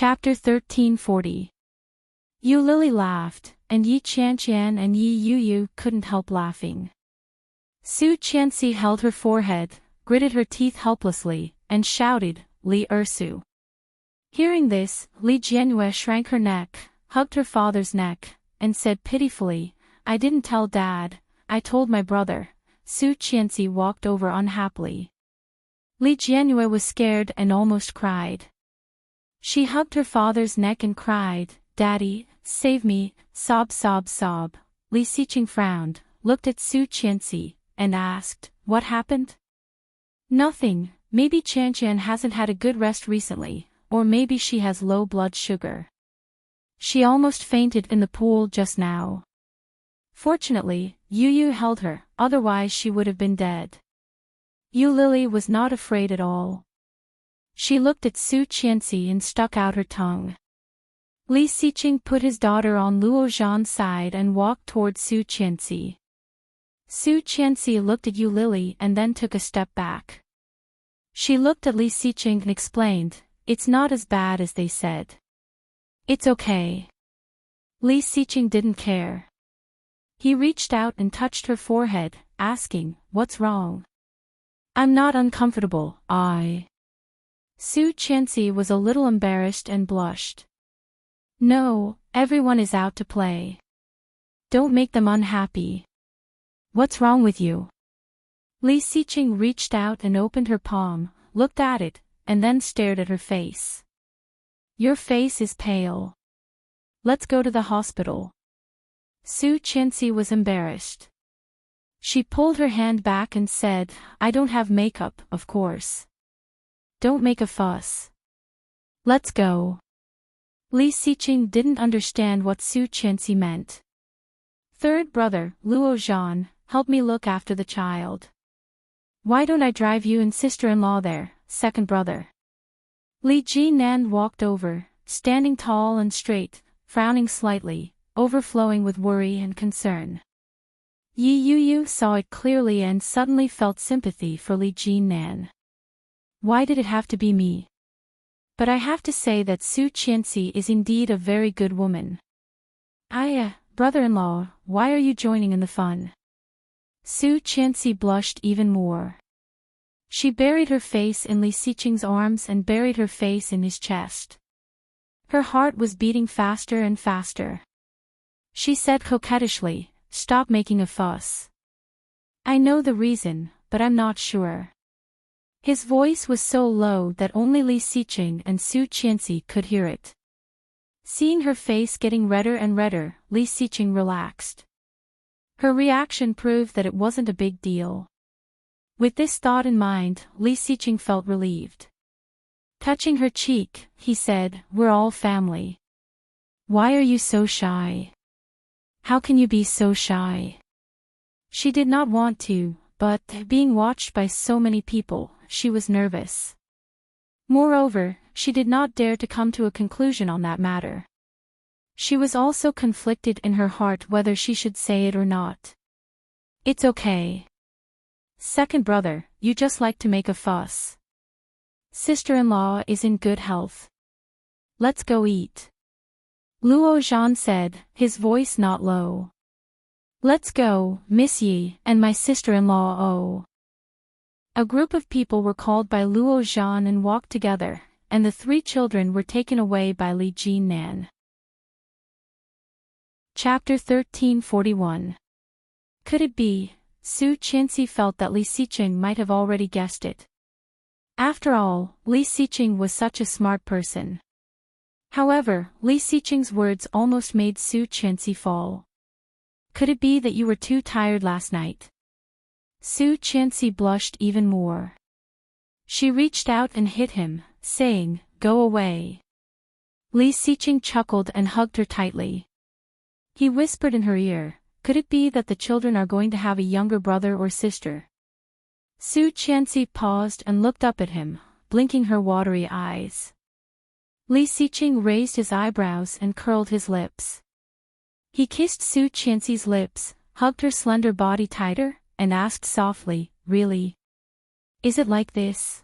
Chapter 1340. Yu Lily laughed, and Yi Qianqian and Yi Yu couldn't help laughing. Su Qianxi held her forehead, gritted her teeth helplessly, and shouted, "Li Ersu." Hearing this, Li Jianyue shrank her neck, hugged her father's neck, and said pitifully, "I didn't tell Dad, I told my brother." Su Qianxi walked over unhappily. Li Jianyue was scared and almost cried. She hugged her father's neck and cried, "Daddy, save me," sob sob sob. Li Xiqing frowned, looked at Su Qianxi, and asked, "What happened?" "Nothing, maybe Qianqian hasn't had a good rest recently, or maybe she has low blood sugar. She almost fainted in the pool just now. Fortunately, Yu held her, otherwise she would have been dead." Yu Lily was not afraid at all. She looked at Su Qianxi and stuck out her tongue. Li Xiqing put his daughter on Luo Zhan's side and walked toward Su Qianxi. Su Qianxi looked at Yu Lily and then took a step back. She looked at Li Xiqing and explained, "It's not as bad as they said. It's okay." Li Xiqing didn't care. He reached out and touched her forehead, asking, "What's wrong?" "I'm not uncomfortable, Su Qianxi was a little embarrassed and blushed. "No, everyone is out to play. Don't make them unhappy. What's wrong with you?" Li Xiqing reached out and opened her palm, looked at it, and then stared at her face. "Your face is pale. Let's go to the hospital." Su Qianxi was embarrassed. She pulled her hand back and said, "I don't have makeup, of course. Don't make a fuss. Let's go." Li Xiqing didn't understand what Su Qianxi meant. "Third brother, Luo Zhan, help me look after the child." "Why don't I drive you and sister-in-law there, second brother?" Li Jinan walked over, standing tall and straight, frowning slightly, overflowing with worry and concern. Yi Yu saw it clearly and suddenly felt sympathy for Li Jinan. Why did it have to be me? But I have to say that Su Qianxi is indeed a very good woman. Brother-in-law, why are you joining in the fun?" Su Qianxi blushed even more. She buried her face in Li Xiqing's arms and buried her face in his chest. Her heart was beating faster and faster. She said coquettishly, "Stop making a fuss. I know the reason, but I'm not sure." His voice was so low that only Li Xiqing and Su Qianxi could hear it. Seeing her face getting redder and redder, Li Xiqing relaxed. Her reaction proved that it wasn't a big deal. With this thought in mind, Li Xiqing felt relieved. Touching her cheek, he said, "We're all family. Why are you so shy? How can you be so shy?" She did not want to, but, being watched by so many people, she was nervous. Moreover, she did not dare to come to a conclusion on that matter. She was also conflicted in her heart whether she should say it or not. "It's okay. Second brother, you just like to make a fuss. Sister-in-law is in good health. Let's go eat." Luo Zhan said, his voice not low. "Let's go, Miss Yi, and my sister-in-law oh." A group of people were called by Luo Zhan and walked together, and the three children were taken away by Li Jinan. Chapter 1341. Could it be? Su Qianxi felt that Li Xiqing might have already guessed it. After all, Li Xiqing was such a smart person. However, Li Xiqing's words almost made Su Qianxi fall. "Could it be that you were too tired last night?" Su Qianxi blushed even more. She reached out and hit him, saying, "Go away." Li Xiqing chuckled and hugged her tightly. He whispered in her ear, "Could it be that the children are going to have a younger brother or sister?" Su Qianxi paused and looked up at him, blinking her watery eyes. Li Xiqing raised his eyebrows and curled his lips. He kissed Su Qianxi's lips, hugged her slender body tighter, and asked softly, "Really? Is it like this?"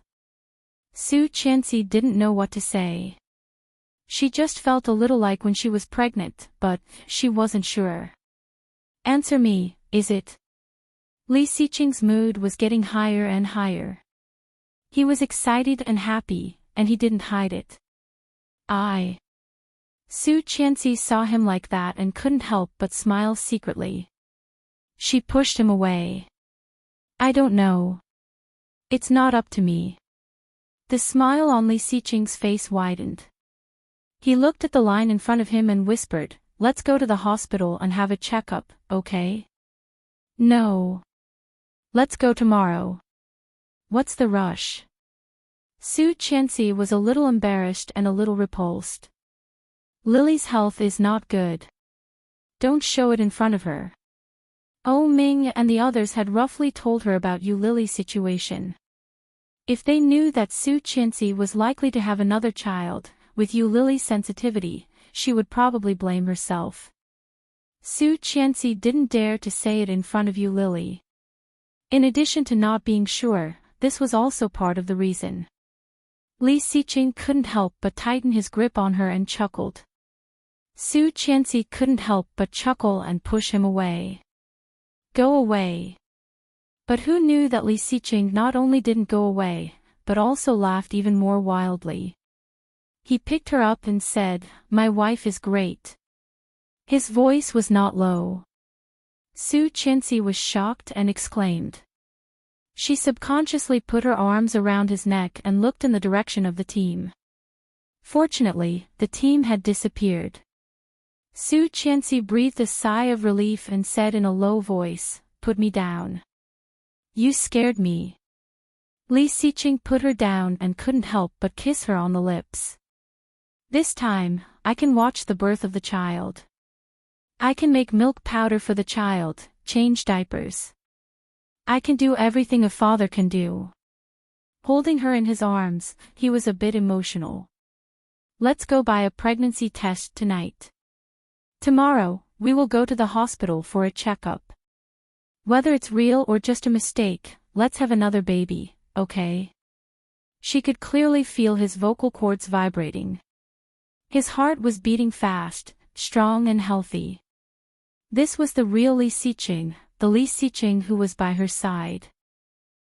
Su Qianxi didn't know what to say. She just felt a little like when she was pregnant, but she wasn't sure. Answer me, is it? Li Xiqing's mood was getting higher and higher. He was excited and happy, and he didn't hide it. Su Qianxi saw him like that and couldn't help but smile secretly. She pushed him away. I don't know. It's not up to me. The smile on Li Xiqing's face widened. He looked at the line in front of him and whispered, let's go to the hospital and have a checkup, okay? No. Let's go tomorrow. What's the rush? Su Qianxi was a little embarrassed and a little repulsed. Lily's health is not good. Don't show it in front of her. Oh Ming and the others had roughly told her about Yu Lily's situation. If they knew that Su Qianxi was likely to have another child, with Yu Lily's sensitivity, she would probably blame herself. Su Qianxi didn't dare to say it in front of Yu Lily. In addition to not being sure, this was also part of the reason. Li Xiqing couldn't help but tighten his grip on her and chuckled. Su Qianxi couldn't help but chuckle and push him away. Go away. But who knew that Li Xiqing not only didn't go away, but also laughed even more wildly. He picked her up and said, my wife is great. His voice was not low. Su Qianxi was shocked and exclaimed. She subconsciously put her arms around his neck and looked in the direction of the team. Fortunately, the team had disappeared. Su Qianxi breathed a sigh of relief and said in a low voice, put me down. You scared me. Li Xiqing put her down and couldn't help but kiss her on the lips. This time, I can watch the birth of the child. I can make milk powder for the child, change diapers. I can do everything a father can do. Holding her in his arms, he was a bit emotional. Let's go buy a pregnancy test tonight. Tomorrow, we will go to the hospital for a checkup. Whether it's real or just a mistake, let's have another baby, okay? She could clearly feel his vocal cords vibrating. His heart was beating fast, strong and healthy. This was the real Li Xiqing, the Li Xiqing who was by her side.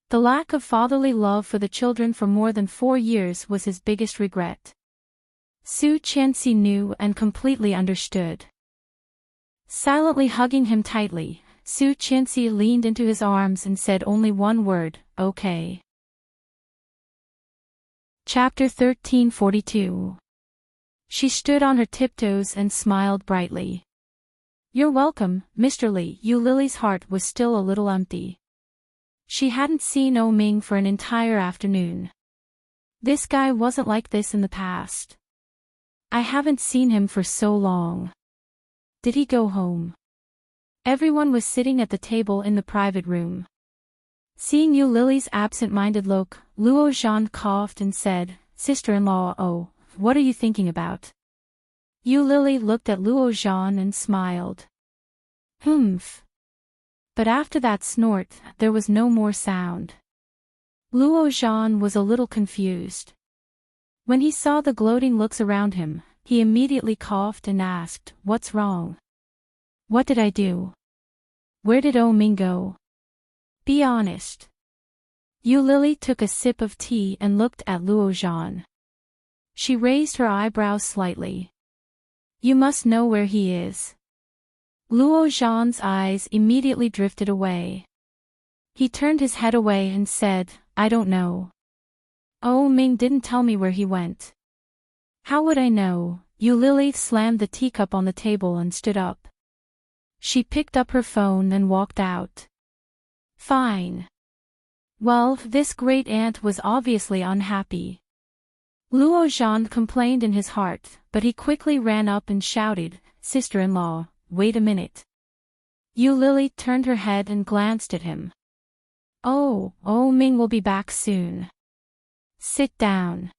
The lack of fatherly love for the children for more than 4 years was his biggest regret. Su Qianxi knew and completely understood. Silently hugging him tightly, Su Qianxi leaned into his arms and said only one word, okay. Chapter 1342. She stood on her tiptoes and smiled brightly. You're welcome, Mr. Li. Yu Lily's heart was still a little empty. She hadn't seen O Ming for an entire afternoon. This guy wasn't like this in the past. I haven't seen him for so long. Did he go home? Everyone was sitting at the table in the private room. Seeing Yu Lily's absent-minded look, Luo Zhan coughed and said, Sister-in-law, oh, what are you thinking about? Yu Lily looked at Luo Zhan and smiled. Humph. But after that snort, there was no more sound. Luo Zhan was a little confused. When he saw the gloating looks around him, he immediately coughed and asked, what's wrong? What did I do? Where did O Ming go? Be honest. Yu Lily took a sip of tea and looked at Luo Zhan. She raised her eyebrows slightly. You must know where he is. Luo Zhan's eyes immediately drifted away. He turned his head away and said, I don't know. O Ming didn't tell me where he went. How would I know? Yu Lily slammed the teacup on the table and stood up. She picked up her phone and walked out. Fine. Well, this great aunt was obviously unhappy. Luo Zhan complained in his heart, but he quickly ran up and shouted, Sister-in-law, wait a minute. Yu Lily turned her head and glanced at him. Oh, O Ming will be back soon. Sit down.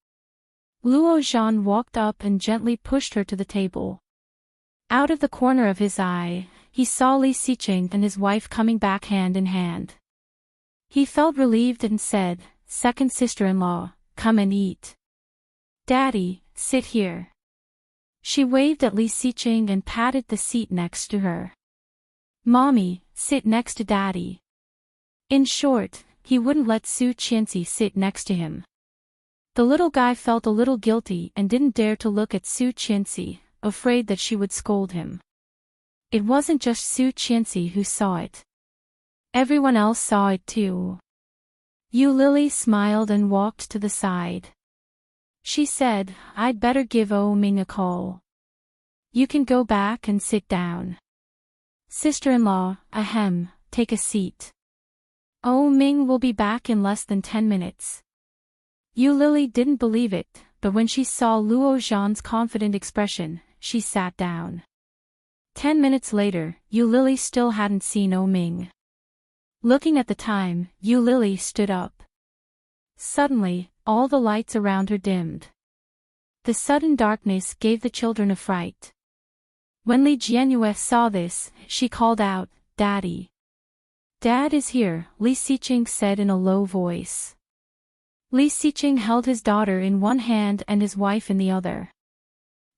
Luo Zhan walked up and gently pushed her to the table. Out of the corner of his eye, he saw Li Xiqing and his wife coming back hand in hand. He felt relieved and said, Second sister-in-law, come and eat. Daddy, sit here. She waved at Li Xiqing and patted the seat next to her. Mommy, sit next to Daddy. In short, he wouldn't let Su Qianxi sit next to him. The little guy felt a little guilty and didn't dare to look at Su Qianxi, afraid that she would scold him. It wasn't just Su Qianxi who saw it. Everyone else saw it too. Yu Lily smiled and walked to the side. She said, I'd better give Ming a call. You can go back and sit down. Sister-in-law, ahem, take a seat. Ming will be back in less than 10 minutes. Yu Lily didn't believe it, but when she saw Luo Zhan's confident expression, she sat down. 10 minutes later, Yu Lily still hadn't seen Ming. Looking at the time, Yu Lily stood up. Suddenly, all the lights around her dimmed. The sudden darkness gave the children a fright. When Li Jianyue saw this, she called out, Daddy. Dad is here, Li Xiqing said in a low voice. Li Xiqing held his daughter in one hand and his wife in the other.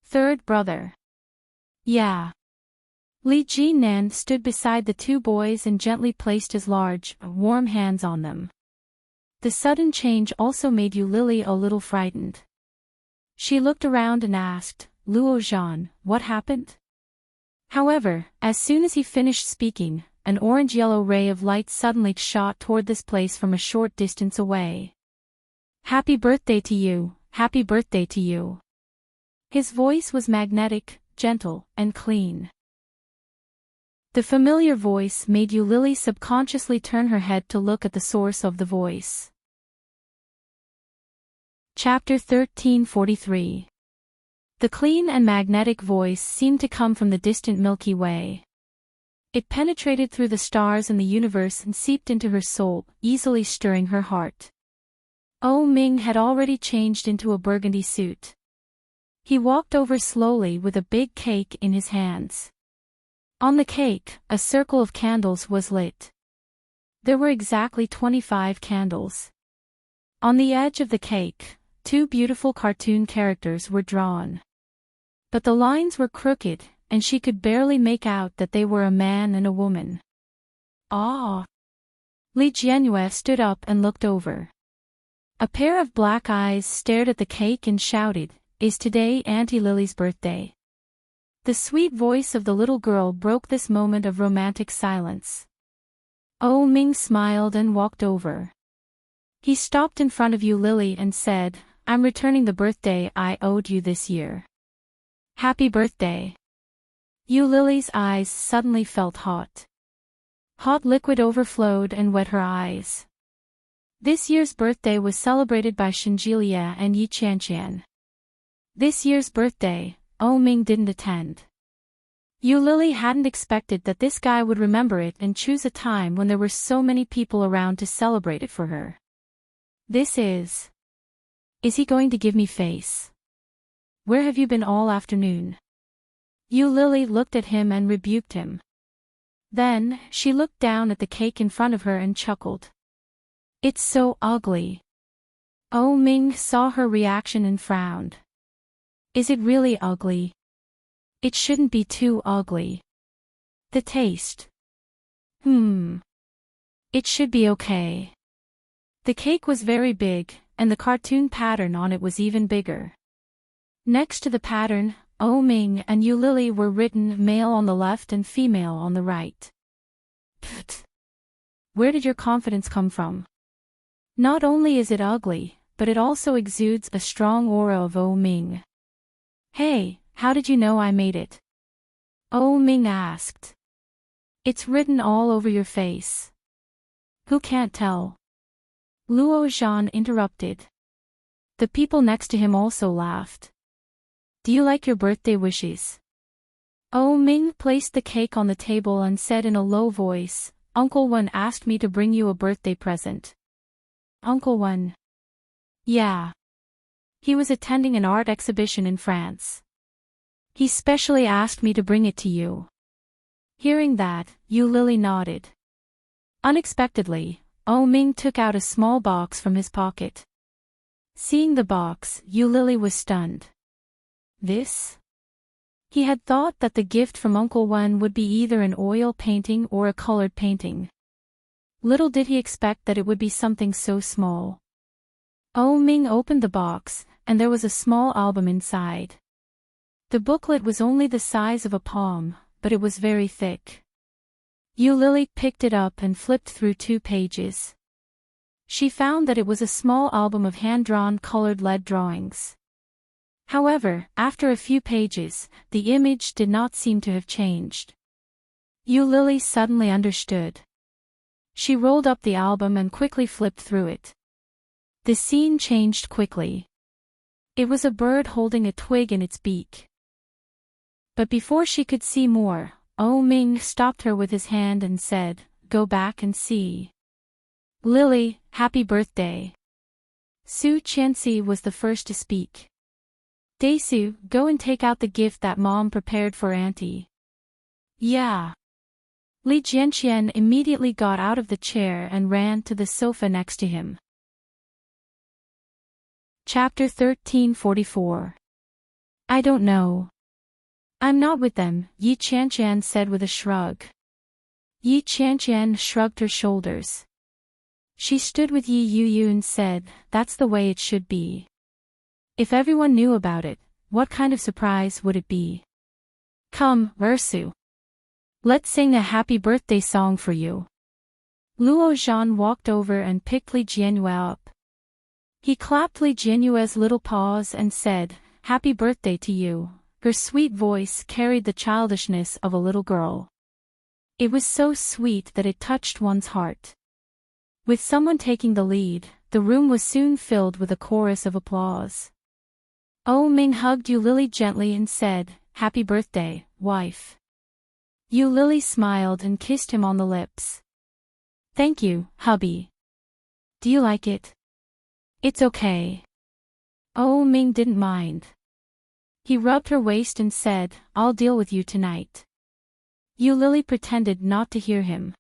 Third brother. Yeah. Li Jinan stood beside the two boys and gently placed his large, warm hands on them. The sudden change also made Yu Lily a little frightened. She looked around and asked, Luo Zhan, what happened? However, as soon as he finished speaking, an orange-yellow ray of light suddenly shot toward this place from a short distance away. Happy birthday to you, happy birthday to you. His voice was magnetic, gentle, and clean. The familiar voice made Yu Lily subconsciously turn her head to look at the source of the voice. Chapter 1343. The clean and magnetic voice seemed to come from the distant Milky Way. It penetrated through the stars in the universe and seeped into her soul, easily stirring her heart. Ming had already changed into a burgundy suit. He walked over slowly with a big cake in his hands. On the cake, a circle of candles was lit. There were exactly 25 candles. On the edge of the cake, two beautiful cartoon characters were drawn. But the lines were crooked, and she could barely make out that they were a man and a woman. Ah! Li Jianyue stood up and looked over. A pair of black eyes stared at the cake and shouted, Is today Auntie Lily's birthday? The sweet voice of the little girl broke this moment of romantic silence. Ming smiled and walked over. He stopped in front of Yu Lily and said, I'm returning the birthday I owed you this year. Happy birthday. Yu Lily's eyes suddenly felt hot. Hot liquid overflowed and wet her eyes. This year's birthday was celebrated by Shinjilia and Yi Qianqian. This year's birthday, Ming didn't attend. Yu Lily hadn't expected that this guy would remember it and choose a time when there were so many people around to celebrate it for her. Is he going to give me face? Where have you been all afternoon? Yu Lily looked at him and rebuked him. Then, she looked down at the cake in front of her and chuckled. It's so ugly. Ming saw her reaction and frowned. Is it really ugly? It shouldn't be too ugly. The taste. It should be okay. The cake was very big, and the cartoon pattern on it was even bigger. Next to the pattern, Ming and Yu Lily were written male on the left and female on the right. Pfft. Where did your confidence come from? Not only is it ugly, but it also exudes a strong aura of Ming. Hey, how did you know I made it? Ming asked. It's written all over your face. Who can't tell? Luo Zhan interrupted. The people next to him also laughed. Do you like your birthday wishes? Ming placed the cake on the table and said in a low voice, Uncle Wen asked me to bring you a birthday present. Uncle Wen? Yeah. He was attending an art exhibition in France. He specially asked me to bring it to you. Hearing that, Yu Lily nodded. Unexpectedly, Ming took out a small box from his pocket. Seeing the box, Yu Lily was stunned. This? He had thought that the gift from Uncle Wen would be either an oil painting or a colored painting. Little did he expect that it would be something so small. Oh Ming opened the box, and there was a small album inside. The booklet was only the size of a palm, but it was very thick. Lily picked it up and flipped through 2 pages. She found that it was a small album of hand-drawn colored lead drawings. However, after a few pages, the image did not seem to have changed. Lily suddenly understood. She rolled up the album and quickly flipped through it. The scene changed quickly. It was a bird holding a twig in its beak. But before she could see more, Oh Ming stopped her with his hand and said, "Go back and see. Lily, happy birthday." Su Qianxi was the first to speak. "Daesu, go and take out the gift that Mom prepared for Auntie." "Yeah." Li Jianqian immediately got out of the chair and ran to the sofa next to him. Chapter 1344. I don't know. I'm not with them, Yi Qianqian said with a shrug. Yi Qianqian shrugged her shoulders. She stood with Yi Yuyu and said, "That's the way it should be. If everyone knew about it, what kind of surprise would it be? Come, Ursu. Let's sing a happy birthday song for you." Luo Zhan walked over and picked Li Jianyue up. He clapped Li Jianyue's little paws and said, "Happy birthday to you." Her sweet voice carried the childishness of a little girl. It was so sweet that it touched one's heart. With someone taking the lead, the room was soon filled with a chorus of applause. Oh Ming hugged Lily gently and said, "Happy birthday, wife." Lily smiled and kissed him on the lips. "Thank you, hubby. Do you like it?" "It's okay." Oh Ming didn't mind. He rubbed her waist and said, "I'll deal with you tonight." Lily pretended not to hear him.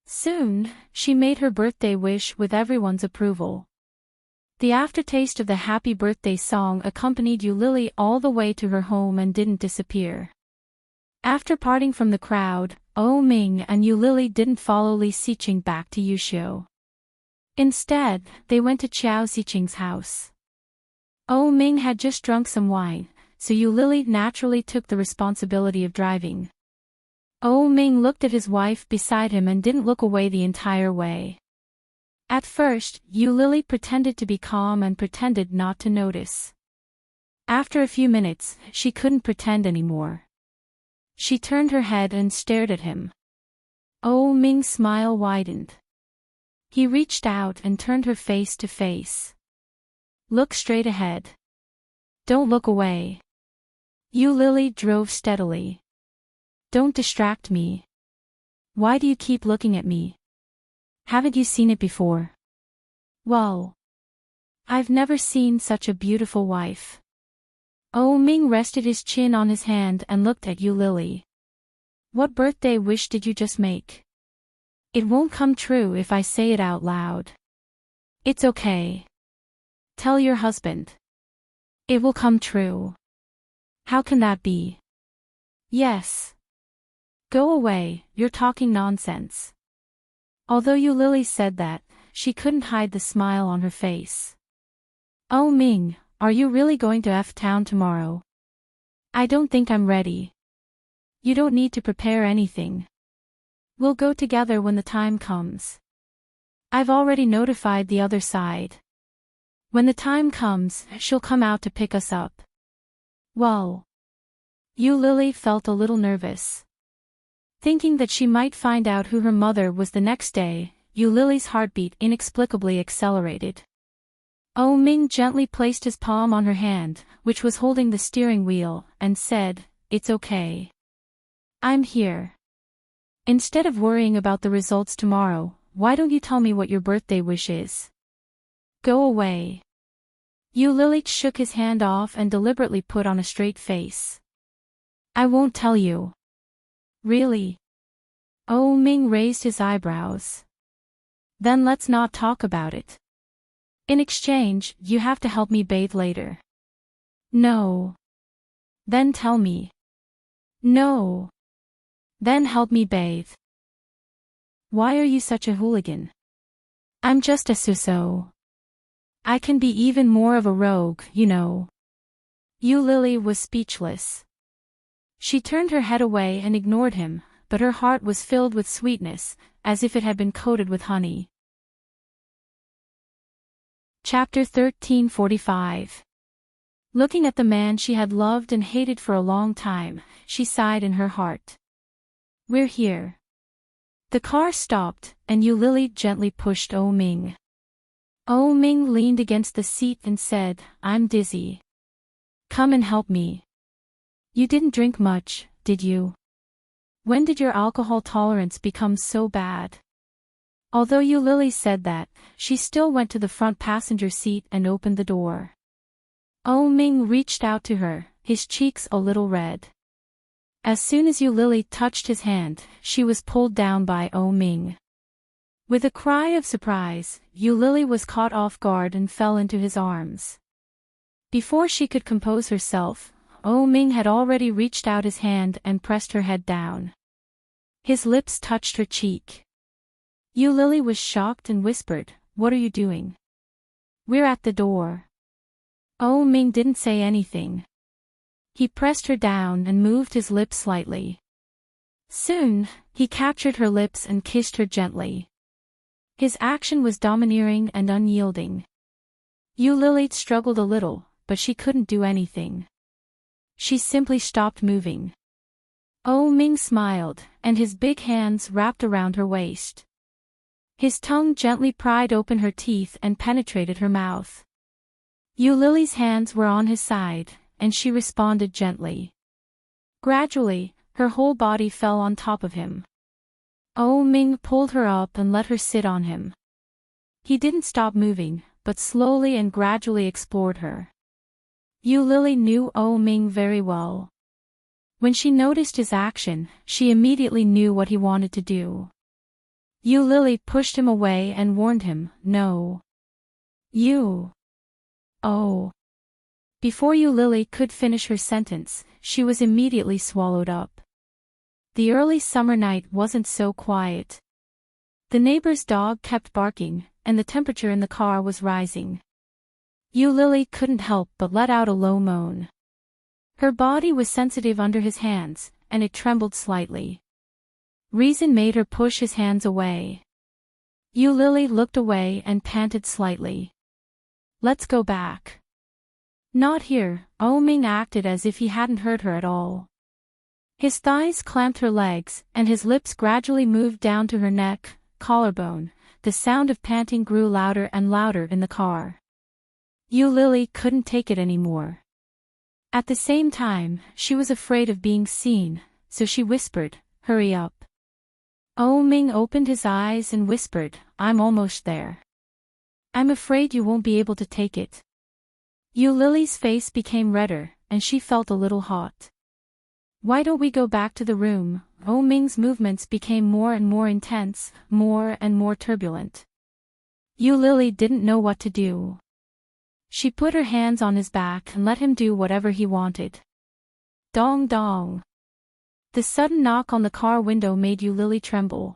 Soon, she made her birthday wish with everyone's approval. The aftertaste of the happy birthday song accompanied Lily all the way to her home and didn't disappear. After parting from the crowd, Oh Ming and Lily didn't follow Li Xiqing back to Yushu. Instead, they went to Qiao Xiqing's house. Oh Ming had just drunk some wine, so Lily naturally took the responsibility of driving. Oh Ming looked at his wife beside him and didn't look away the entire way. At first, Lily pretended to be calm and pretended not to notice. After a few minutes, she couldn't pretend anymore. She turned her head and stared at him. Oh Ming's smile widened. He reached out and turned her face to face. "Look straight ahead. Don't look away." Lily drove steadily. "Don't distract me. Why do you keep looking at me? Haven't you seen it before?" "Well, I've never seen such a beautiful wife." Oh Ming rested his chin on his hand and looked at Lily. "What birthday wish did you just make? It won't come true if I say it out loud." "It's okay. Tell your husband. It will come true." "How can that be?" "Yes. Go away, you're talking nonsense." Although Lily said that, she couldn't hide the smile on her face. "Oh Ming, are you really going to F-Town tomorrow?" "I don't think I'm ready." "You don't need to prepare anything. We'll go together when the time comes. I've already notified the other side. When the time comes, she'll come out to pick us up." "Well." Lily felt a little nervous. Thinking that she might find out who her mother was the next day, Lily's heartbeat inexplicably accelerated. Oh Ming gently placed his palm on her hand, which was holding the steering wheel, and said, "It's okay. I'm here. Instead of worrying about the results tomorrow, why don't you tell me what your birthday wish is?" "Go away." Lily shook his hand off and deliberately put on a straight face. "I won't tell you." "Really?" Oh Ming raised his eyebrows. "Then let's not talk about it. In exchange, you have to help me bathe later." "No." "Then tell me." No. Then help me bathe. Why are you such a hooligan? I'm just a suso. I can be even more of a rogue, you know. Lily was speechless. She turned her head away and ignored him, but her heart was filled with sweetness, as if it had been coated with honey. Chapter 1345. Looking at the man she had loved and hated for a long time, she sighed in her heart. We're here. The car stopped, and Lily gently pushed Oh Ming. Oh Ming leaned against the seat and said, I'm dizzy. Come and help me. You didn't drink much, did you? When did your alcohol tolerance become so bad? Although Lily said that, she still went to the front passenger seat and opened the door. Oh Ming reached out to her, his cheeks a little red. As soon as Lily touched his hand, she was pulled down by Oh Ming. With a cry of surprise, Lily was caught off guard and fell into his arms. Before she could compose herself, Oh Ming had already reached out his hand and pressed her head down. His lips touched her cheek. Lily was shocked and whispered, What are you doing? We're at the door. Oh Ming didn't say anything. He pressed her down and moved his lips slightly. Soon, he captured her lips and kissed her gently. His action was domineering and unyielding. Lily struggled a little, but she couldn't do anything. She simply stopped moving. Oh Ming smiled, and his big hands wrapped around her waist. His tongue gently pried open her teeth and penetrated her mouth. Lily's hands were on his side, and she responded gently. Gradually, her whole body fell on top of him. Oh Ming pulled her up and let her sit on him. He didn't stop moving, but slowly and gradually explored her. Lily knew Oh Ming very well. When she noticed his action, she immediately knew what he wanted to do. Lily pushed him away and warned him, No. Oh. Before Lily could finish her sentence, she was immediately swallowed up. The early summer night wasn't so quiet. The neighbor's dog kept barking, and the temperature in the car was rising. Lily couldn't help but let out a low moan. Her body was sensitive under his hands, and it trembled slightly. Reason made her push his hands away. Lily looked away and panted slightly. Let's go back. Not here, Oh Ming acted as if he hadn't heard her at all. His thighs clamped her legs, and his lips gradually moved down to her neck, collarbone. The sound of panting grew louder and louder in the car. Lily couldn't take it anymore. At the same time, she was afraid of being seen, so she whispered, Hurry up. Oh Ming opened his eyes and whispered, I'm almost there. I'm afraid you won't be able to take it. Lily's face became redder, and she felt a little hot. Why don't we go back to the room? Oh Ming's movements became more and more intense, more and more turbulent. Lily didn't know what to do. She put her hands on his back and let him do whatever he wanted. Dong dong. The sudden knock on the car window made Lily tremble.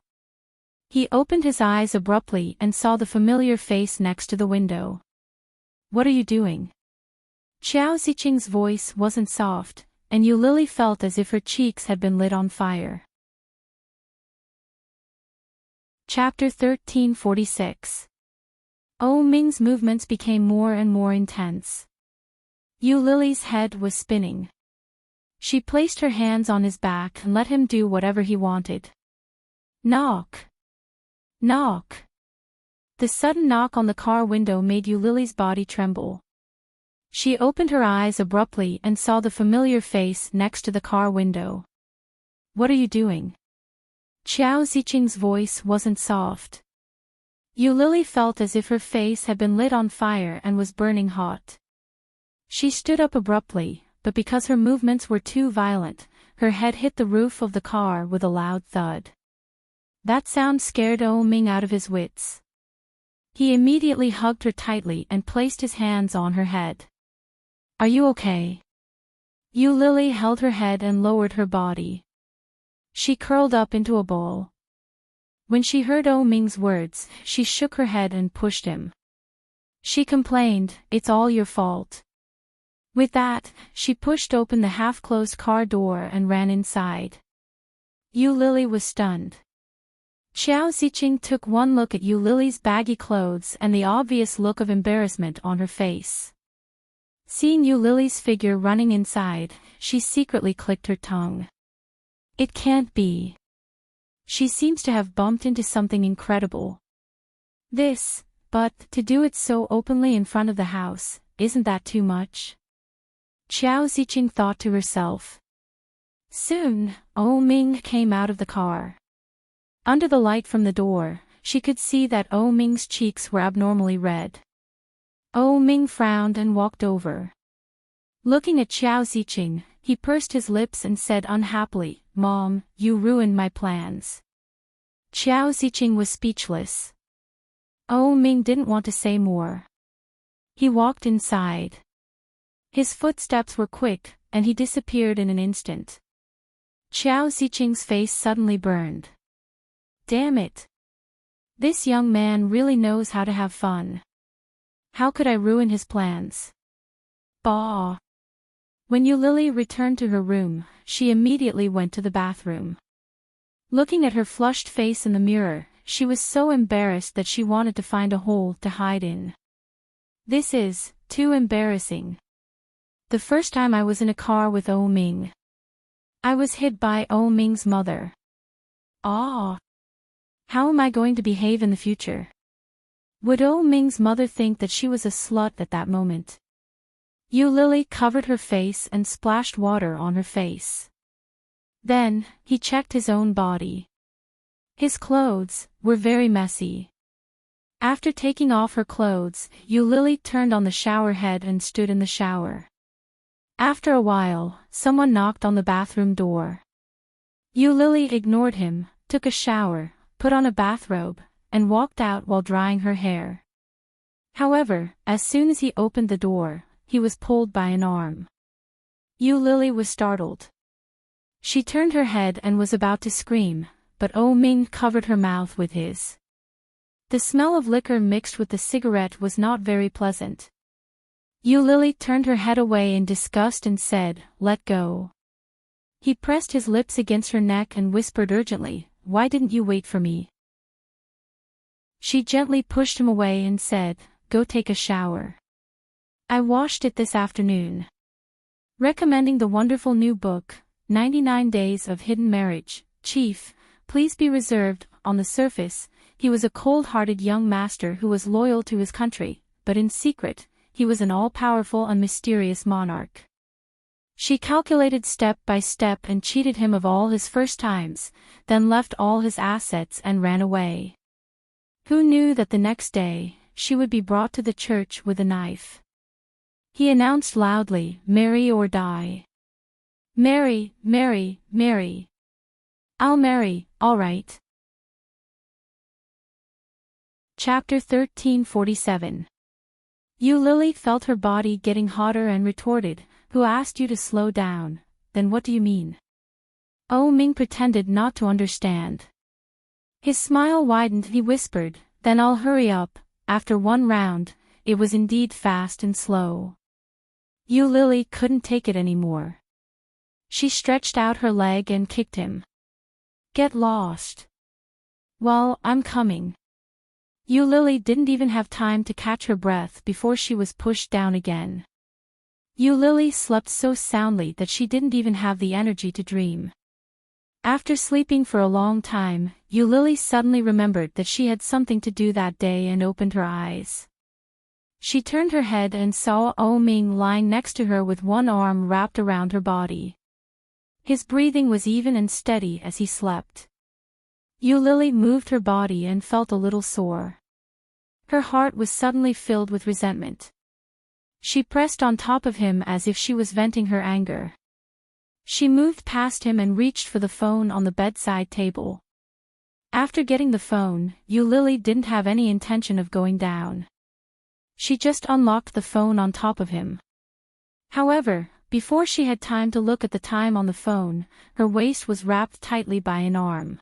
He opened his eyes abruptly and saw the familiar face next to the window. What are you doing? Xiao Ziqing's voice wasn't soft, and Lily felt as if her cheeks had been lit on fire. Chapter 1346. Oh Ming's movements became more and more intense. Lily's head was spinning. She placed her hands on his back and let him do whatever he wanted. Knock. Knock. The sudden knock on the car window made Lily's body tremble. She opened her eyes abruptly and saw the familiar face next to the car window. What are you doing? Xiao Ziqing's voice wasn't soft. Lily felt as if her face had been lit on fire and was burning hot. She stood up abruptly, but because her movements were too violent, her head hit the roof of the car with a loud thud. That sound scared Oh Ming out of his wits. He immediately hugged her tightly and placed his hands on her head. Are you okay? Yu Lily held her head and lowered her body. She curled up into a ball. When she heard Oh Ming's words, she shook her head and pushed him. She complained, "It's all your fault." With that, she pushed open the half-closed car door and ran inside. Yu Lily was stunned. Xiao Ziqing took one look at Yu Lily's baggy clothes and the obvious look of embarrassment on her face. Seeing Yu Lily's figure running inside, she secretly clicked her tongue. It can't be. She seems to have bumped into something incredible. But to do it so openly in front of the house, isn't that too much? Xiao Ziqing thought to herself. Soon, Oh Ming came out of the car. Under the light from the door, she could see that Oh Ming's cheeks were abnormally red. Oh Ming frowned and walked over. Looking at Xiao Ziqing, he pursed his lips and said unhappily, "Mom, you ruined my plans." Xiao Ziqing was speechless. Oh Ming didn't want to say more. He walked inside. His footsteps were quick, and he disappeared in an instant. Xiao Ziqing's face suddenly burned. Damn it! This young man really knows how to have fun. How could I ruin his plans? Bah! When Yu Lily returned to her room, she immediately went to the bathroom. Looking at her flushed face in the mirror, she was so embarrassed that she wanted to find a hole to hide in. This is too embarrassing. The first time I was in a car with Oh Ming, I was hit by Oh Ming's mother. Ah! How am I going to behave in the future? Would Oh Ming's mother think that she was a slut at that moment? Yu Lily covered her face and splashed water on her face. Then, he checked his own body. His clothes were very messy. After taking off her clothes, Yu Lily turned on the shower head and stood in the shower. After a while, someone knocked on the bathroom door. Yu Lily ignored him, took a shower, put on a bathrobe, and walked out while drying her hair. However, as soon as he opened the door, he was pulled by an arm. Yu Lily was startled. She turned her head and was about to scream, but Oh Ming covered her mouth with his. The smell of liquor mixed with the cigarette was not very pleasant. Yu Lily turned her head away in disgust and said, "Let go." He pressed his lips against her neck and whispered urgently, "Why didn't you wait for me?" She gently pushed him away and said, "Go take a shower. I washed it this afternoon." Recommending the wonderful new book, 99 Days of Hidden Marriage, Chief, please be reserved. On the surface, he was a cold-hearted young master who was loyal to his country, but in secret, he was an all-powerful and mysterious monarch. She calculated step by step and cheated him of all his first times, then left all his assets and ran away. Who knew that the next day, she would be brought to the church with a knife? He announced loudly, "Marry or die." "Marry, marry, marry. I'll marry, all right." Chapter 1347. Yu Lily felt her body getting hotter and retorted, "Who asked you to slow down? Then what do you mean?" Oh Ming pretended not to understand. His smile widened. He whispered, "Then I'll hurry up." After one round, it was indeed fast and slow. Yu Lily couldn't take it anymore. She stretched out her leg and kicked him. "Get lost." "Well, I'm coming." Yu Lily didn't even have time to catch her breath before she was pushed down again. Yu Lily slept so soundly that she didn't even have the energy to dream. After sleeping for a long time, Yu Lily suddenly remembered that she had something to do that day and opened her eyes. She turned her head and saw Oh Ming lying next to her with one arm wrapped around her body. His breathing was even and steady as he slept. Yu Lily moved her body and felt a little sore. Her heart was suddenly filled with resentment. She pressed on top of him as if she was venting her anger. She moved past him and reached for the phone on the bedside table. After getting the phone, Yu Lily didn't have any intention of going down. She just unlocked the phone on top of him. However, Before she had time to look at the time on the phone, her waist was wrapped tightly by an arm.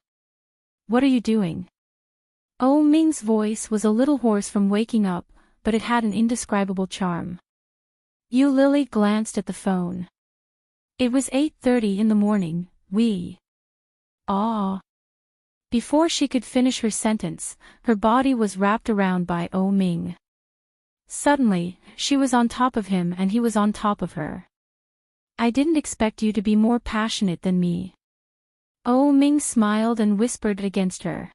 What are you doing? Oh Ming's voice was a little hoarse from waking up, but it had an indescribable charm. Yu Lily glanced at the phone. It was 8:30 in the morning. Before she could finish her sentence, her body was wrapped around by Oh Ming. Suddenly, she was on top of him and he was on top of her. I didn't expect you to be more passionate than me. Oh Ming smiled and whispered against her.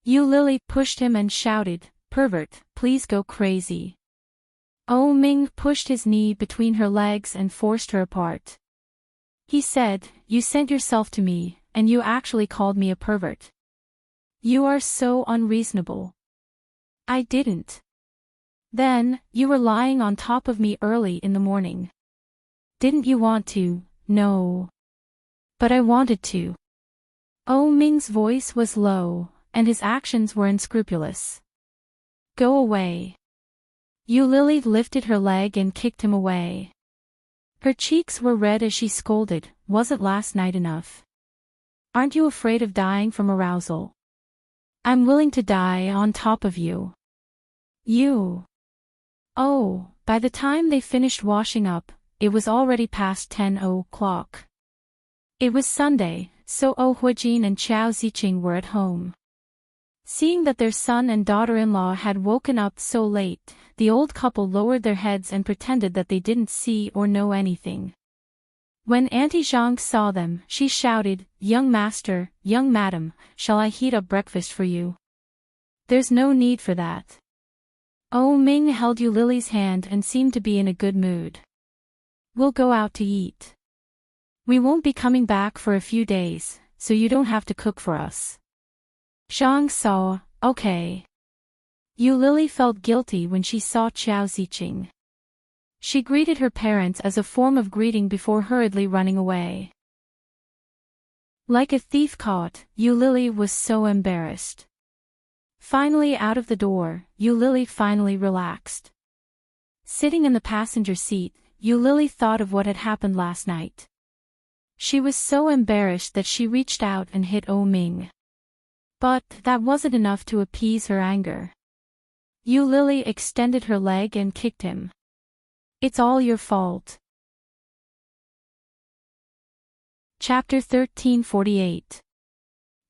Yu Lily pushed him and shouted, "Pervert, please go crazy." Oh Ming pushed his knee between her legs and forced her apart. He said, "You sent yourself to me, and you actually called me a pervert. You are so unreasonable." I didn't. Then, you were lying on top of me early in the morning. Didn't you want to? No. But I wanted to. Oh Ming's voice was low, and his actions were unscrupulous. Go away. Yu Lily lifted her leg and kicked him away. Her cheeks were red as she scolded, "Wasn't last night enough? Aren't you afraid of dying from arousal? I'm willing to die on top of you." You. Oh, by the time they finished washing up, it was already past 10 o'clock. It was Sunday, so Oh Huijin and Chao Ziqing were at home. Seeing that their son and daughter-in-law had woken up so late, the old couple lowered their heads and pretended that they didn't see or know anything. When Auntie Zhang saw them, she shouted, "Young master, young madam, shall I heat up breakfast for you?" "There's no need for that." Oh Ming held Yu Lily's hand and seemed to be in a good mood. "We'll go out to eat. We won't be coming back for a few days, so you don't have to cook for us." Zhang saw, "Okay." Yu Lily felt guilty when she saw Chao Ziqing. She greeted her parents as a form of greeting before hurriedly running away. Like a thief caught, Yu Lily was so embarrassed. Finally out of the door, Yu Lily finally relaxed. Sitting in the passenger seat, Yu Lily thought of what had happened last night. She was so embarrassed that she reached out and hit Oh Ming. But that wasn't enough to appease her anger. Yu Lily extended her leg and kicked him. "It's all your fault." Chapter 1348.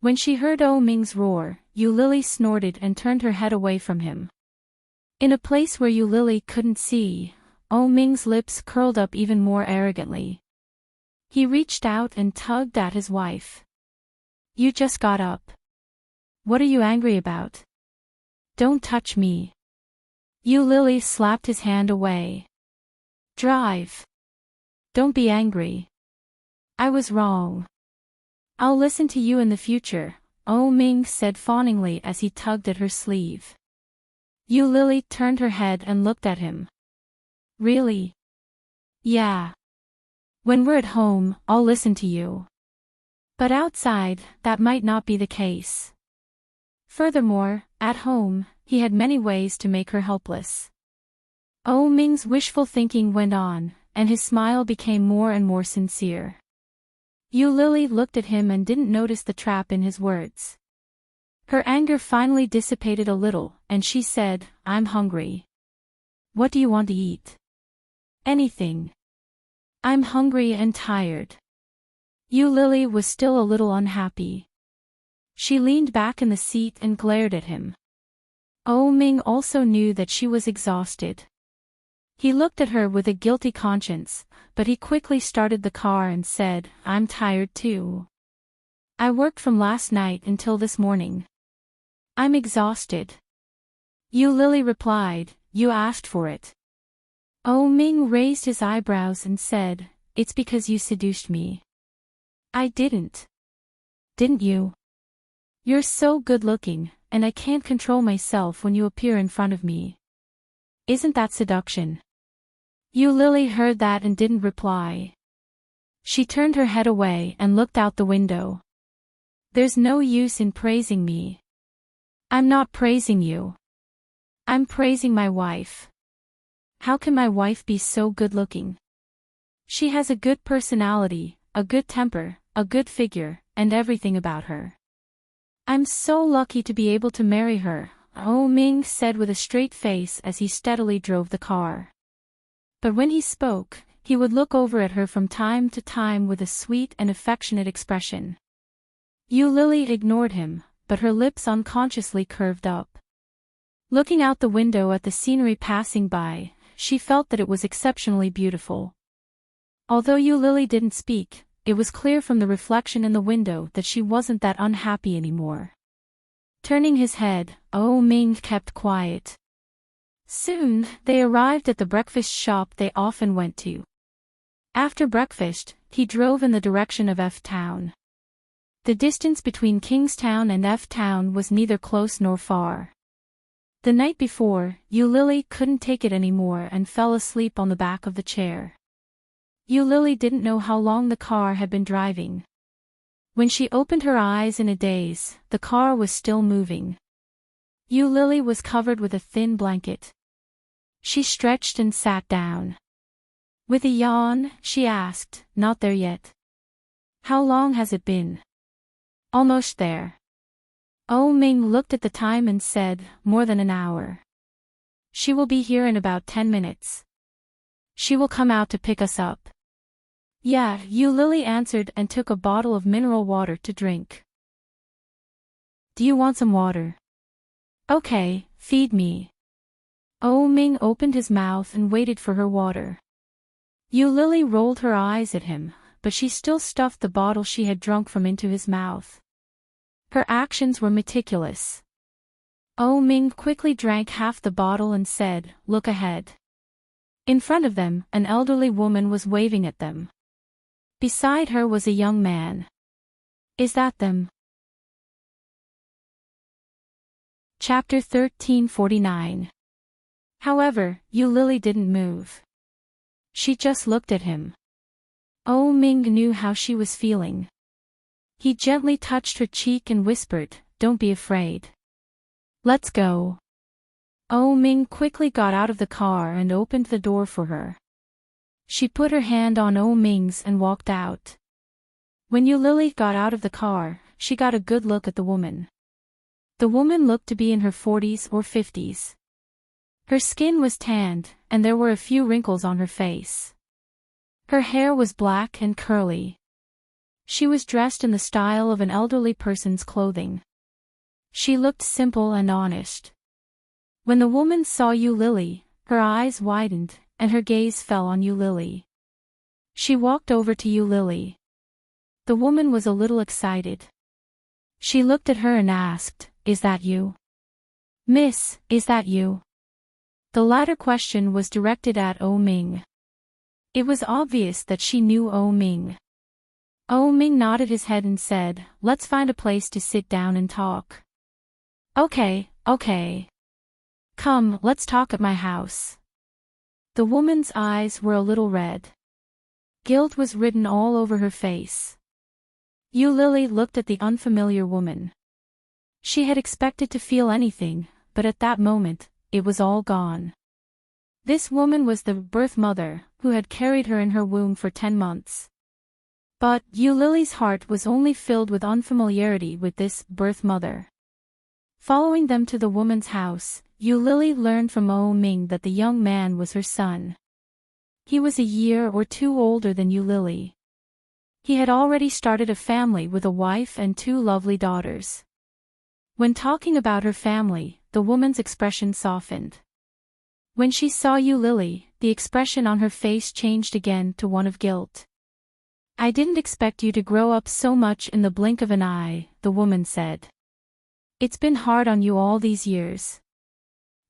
When she heard Oh Ming's roar, Yu Lily snorted and turned her head away from him. In a place where Yu Lily couldn't see, Oh Ming's lips curled up even more arrogantly. He reached out and tugged at his wife. "You just got up. What are you angry about? Don't touch me." Yu Lily slapped his hand away. "Drive. Don't be angry. I was wrong. I'll listen to you in the future," Oh Ming said fawningly as he tugged at her sleeve. Yu Lily turned her head and looked at him. "Really? Yeah. When we're at home, I'll listen to you. But outside, that might not be the case." Furthermore, at home, he had many ways to make her helpless. Oh Ming's wishful thinking went on, and his smile became more and more sincere. Yu Lily looked at him and didn't notice the trap in his words. Her anger finally dissipated a little, and she said, "I'm hungry." "What do you want to eat?" "Anything. I'm hungry and tired." Yu Lily was still a little unhappy. She leaned back in the seat and glared at him. Oh Ming also knew that she was exhausted. He looked at her with a guilty conscience, but he quickly started the car and said, "I'm tired too. I worked from last night until this morning. I'm exhausted." Yu Lily replied, "You asked for it." Oh Ming raised his eyebrows and said, "It's because you seduced me." "I didn't." "Didn't you? You're so good-looking, and I can't control myself when you appear in front of me. Isn't that seduction?" Yu Lily heard that and didn't reply. She turned her head away and looked out the window. "There's no use in praising me. I'm not praising you. I'm praising my wife. How can my wife be so good-looking? She has a good personality, a good temper, a good figure, and everything about her. I'm so lucky to be able to marry her, Oh Ming said with a straight face as he steadily drove the car. But when he spoke, he would look over at her from time to time with a sweet and affectionate expression. Yu Lily ignored him, but her lips unconsciously curved up. Looking out the window at the scenery passing by, she felt that it was exceptionally beautiful. Although Yu Lily didn't speak, it was clear from the reflection in the window that she wasn't that unhappy anymore. Turning his head, Oh Ming kept quiet. Soon, they arrived at the breakfast shop they often went to. After breakfast, he drove in the direction of F-Town. The distance between Kingstown and F-Town was neither close nor far. The night before, Yu Lily couldn't take it anymore and fell asleep on the back of the chair. Yu Lily didn't know how long the car had been driving. When she opened her eyes in a daze, the car was still moving. Yu Lily was covered with a thin blanket. She stretched and sat down. With a yawn, she asked, "Not there yet?" "How long has it been?" "Almost there." Oh Ming looked at the time and said, "More than an hour." "She will be here in about 10 minutes. She will come out to pick us up." "Yeah," Yu Lily answered and took a bottle of mineral water to drink. "Do you want some water?" "Okay, feed me." Oh Ming opened his mouth and waited for her water. Yu Lily rolled her eyes at him, but she still stuffed the bottle she had drunk from into his mouth. Her actions were meticulous. Oh Ming quickly drank half the bottle and said, "Look ahead." In front of them, an elderly woman was waving at them. Beside her was a young man. "Is that them?" Chapter 1349. However, Yu Lily didn't move. She just looked at him. Oh Ming knew how she was feeling. He gently touched her cheek and whispered, "Don't be afraid. Let's go." Oh Ming quickly got out of the car and opened the door for her. She put her hand on Oh Ming's and walked out. When Yu Lily got out of the car, she got a good look at the woman. The woman looked to be in her 40s or 50s. Her skin was tanned, and there were a few wrinkles on her face. Her hair was black and curly. She was dressed in the style of an elderly person's clothing. She looked simple and honest. When the woman saw Yu Lily, her eyes widened, and her gaze fell on Yu Lily. She walked over to Yu Lily. The woman was a little excited. She looked at her and asked, "Is that you?" "Miss, is that you?" The latter question was directed at Oh Ming. It was obvious that she knew Oh Ming. Oh Ming nodded his head and said, "Let's find a place to sit down and talk." Okay. Come, let's talk at my house." The woman's eyes were a little red. Guilt was written all over her face. Yu Lily looked at the unfamiliar woman. She had expected to feel anything, but at that moment, it was all gone. This woman was the birth mother, who had carried her in her womb for 10 months. But Yu Lily's heart was only filled with unfamiliarity with this birth mother. Following them to the woman's house, Yu Lily learned from Oh Ming that the young man was her son. He was a year or two older than Yu Lily. He had already started a family with a wife and 2 lovely daughters. When talking about her family, the woman's expression softened. When she saw Yu Lily, the expression on her face changed again to one of guilt. "I didn't expect you to grow up so much in the blink of an eye," the woman said. "It's been hard on you all these years."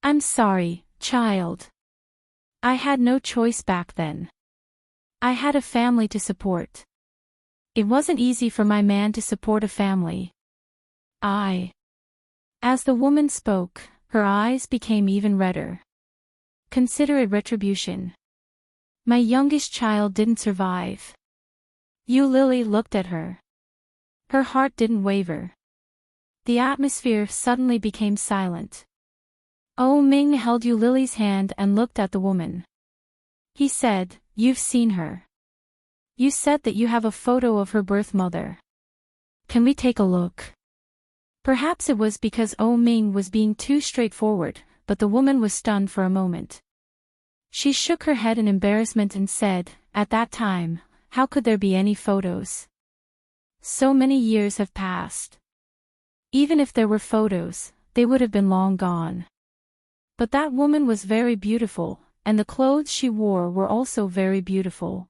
"I'm sorry, child. I had no choice back then. I had a family to support. It wasn't easy for my man to support a family. As the woman spoke, her eyes became even redder. "Consider it retribution. My youngest child didn't survive." Yu Lily looked at her. Her heart didn't waver. The atmosphere suddenly became silent. Oh Ming held Yu Lily's hand and looked at the woman. He said, "You've seen her. You said that you have a photo of her birth mother. Can we take a look? Perhaps it was because Ming was being too straightforward, but the woman was stunned for a moment. She shook her head in embarrassment and said, "At that time, how could there be any photos? So many years have passed. Even if there were photos, they would have been long gone. But that woman was very beautiful, and the clothes she wore were also very beautiful.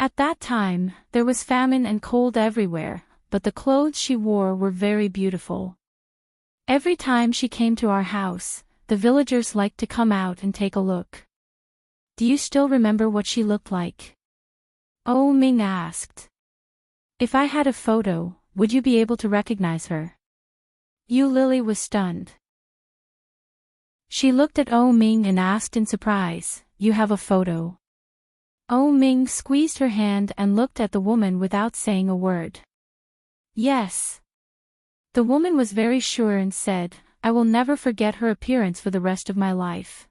At that time, there was famine and cold everywhere, but the clothes she wore were very beautiful. Every time she came to our house, the villagers liked to come out and take a look." "Do you still remember what she looked like?" Ming asked. "If I had a photo, would you be able to recognize her?" Yu Lily was stunned. She looked at Ming and asked in surprise, "You have a photo?" Ming squeezed her hand and looked at the woman without saying a word. "Yes." The woman was very sure and said, "I will never forget her appearance for the rest of my life.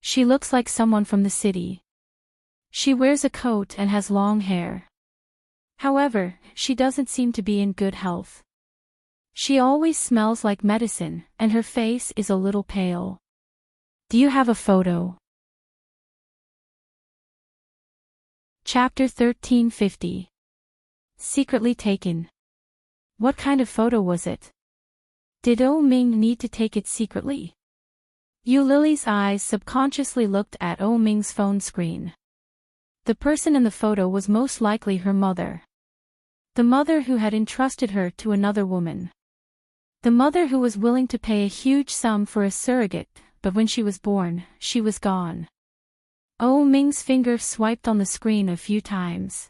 She looks like someone from the city. She wears a coat and has long hair. However, she doesn't seem to be in good health. She always smells like medicine, and her face is a little pale. Do you have a photo?" Chapter 1350. Secretly taken. What kind of photo was it? Did Ming need to take it secretly? Yu Lily's eyes subconsciously looked at Ming's phone screen. The person in the photo was most likely her mother. The mother who had entrusted her to another woman. The mother who was willing to pay a huge sum for a surrogate, but when she was born, she was gone. Ming's finger swiped on the screen a few times.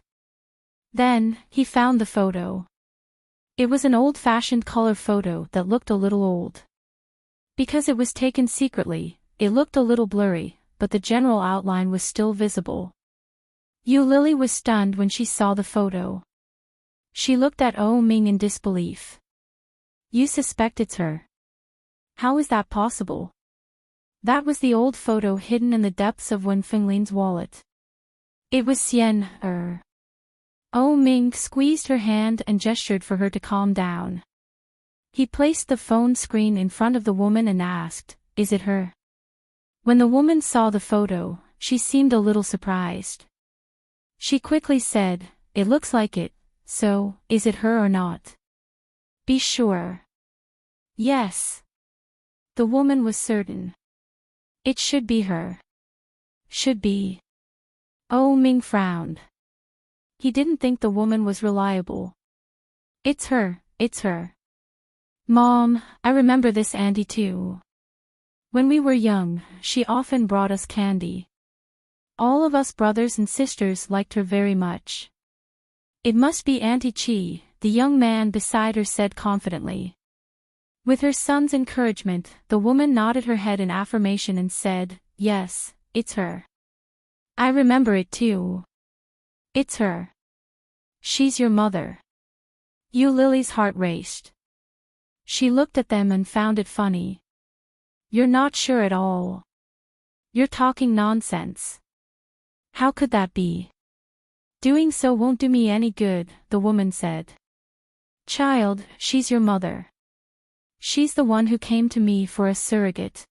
Then, he found the photo. It was an old-fashioned color photo that looked a little old. Because it was taken secretly, it looked a little blurry, but the general outline was still visible. Yu Lily was stunned when she saw the photo. She looked at Ming in disbelief. "You suspect it's her? How is that possible?" That was the old photo hidden in the depths of Wen Fenglin's wallet. It was Xian, Ming squeezed her hand and gestured for her to calm down. He placed the phone screen in front of the woman and asked, "Is it her?" When the woman saw the photo, she seemed a little surprised. She quickly said, "It looks like it, so, is it her or not?" "Be sure." "Yes." The woman was certain. "It should be her." "Should be." Ming frowned. He didn't think the woman was reliable. "It's her, it's her. Mom, I remember this auntie too. When we were young, she often brought us candy. All of us brothers and sisters liked her very much." "It must be Auntie Chi," the young man beside her said confidently. With her son's encouragement, the woman nodded her head in affirmation and said, "Yes, it's her. I remember it too. It's her. She's your mother." Yu Lily's heart raced. She looked at them and found it funny. "You're not sure at all. You're talking nonsense. How could that be?" "Doing so won't do me any good," the woman said. "Child, she's your mother. She's the one who came to me for a surrogate.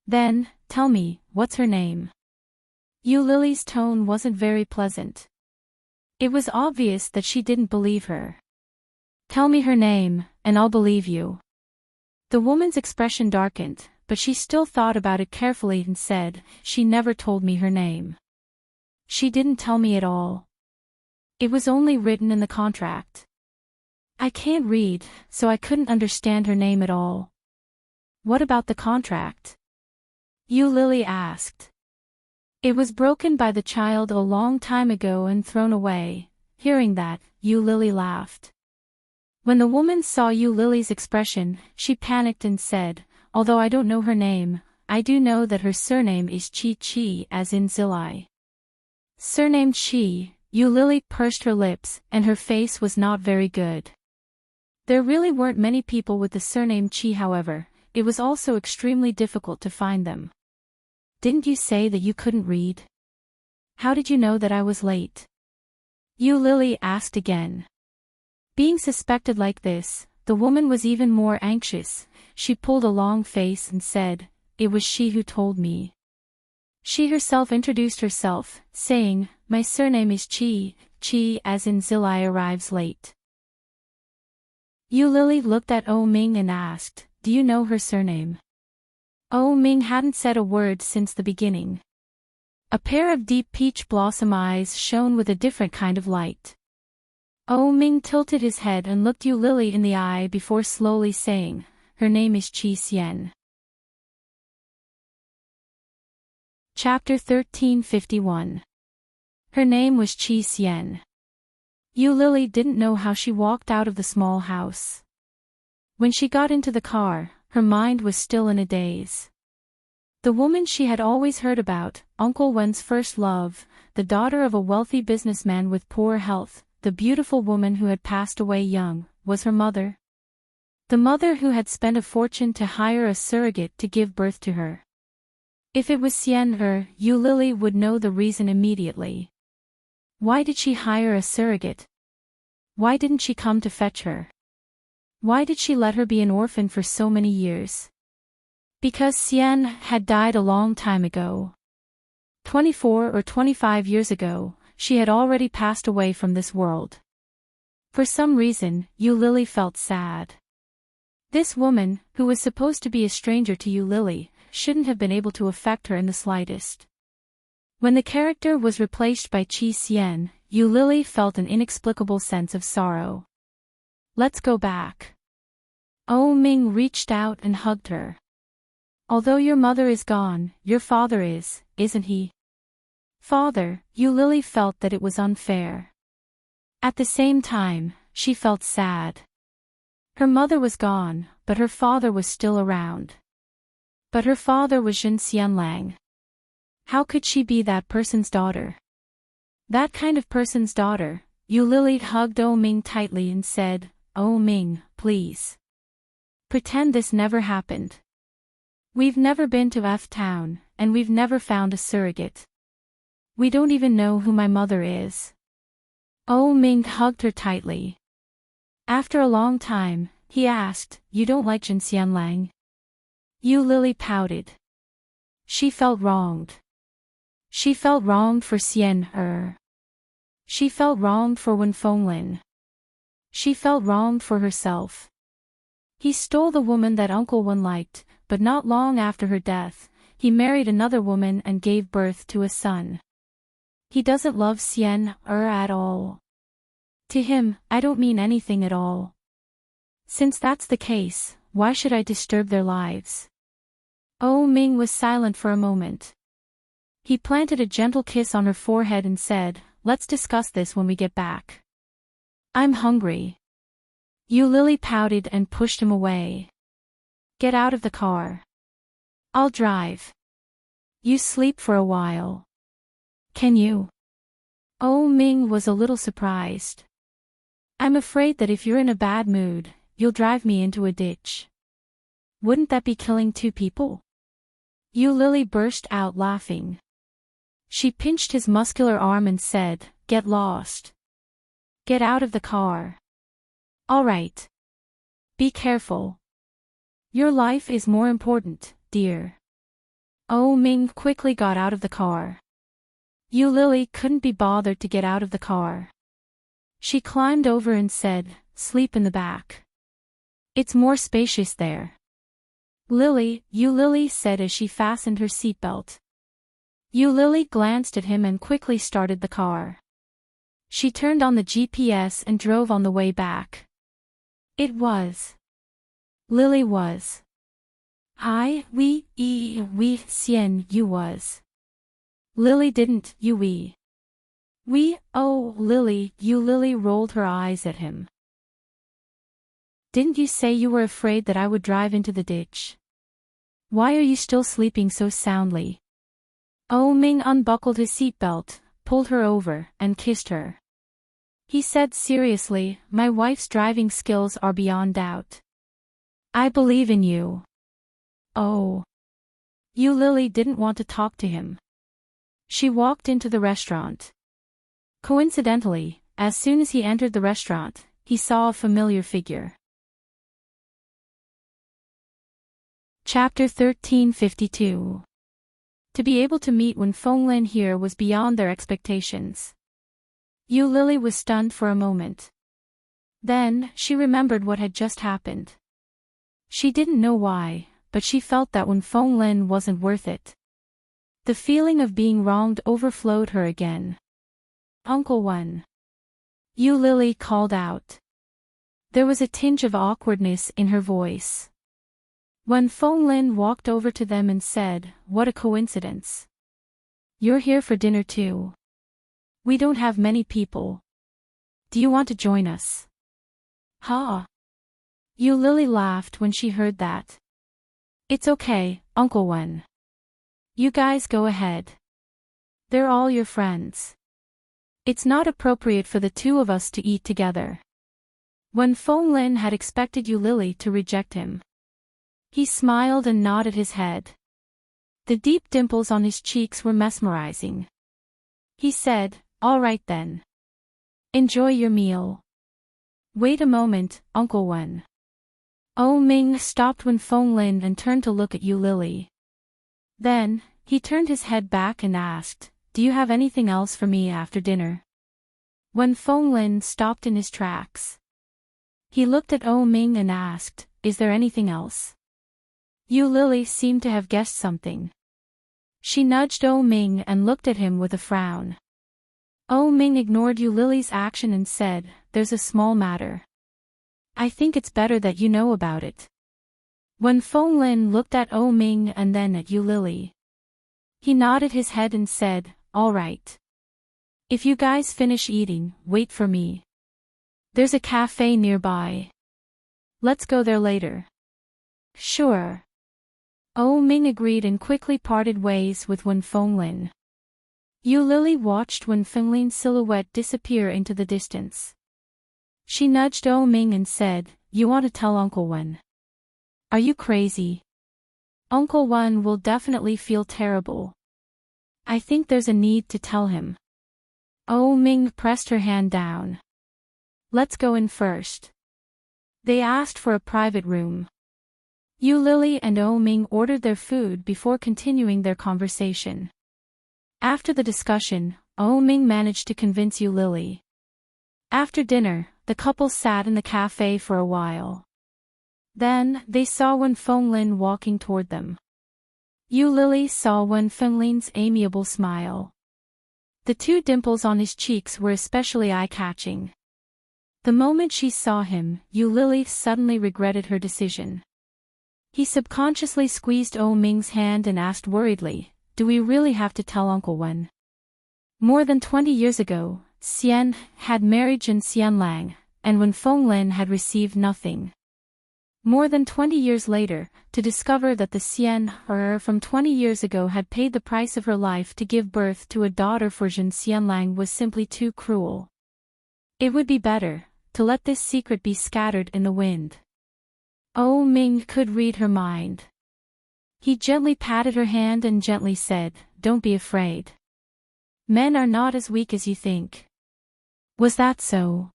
Then, tell me, what's her name?" Yu Lily's tone wasn't very pleasant. It was obvious that she didn't believe her. "Tell me her name, and I'll believe you." The woman's expression darkened, but she still thought about it carefully and said, "She never told me her name. She didn't tell me at all. It was only written in the contract. I can't read, so I couldn't understand her name at all." "What about the contract?" Yu Lily asked. "It was broken by the child a long time ago and thrown away." Hearing that, Yu Lily laughed. When the woman saw Yu Lily's expression, she panicked and said, "Although I don't know her name, I do know that her surname is Chi, as in Zilai." Surnamed Chi, Yu Lily pursed her lips, and her face was not very good. There really weren't many people with the surname Chi, however, it was also extremely difficult to find them. "Didn't you say that you couldn't read? How did you know that I was late?" You Lily asked again. Being suspected like this, the woman was even more anxious. She pulled a long face and said, "It was she who told me." She herself introduced herself, saying, "My surname is Chi, Chi as in Zilai arrives late." You Lily looked at Oh Ming and asked, "Do you know her surname?" Oh Ming hadn't said a word since the beginning. A pair of deep peach blossom eyes shone with a different kind of light. Oh Ming tilted his head and looked Yu Lily in the eye before slowly saying, "Her name is Qi Xian." Chapter 1351. Her name was Qi Xian. Yu Lily didn't know how she walked out of the small house. When she got into the car, her mind was still in a daze. The woman she had always heard about, Uncle Wen's first love, the daughter of a wealthy businessman with poor health, the beautiful woman who had passed away young, was her mother. The mother who had spent a fortune to hire a surrogate to give birth to her. If it was Xian Yu Lily would know the reason immediately. Why did she hire a surrogate? Why didn't she come to fetch her? Why did she let her be an orphan for so many years? Because Xian had died a long time ago. 24 or 25 years ago, she had already passed away from this world. For some reason, Yu Lily felt sad. This woman, who was supposed to be a stranger to Yu Lily, shouldn't have been able to affect her in the slightest. When the character was replaced by Qi Xian, Yu Lily felt an inexplicable sense of sorrow. "Let's go back." Oh Ming reached out and hugged her. "Although your mother is gone, your father is, isn't he?" Father, Yu Lily felt that it was unfair. At the same time, she felt sad. Her mother was gone, but her father was still around. But her father was Jin Xianlang. How could she be that person's daughter? That kind of person's daughter. Yu Lily hugged Oh Ming tightly and said, "Oh Ming, please. Pretend this never happened. We've never been to F-Town, and we've never found a surrogate. We don't even know who my mother is." Oh Ming hugged her tightly. After a long time, he asked, "You don't like Jin Xianlang?" Yu Lily pouted. She felt wronged. She felt wronged for Xian. She felt wronged for Wen Fenglin. She felt wronged for herself. He stole the woman that Uncle Wen liked, but not long after her death, he married another woman and gave birth to a son. He doesn't love Xian at all. To him, I don't mean anything at all. Since that's the case, why should I disturb their lives? Oh Ming was silent for a moment. He planted a gentle kiss on her forehead and said, "Let's discuss this when we get back. I'm hungry." Yu Lily pouted and pushed him away. "Get out of the car. I'll drive. You sleep for a while. Can you?" Oh Ming was a little surprised. "I'm afraid that if you're in a bad mood, you'll drive me into a ditch. Wouldn't that be killing two people?" Yu Lily burst out laughing. She pinched his muscular arm and said, "Get lost. Get out of the car. All right. Be careful. Your life is more important, dear." Oh Ming quickly got out of the car. Yu Lily couldn't be bothered to get out of the car. She climbed over and said, "Sleep in the back. It's more spacious there." Yu Lily said as she fastened her seatbelt. Yu Lily glanced at him and quickly started the car. She turned on the GPS and drove on the way back. Lily was. We Xian you was. Lily didn't, we. Oh Lily, Yu Lily rolled her eyes at him. "Didn't you say you were afraid that I would drive into the ditch? Why are you still sleeping so soundly?" Oh Ming unbuckled his seatbelt, pulled her over, and kissed her. He said seriously, "My wife's driving skills are beyond doubt. I believe in you." Oh. Yu Lily didn't want to talk to him. She walked into the restaurant. Coincidentally, as soon as he entered the restaurant, he saw a familiar figure. Chapter 1352. To be able to meet Wen Fenglin here was beyond their expectations. Yu Lily was stunned for a moment. Then, she remembered what had just happened. She didn't know why, but she felt that Wen Fenglin wasn't worth it. The feeling of being wronged overflowed her again. Uncle Wen. Yu Lily called out. There was a tinge of awkwardness in her voice. Wen Fenglin walked over to them and said, "What a coincidence. You're here for dinner too. We don't have many people. Do you want to join us?" "Huh?" Yu Lily laughed when she heard that. "It's okay, Uncle Wen. You guys go ahead. They're all your friends. It's not appropriate for the two of us to eat together." Wen Fenglin had expected Yu Lily to reject him. He smiled and nodded his head. The deep dimples on his cheeks were mesmerizing. He said, "All right then. Enjoy your meal." "Wait a moment, Uncle Wen." Oh Ming stopped Wen Fenglin and turned to look at Yu Lily. Then, he turned his head back and asked, "Do you have anything else for me after dinner?" Wen Fenglin stopped in his tracks. He looked at Oh Ming and asked, "Is there anything else?" Yu Lily seemed to have guessed something. She nudged Oh Ming and looked at him with a frown. Oh Ming ignored Yu Lily's action and said, "There's a small matter. I think it's better that you know about it." Wen Fenglin looked at Oh Ming and then at Yu Lily. He nodded his head and said, "All right. If you guys finish eating, wait for me. There's a cafe nearby. Let's go there later." "Sure." Oh Ming agreed and quickly parted ways with Wen Fenglin. Yu Lily watched Wen Fenglin's silhouette disappear into the distance. She nudged Oh Ming and said, "You want to tell Uncle Wen? Are you crazy? Uncle Wen will definitely feel terrible. I think there's a need to tell him." Oh Ming pressed her hand down. "Let's go in first." They asked for a private room. Yu Lily and Oh Ming ordered their food before continuing their conversation. After the discussion, Oh Ming managed to convince Yu Lily. After dinner, the couple sat in the cafe for a while. Then, they saw Wen Fenglin walking toward them. Yu Lily saw Wen Fenglin's amiable smile. The two dimples on his cheeks were especially eye-catching. The moment she saw him, Yu Lily suddenly regretted her decision. He subconsciously squeezed Oh Ming's hand and asked worriedly, "Do we really have to tell Uncle Wen?" More than 20 years ago, Xian had married Jin Xianlang, and Wen Fenglin had received nothing. More than 20 years later, to discover that the Xian from 20 years ago had paid the price of her life to give birth to a daughter for Jin Xianlang was simply too cruel. It would be better to let this secret be scattered in the wind. Oh Ming could read her mind. He gently patted her hand and gently said, "Don't be afraid. Men are not as weak as you think." Was that so?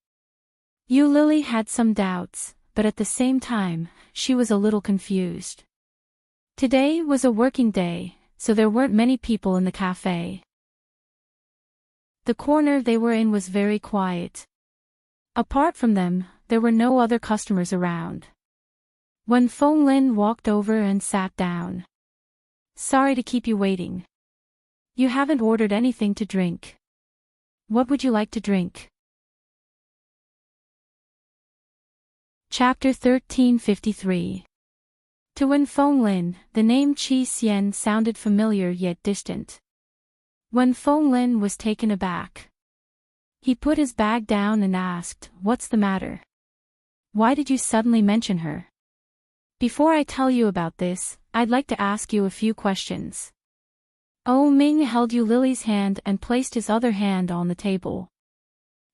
Yu Lily had some doubts, but at the same time, she was a little confused. Today was a working day, so there weren't many people in the cafe. The corner they were in was very quiet. Apart from them, there were no other customers around. Wen Fenglin walked over and sat down. "Sorry to keep you waiting. You haven't ordered anything to drink. What would you like to drink?" Chapter 1353. To Wen Fenglin, the name Qi Xian sounded familiar yet distant. Wen Fenglin was taken aback. He put his bag down and asked, "What's the matter? Why did you suddenly mention her?" "Before I tell you about this, I'd like to ask you a few questions." Oh Ming held Yu Lily's hand and placed his other hand on the table.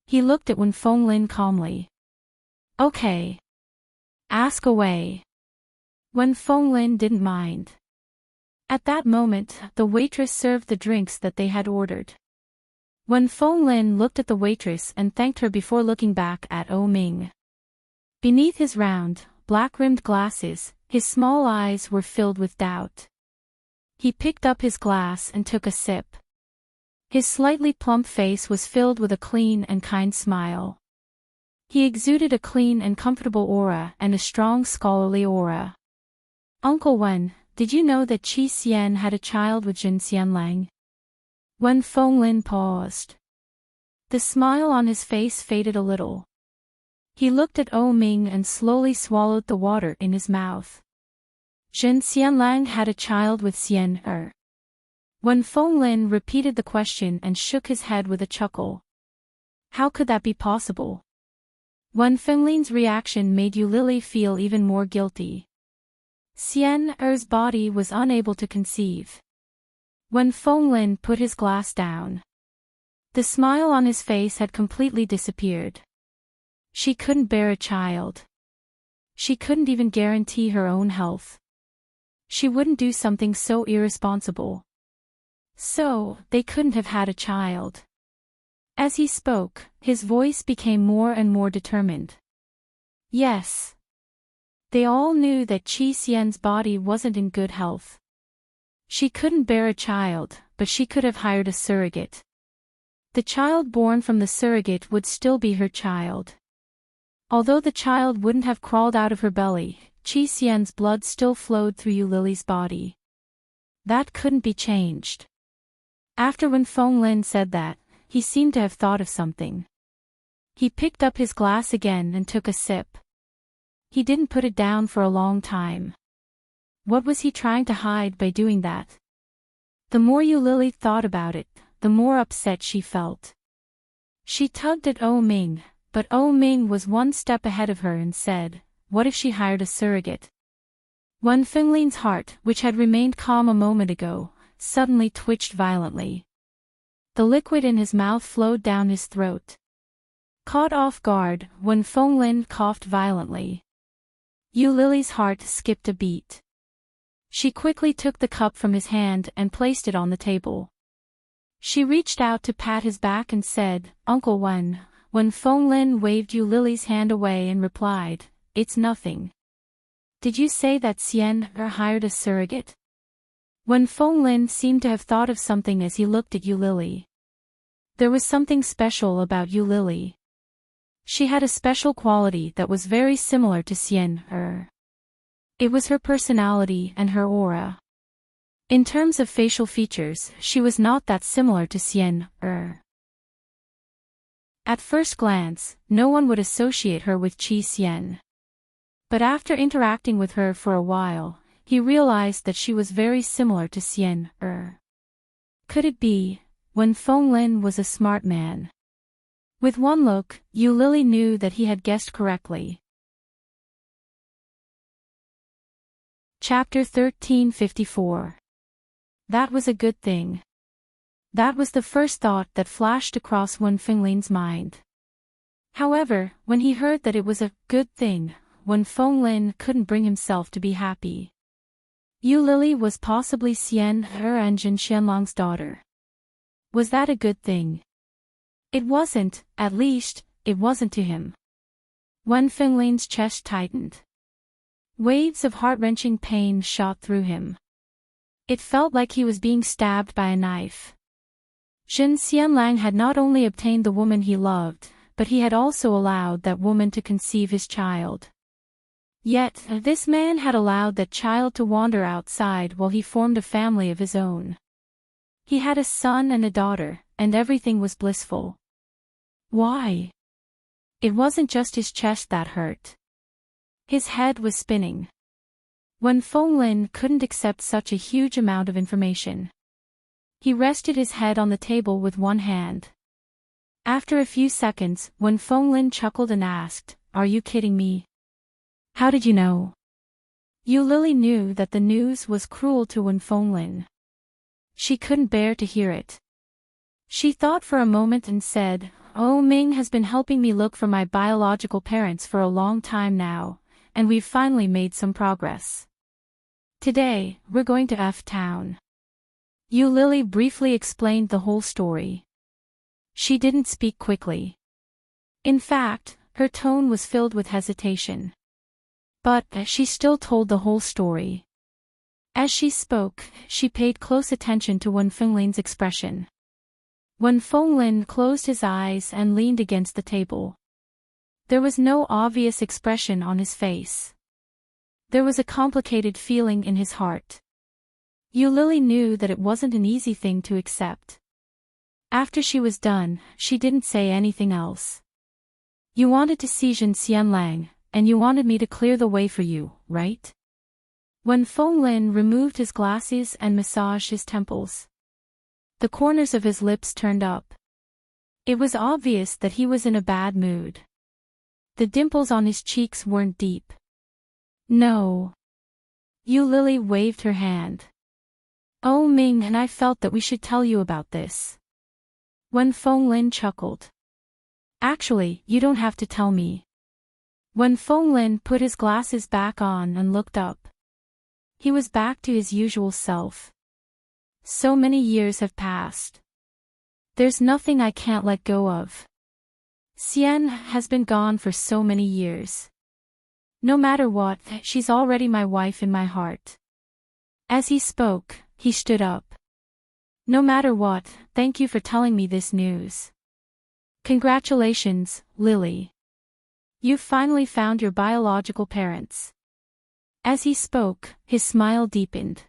He looked at Wen Fenglin calmly. "Okay. Ask away." Wen Fenglin didn't mind. At that moment, the waitress served the drinks that they had ordered. Wen Fenglin looked at the waitress and thanked her before looking back at O Ming. Beneath his round, black-rimmed glasses, his small eyes were filled with doubt. He picked up his glass and took a sip. His slightly plump face was filled with a clean and kind smile. He exuded a clean and comfortable aura and a strong scholarly aura. "Uncle Wen, did you know that Qi Xian had a child with Jin Xianlang?" Wen Fenglin paused. The smile on his face faded a little. He looked at O Ming and slowly swallowed the water in his mouth. "Jin Xianlang had a child with Xian Er." Wen Fenglin repeated the question and shook his head with a chuckle. How could that be possible? Wen Fenglin's reaction made Yu Lily feel even more guilty. Xian Er's body was unable to conceive. Wen Fenglin put his glass down. The smile on his face had completely disappeared. She couldn't bear a child. She couldn't even guarantee her own health. She wouldn't do something so irresponsible. So, they couldn't have had a child. As he spoke, his voice became more and more determined. Yes. They all knew that Qi Xian's body wasn't in good health. She couldn't bear a child, but she could have hired a surrogate. The child born from the surrogate would still be her child. Although the child wouldn't have crawled out of her belly, Qi Xian's blood still flowed through Yu Lily's body. That couldn't be changed. After Wen Fenglin said that, he seemed to have thought of something. He picked up his glass again and took a sip. He didn't put it down for a long time. What was he trying to hide by doing that? The more Yu Lily thought about it, the more upset she felt. She tugged at O Ming, but O Ming was one step ahead of her and said, "What if she hired a surrogate?" Wen Fenglin's heart, which had remained calm a moment ago, suddenly twitched violently. The liquid in his mouth flowed down his throat. Caught off guard, Wen Fenglin coughed violently. Yu Lily's heart skipped a beat. She quickly took the cup from his hand and placed it on the table. She reached out to pat his back and said, "Uncle Wen." Wen Fenglin waved Yu Lily's hand away and replied, "It's nothing." "Did you say that Xian Er hired a surrogate?" Wen Fenglin seemed to have thought of something as he looked at Yu Lily. There was something special about Yu Lily. She had a special quality that was very similar to Xian Er. It was her personality and her aura. In terms of facial features, she was not that similar to Xian Er. At first glance, no one would associate her with Qi Xian. But after interacting with her for a while, he realized that she was very similar to Xian Er. Could it be? Wen Fenglin was a smart man. With one look, Yu Lily knew that he had guessed correctly. Chapter 1354. That was a good thing. That was the first thought that flashed across Wen Fenglin's mind. However, when he heard that it was a good thing, Wen Fenglin couldn't bring himself to be happy. Yu Lily was possibly Xian Er and Jin Xianlong's daughter. Was that a good thing? It wasn't, at least, it wasn't to him. Wen Fenglin's chest tightened. Waves of heart-wrenching pain shot through him. It felt like he was being stabbed by a knife. Jin Xianlang had not only obtained the woman he loved, but he had also allowed that woman to conceive his child. Yet, this man had allowed that child to wander outside while he formed a family of his own. He had a son and a daughter, and everything was blissful. Why? It wasn't just his chest that hurt. His head was spinning. Wen Fenglin couldn't accept such a huge amount of information. He rested his head on the table with one hand. After a few seconds, Wen Fenglin chuckled and asked, "Are you kidding me? How did you know?" Yu Lily knew that the news was cruel to Wen Fenglin. She couldn't bear to hear it. She thought for a moment and said, "O Ming has been helping me look for my biological parents for a long time now, and we've finally made some progress. Today, we're going to F Town." Yu Lily briefly explained the whole story. she didn't speak quickly. In fact, her tone was filled with hesitation. But she still told the whole story. As she spoke, she paid close attention to Wen Fenglin's expression. Wen Fenglin closed his eyes and leaned against the table. There was no obvious expression on his face. There was a complicated feeling in his heart. Yu Lily knew that it wasn't an easy thing to accept. After she was done, she didn't say anything else. You wanted to see Zhen Xianlang, and you wanted me to clear the way for you, right? Wen Fenglin removed his glasses and massaged his temples. The corners of his lips turned up. It was obvious that he was in a bad mood. The dimples on his cheeks weren't deep. No. Yu Lily waved her hand. Oh Ming, and I felt that we should tell you about this. Wen Fenglin chuckled. Actually, you don't have to tell me. Wen Fenglin put his glasses back on and looked up. He was back to his usual self. So many years have passed. There's nothing I can't let go of. Xian has been gone for so many years. No matter what, she's already my wife in my heart. As he spoke, he stood up. No matter what, thank you for telling me this news. Congratulations, Lily. You've finally found your biological parents. As he spoke, his smile deepened.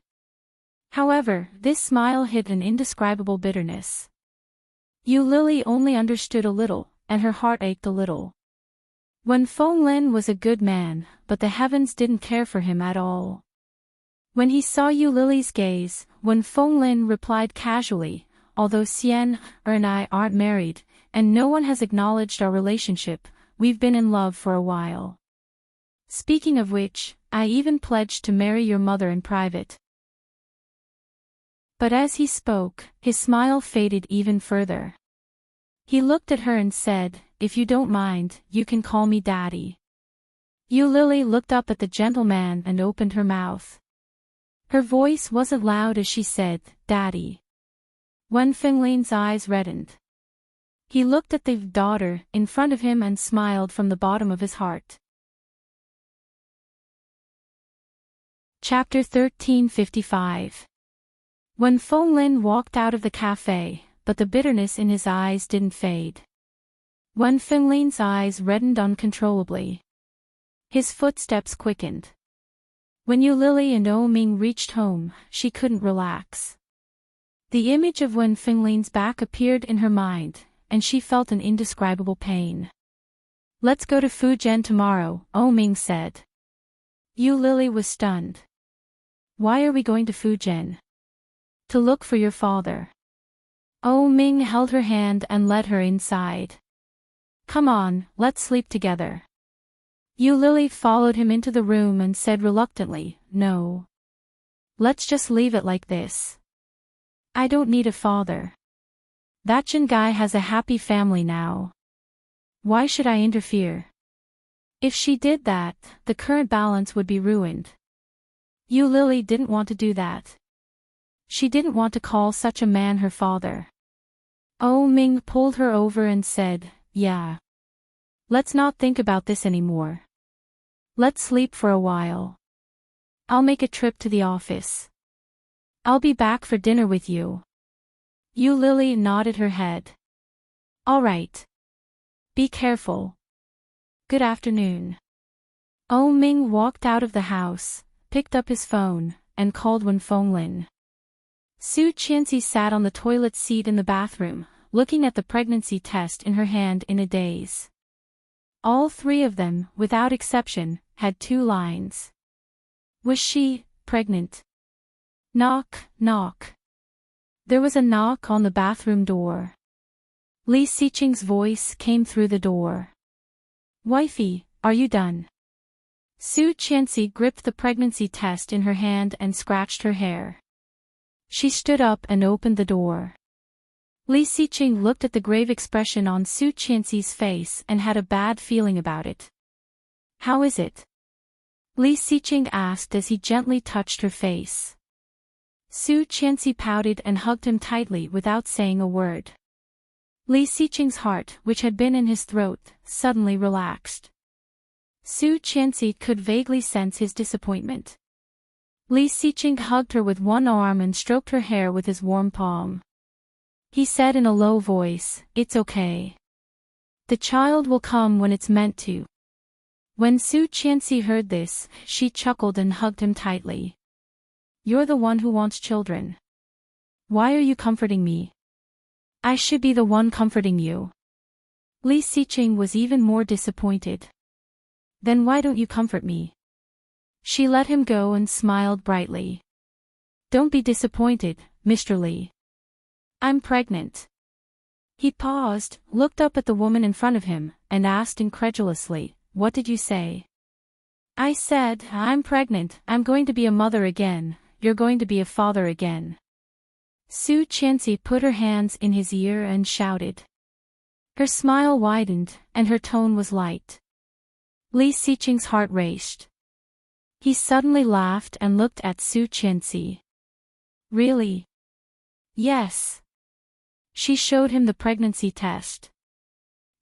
However, this smile hid an indescribable bitterness. Yu Lily only understood a little, and her heart ached a little. Wen Fenglin was a good man, but the heavens didn't care for him at all. When he saw Yu Lily's gaze, Wen Fenglin replied casually, although Xian and I aren't married, and no one has acknowledged our relationship, we've been in love for a while. Speaking of which, I even pledged to marry your mother in private. But as he spoke, his smile faded even further. He looked at her and said, if you don't mind, you can call me Daddy. Yu Lily looked up at the gentleman and opened her mouth. Her voice wasn't loud as she said, Daddy. Wen Fenglin's eyes reddened. He looked at the daughter in front of him and smiled from the bottom of his heart. Chapter 1355. Wen Fenglin walked out of the cafe, but the bitterness in his eyes didn't fade. Wen Fenglin's eyes reddened uncontrollably. His footsteps quickened. When Yu Lily and O Ming reached home, she couldn't relax. The image of Wen Fenglin's back appeared in her mind, and she felt an indescribable pain. Let's go to Fujian tomorrow, O Ming said. Yu Lily was stunned. Why are we going to Fujian? To look for your father. O Ming held her hand and led her inside. Come on, let's sleep together. Yu Lily followed him into the room and said reluctantly, no. Let's just leave it like this. I don't need a father. That Jin guy has a happy family now. Why should I interfere? If she did that, the current balance would be ruined. Yu Lily didn't want to do that. She didn't want to call such a man her father. O Ming pulled her over and said, yeah. Let's not think about this anymore. Let's sleep for a while. I'll make a trip to the office. I'll be back for dinner with you. Yu Lily nodded her head. All right. Be careful. Good afternoon. O Ming walked out of the house, picked up his phone, and called Wen Fenglin. Su Qianxi sat on the toilet seat in the bathroom, looking at the pregnancy test in her hand in a daze. All three of them, without exception, had 2 lines. Was she pregnant? Knock, knock. There was a knock on the bathroom door. Li Xiqing's voice came through the door. Wifey, are you done? Su Qianxi gripped the pregnancy test in her hand and scratched her hair. She stood up and opened the door. Li Xiqing looked at the grave expression on Su Qianxi's face and had a bad feeling about it. How is it? Li Xiqing asked as he gently touched her face. Su Qianxi pouted and hugged him tightly without saying a word. Li Xiqing's heart, which had been in his throat, suddenly relaxed. Su Qianxi could vaguely sense his disappointment. Li Xiqing hugged her with one arm and stroked her hair with his warm palm. He said in a low voice, "It's okay. The child will come when it's meant to." When Su Qianxi heard this, she chuckled and hugged him tightly. "You're the one who wants children. Why are you comforting me? I should be the one comforting you." Li Xiqing was even more disappointed. "Then why don't you comfort me?" She let him go and smiled brightly. "Don't be disappointed, Mr. Li. I'm pregnant." He paused, looked up at the woman in front of him, and asked incredulously, "What did you say?" "I said, I'm pregnant, I'm going to be a mother again, you're going to be a father again." Su Qianxi put her hands in his ear and shouted. Her smile widened, and her tone was light. Li Xiqing's heart raced. He suddenly laughed and looked at Su Qianxi. "Really?" "Yes." She showed him the pregnancy test.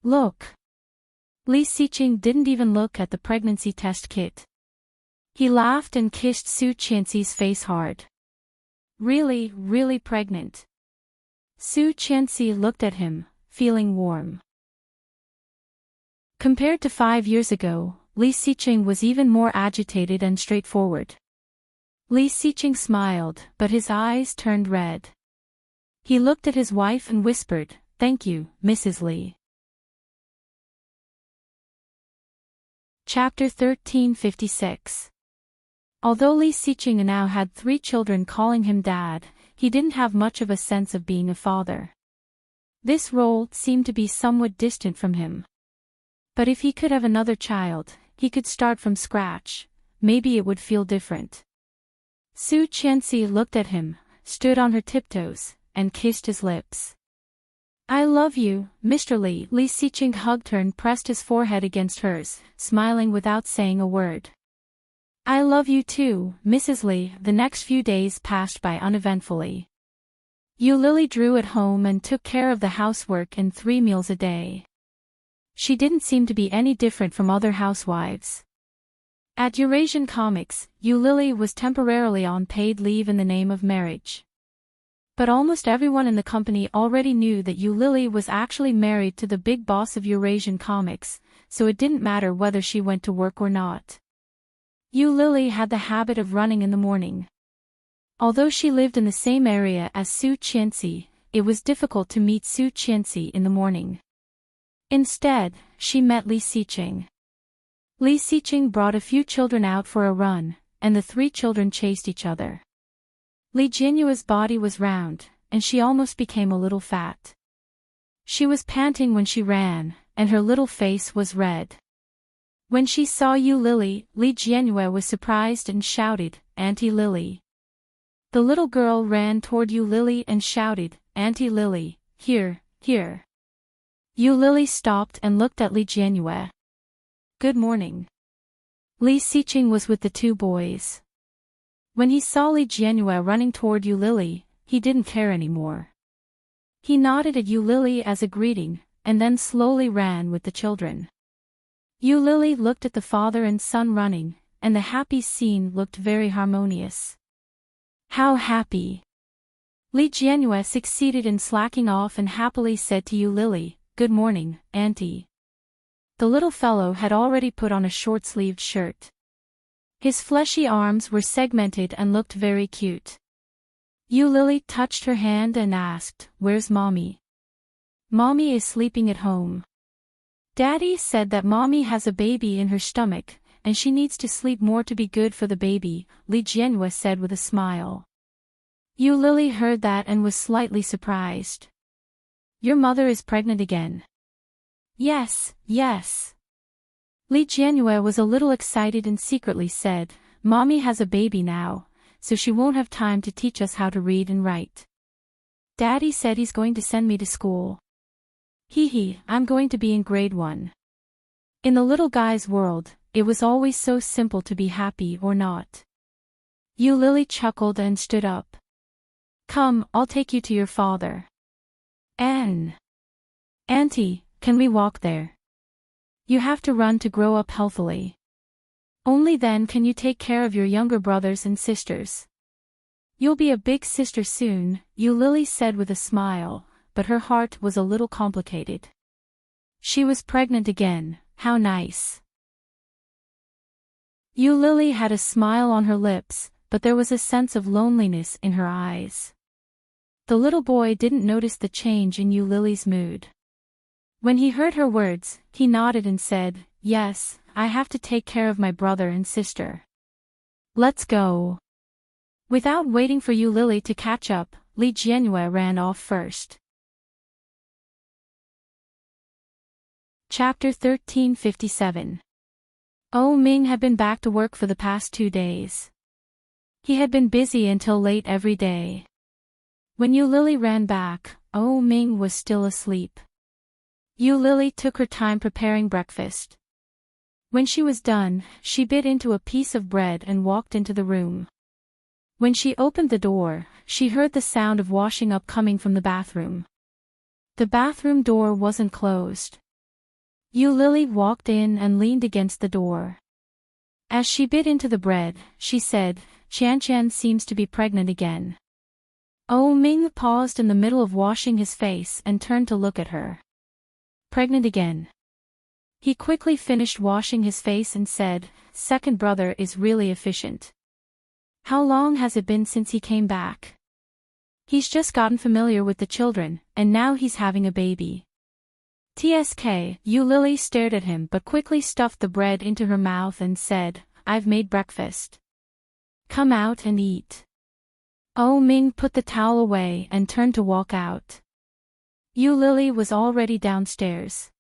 "Look." Li Xiqing didn't even look at the pregnancy test kit. He laughed and kissed Su Qianxi's face hard. "Really, really pregnant?" Su Qianxi looked at him, feeling warm. Compared to 5 years ago, Li Xiqing was even more agitated and straightforward. Li Xiqing smiled, but his eyes turned red. He looked at his wife and whispered, "Thank you, Mrs. Li." Chapter 1356. Although Li Xiqing now had 3 children calling him dad, he didn't have much of a sense of being a father. This role seemed to be somewhat distant from him. But if he could have another child, he could start from scratch, maybe it would feel different. Su Qianxi looked at him, stood on her tiptoes, and kissed his lips. "I love you, Mr. Li." Li Xiqing hugged her and pressed his forehead against hers, smiling without saying a word. "I love you too, Mrs. Li." The next few days passed by uneventfully. Yu Lily drew at home and took care of the housework and 3 meals a day. She didn't seem to be any different from other housewives. At Eurasian Comics, Yu Lily was temporarily on paid leave in the name of marriage. But almost everyone in the company already knew that Yu Lily was actually married to the big boss of Eurasian Comics, so it didn't matter whether she went to work or not. Yu Lily had the habit of running in the morning. Although she lived in the same area as Su Qianxi, it was difficult to meet Su Qianxi in the morning. Instead, she met Li Xiqing. Li Xiqing brought a few children out for a run, and the 3 children chased each other. Li Jianyue's body was round, and she almost became a little fat. She was panting when she ran, and her little face was red. When she saw Yu Lily, Li Jianyue was surprised and shouted, "Auntie Lily." The little girl ran toward Yu Lily and shouted, "Auntie Lily, here, here." Yu Lily stopped and looked at Li Jianyue. "Good morning." Li Xiqing was with the 2 boys. When he saw Li Jianyue running toward Yu Lily, he didn't care anymore. He nodded at Yu Lily as a greeting, and then slowly ran with the children. Yu Lily looked at the father and son running, and the happy scene looked very harmonious. How happy! Li Jianyue succeeded in slacking off and happily said to Yu Lily, "Good morning, Auntie." The little fellow had already put on a short-sleeved shirt. His fleshy arms were segmented and looked very cute. Yu Lily touched her hand and asked, "Where's Mommy?" "Mommy is sleeping at home. Daddy said that Mommy has a baby in her stomach, and she needs to sleep more to be good for the baby," Li Jianyue said with a smile. Yu Lily heard that and was slightly surprised. "Your mother is pregnant again?" "Yes, yes." Li Jianyue was a little excited and secretly said, "Mommy has a baby now, so she won't have time to teach us how to read and write. Daddy said he's going to send me to school. Hee, I'm going to be in grade 1. In the little guy's world, it was always so simple to be happy or not. Yu Lily chuckled and stood up. "Come, I'll take you to your father." "N." Auntie, can we walk there? You have to run to grow up healthily. Only then can you take care of your younger brothers and sisters. You'll be a big sister soon, Lily said with a smile, but her heart was a little complicated. She was pregnant again, how nice. Lily had a smile on her lips, but there was a sense of loneliness in her eyes. The little boy didn't notice the change in Lily's mood. When he heard her words, he nodded and said, "Yes, I have to take care of my brother and sister. Let's go." Without waiting for Lily to catch up, Li Jianhua ran off first. Chapter 1357. Ming had been back to work for the past 2 days. He had been busy until late every day. When Lily ran back, Ming was still asleep. Lily took her time preparing breakfast. When she was done, she bit into a piece of bread and walked into the room. When she opened the door, she heard the sound of washing up coming from the bathroom. The bathroom door wasn't closed. Lily walked in and leaned against the door. As she bit into the bread, she said, "Qian seems to be pregnant again." Ming paused in the middle of washing his face and turned to look at her. "Pregnant again?" He quickly finished washing his face and said, "Second brother is really efficient. How long has it been since he came back? He's just gotten familiar with the children, and now he's having a baby." Tsk, Lily stared at him but quickly stuffed the bread into her mouth and said, "I've made breakfast. Come out and eat." Ming put the towel away and turned to walk out. Lily was already downstairs.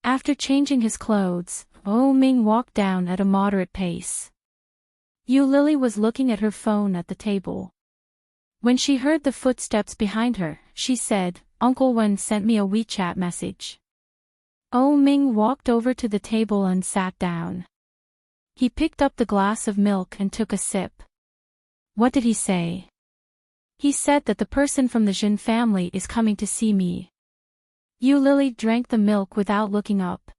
After changing his clothes, Ming walked down at a moderate pace. Lily was looking at her phone at the table. When she heard the footsteps behind her, she said, "Uncle Wen sent me a WeChat message." Ming walked over to the table and sat down. He picked up the glass of milk and took a sip. "What did he say?" "He said that the person from the Jin family is coming to see me." Lily drank the milk without looking up.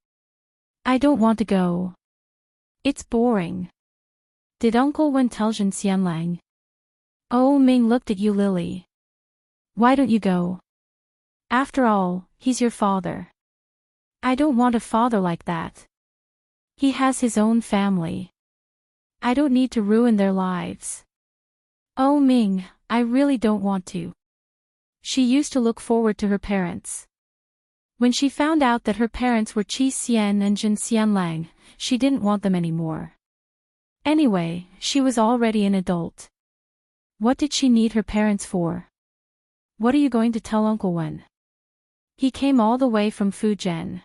"I don't want to go. It's boring." "Did Uncle Wen tell Jin Xianlang?" Ming looked at Lily. "Why don't you go? After all, he's your father." "I don't want a father like that. He has his own family. I don't need to ruin their lives." Ming, I really don't want to." She used to look forward to her parents. When she found out that her parents were Qi Xian and Jin Xianlang, she didn't want them anymore. Anyway, she was already an adult. What did she need her parents for? "What are you going to tell Uncle Wen?" "He came all the way from Fujian.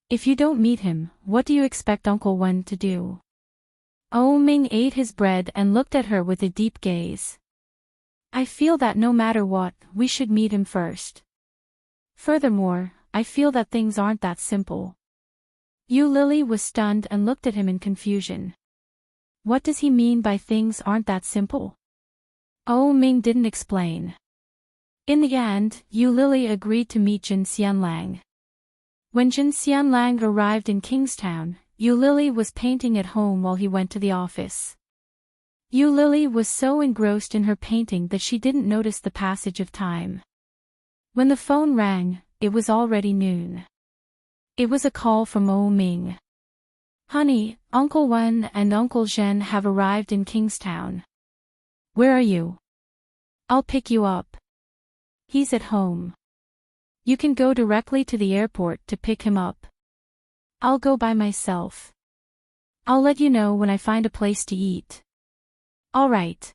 If you don't meet him, what do you expect Uncle Wen to do?" Ming ate his bread and looked at her with a deep gaze. "I feel that no matter what, we should meet him first. Furthermore, I feel that things aren't that simple." Lily was stunned and looked at him in confusion. What does he mean by things aren't that simple? Ming didn't explain. In the end, Lily agreed to meet Jin Xianlang. When Jin Xianlang arrived in Kingstown, Lily was painting at home while he went to the office. Lily was so engrossed in her painting that she didn't notice the passage of time. When the phone rang, it was already noon. It was a call from Ming. "Honey, Uncle Wen and Uncle Zhen have arrived in Kingstown." "Where are you?" "I'll pick you up." "He's at home. You can go directly to the airport to pick him up." "I'll go by myself. I'll let you know when I find a place to eat." "All right."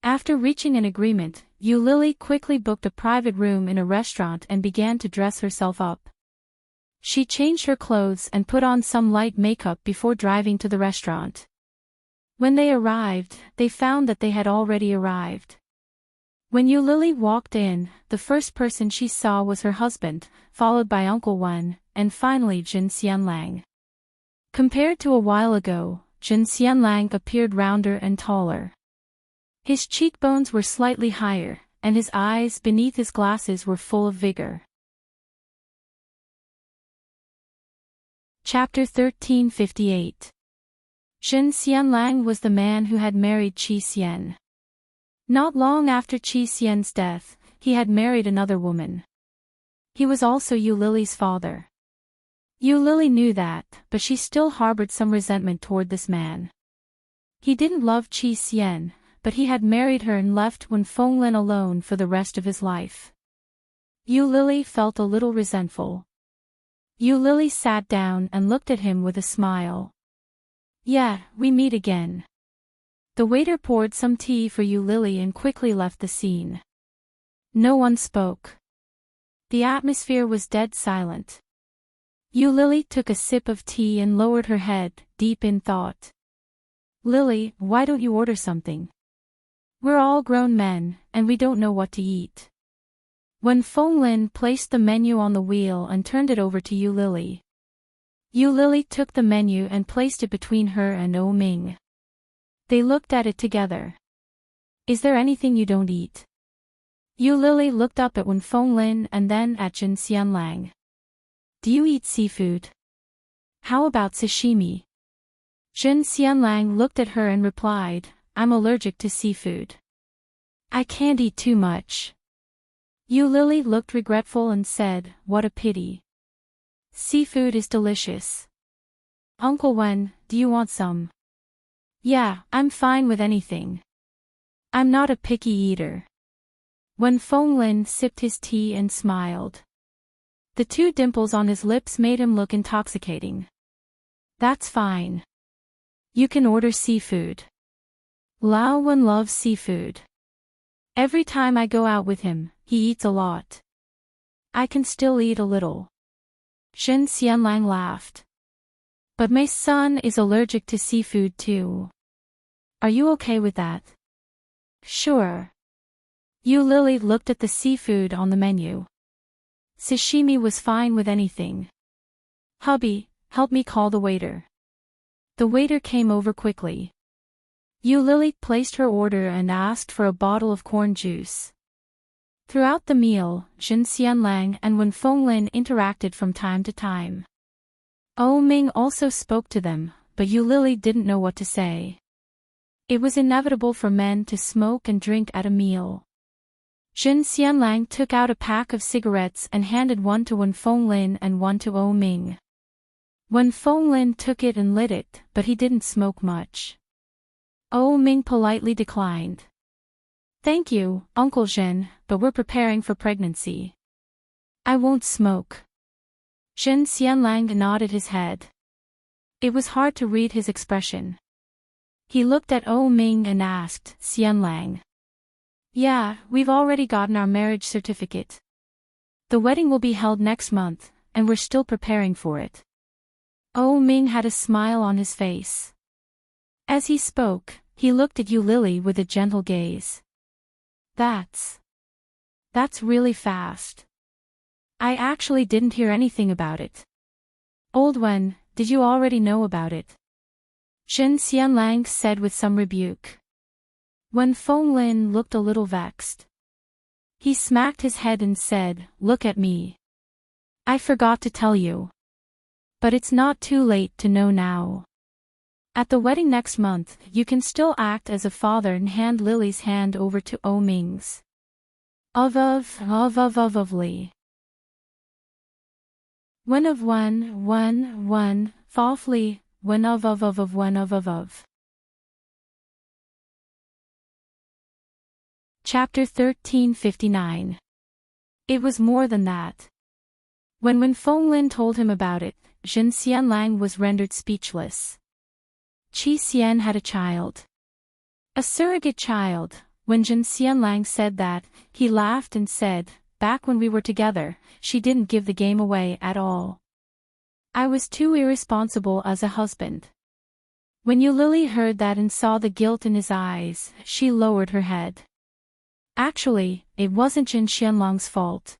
After reaching an agreement, Lily quickly booked a private room in a restaurant and began to dress herself up. She changed her clothes and put on some light makeup before driving to the restaurant. When they arrived, they found that they had already arrived. When Lily walked in, the first person she saw was her husband, followed by Uncle Wen, and finally Jin Xianlang. Compared to a while ago, Jin Xianlang appeared rounder and taller. His cheekbones were slightly higher, and his eyes beneath his glasses were full of vigor. Chapter 1358. Jin Xianlang was the man who had married Qi Xian. Not long after Qi Xian's death, he had married another woman. He was also Yu Lily's father. Yu Lily knew that, but she still harbored some resentment toward this man. He didn't love Qi Xian, but he had married her and left Wen Fenglin alone for the rest of his life. Yu Lily felt a little resentful. Yu Lily sat down and looked at him with a smile. "Yeah, we meet again." The waiter poured some tea for Yu Lily and quickly left the scene. No one spoke. The atmosphere was dead silent. Yu Lily took a sip of tea and lowered her head, deep in thought. "Lily, why don't you order something? We're all grown men, and we don't know what to eat." Wen Fenglin placed the menu on the wheel and turned it over to Yu Lily. Yu Lily took the menu and placed it between her and O Ming. They looked at it together. "Is there anything you don't eat?" Yu Lily looked up at Wen Fenglin and then at Jin Xianlang. "Do you eat seafood? How about sashimi?" Jin Xianlang looked at her and replied, "I'm allergic to seafood. I can't eat too much." Yu Lily looked regretful and said, "What a pity. Seafood is delicious. Uncle Wen, do you want some?" "Yeah, I'm fine with anything. I'm not a picky eater." Wen Fenglin sipped his tea and smiled. The two dimples on his lips made him look intoxicating. "That's fine. You can order seafood. Lao Wen loves seafood. Every time I go out with him, he eats a lot. I can still eat a little." Jin Xianlang laughed. "But my son is allergic to seafood too. Are you okay with that?" "Sure." Yu Lily looked at the seafood on the menu. Sashimi was fine with anything. "Hubby, help me call the waiter." The waiter came over quickly. Yu Lily placed her order and asked for a bottle of corn juice. Throughout the meal, Jin Xianlang and Wen Fenglin interacted from time to time. O Ming also spoke to them, but Yu Lily didn't know what to say. It was inevitable for men to smoke and drink at a meal. Jin Xianlang took out a pack of cigarettes and handed one to Wen Fenglin and one to O Ming. Wen Fenglin took it and lit it, but he didn't smoke much. O Ming politely declined. "Thank you, Uncle Jin, but we're preparing for pregnancy. I won't smoke." Jin Xianlang nodded his head. It was hard to read his expression. He looked at O Ming and asked, "Xianlang." "Yeah, we've already gotten our marriage certificate. The wedding will be held next month, and we're still preparing for it." O Ming had a smile on his face. As he spoke, he looked at Yu Lily with a gentle gaze. That's really fast. I actually didn't hear anything about it." "Old Wen, did you already know about it?" Jin Xianlang said with some rebuke. Wen Fenglin looked a little vexed. He smacked his head and said, "Look at me. I forgot to tell you. But it's not too late to know now. At the wedding next month, you can still act as a father and hand Lily's hand over to O Ming's." Lovely. When of one, fawfully, when of. Chapter 1359. It was more than that. When Wen Fenglin told him about it, Jin Xianlang was rendered speechless. Qi Xian had a child. A surrogate child. When Jin Xianlang said that, he laughed and said, "Back when we were together, she didn't give the game away at all. I was too irresponsible as a husband." When Yu Lily heard that and saw the guilt in his eyes, she lowered her head. Actually, it wasn't Jin Xianlang's fault.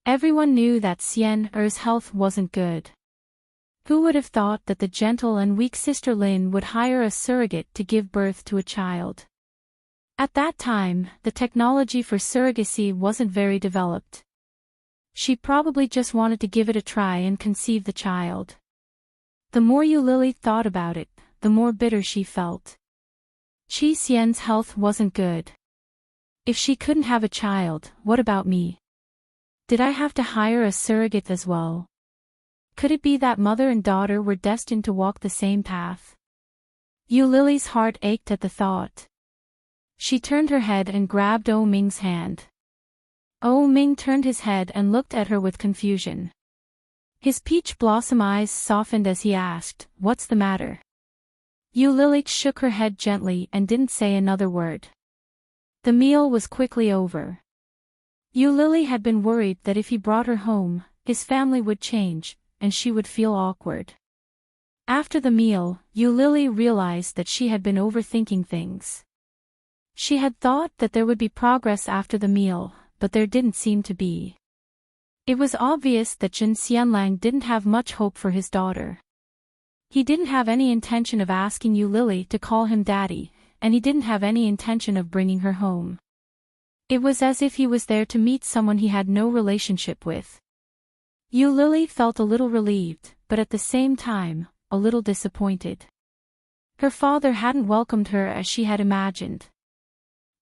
Everyone knew that Xian Er's health wasn't good. Who would have thought that the gentle and weak sister Lin would hire a surrogate to give birth to a child? At that time, the technology for surrogacy wasn't very developed. She probably just wanted to give it a try and conceive the child. The more Yu Lily thought about it, the more bitter she felt. Qi Xian's health wasn't good. If she couldn't have a child, what about me? Did I have to hire a surrogate as well? Could it be that mother and daughter were destined to walk the same path? Yu Lily's heart ached at the thought. She turned her head and grabbed O Ming's hand. O Ming turned his head and looked at her with confusion. His peach blossom eyes softened as he asked, "What's the matter?" Yu Lily shook her head gently and didn't say another word. The meal was quickly over. Yu Lily had been worried that if he brought her home, his family would change, and she would feel awkward. After the meal, Yu Lily realized that she had been overthinking things. She had thought that there would be progress after the meal, but there didn't seem to be. It was obvious that Jin Xianlang didn't have much hope for his daughter. He didn't have any intention of asking Yu Lily to call him daddy, and he didn't have any intention of bringing her home. It was as if he was there to meet someone he had no relationship with. Yu Lily felt a little relieved, but at the same time, a little disappointed. Her father hadn't welcomed her as she had imagined.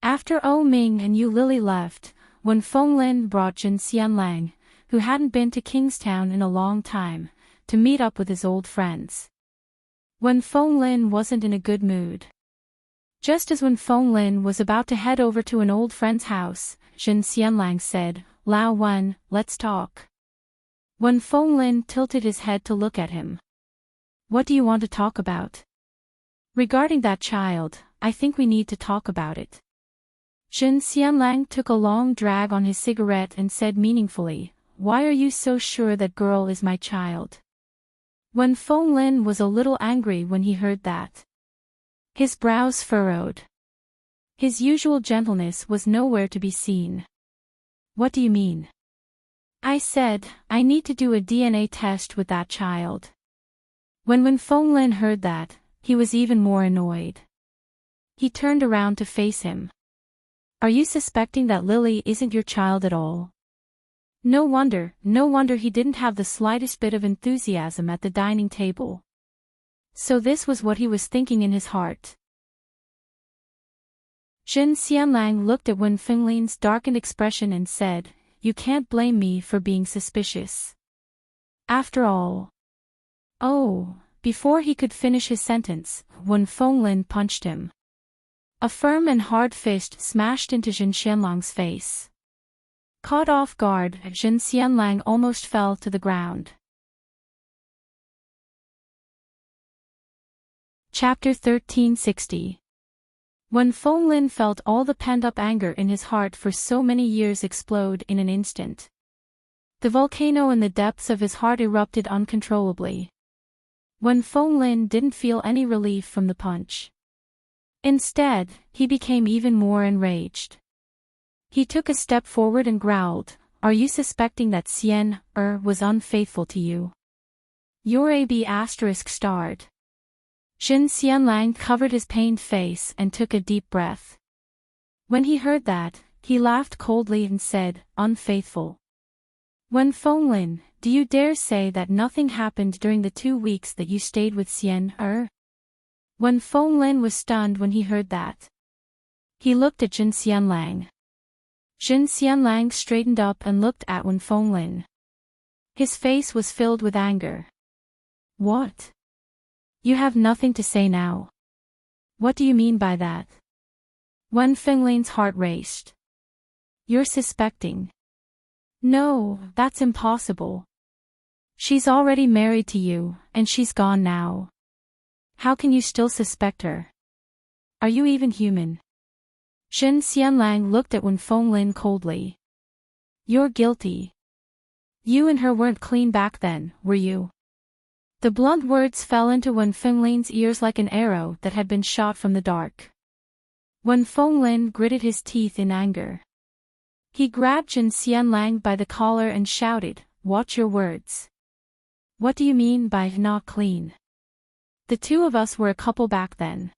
After O Ming and Yu Lily left, Wen Fenglin brought Jin Xianlang, who hadn't been to Kingstown in a long time, to meet up with his old friends. Wen Fenglin wasn't in a good mood. Just as Wen Fenglin was about to head over to an old friend's house, Jin Xianlang said, "Lao Wen, let's talk." Wen Fenglin tilted his head to look at him. "What do you want to talk about?" "Regarding that child, I think we need to talk about it." Jin Xianlang took a long drag on his cigarette and said meaningfully, "Why are you so sure that girl is my child?" Wen Fenglin was a little angry when he heard that. His brows furrowed. His usual gentleness was nowhere to be seen. "What do you mean?" "I said, I need to do a DNA test with that child." When Wen Fenglin heard that, he was even more annoyed. He turned around to face him. "Are you suspecting that Lily isn't your child at all?" No wonder he didn't have the slightest bit of enthusiasm at the dining table. So this was what he was thinking in his heart. Jin Xianlang looked at Wen Fenglin's darkened expression and said, "You can't blame me for being suspicious. After all." "Oh," before he could finish his sentence, Wen Fenglin punched him. A firm and hard fist smashed into Jin Xianlang's face. Caught off guard, Jin Xianlang almost fell to the ground. Chapter 1360. When Fenglin felt all the pent-up anger in his heart for so many years explode in an instant. The volcano in the depths of his heart erupted uncontrollably. When Fenglin didn't feel any relief from the punch. Instead, he became even more enraged. He took a step forward and growled, "Are you suspecting that Xian was unfaithful to you?" Your AB asterisk starred. Jin Xianlang covered his pained face and took a deep breath. When he heard that, he laughed coldly and said, "Unfaithful? Wen Fenglin, do you dare say that nothing happened during the 2 weeks that you stayed with Xian Wen Fenglin was stunned when he heard that. He looked at Jin Xianlang. Jin Xianlang straightened up and looked at Wen Fenglin. His face was filled with anger. "What? You have nothing to say now? What do you mean by that?" Wen Fenglin's heart raced. "You're suspecting?" "No, that's impossible. She's already married to you, and she's gone now. How can you still suspect her? Are you even human?" Jin Xianlang looked at Wen Fenglin coldly. "You're guilty. You and her weren't clean back then, were you?" The blunt words fell into Wen Fenglin's ears like an arrow that had been shot from the dark. Wen Fenglin gritted his teeth in anger. He grabbed Jin Xianlang by the collar and shouted, "Watch your words. What do you mean by not clean? The two of us were a couple back then.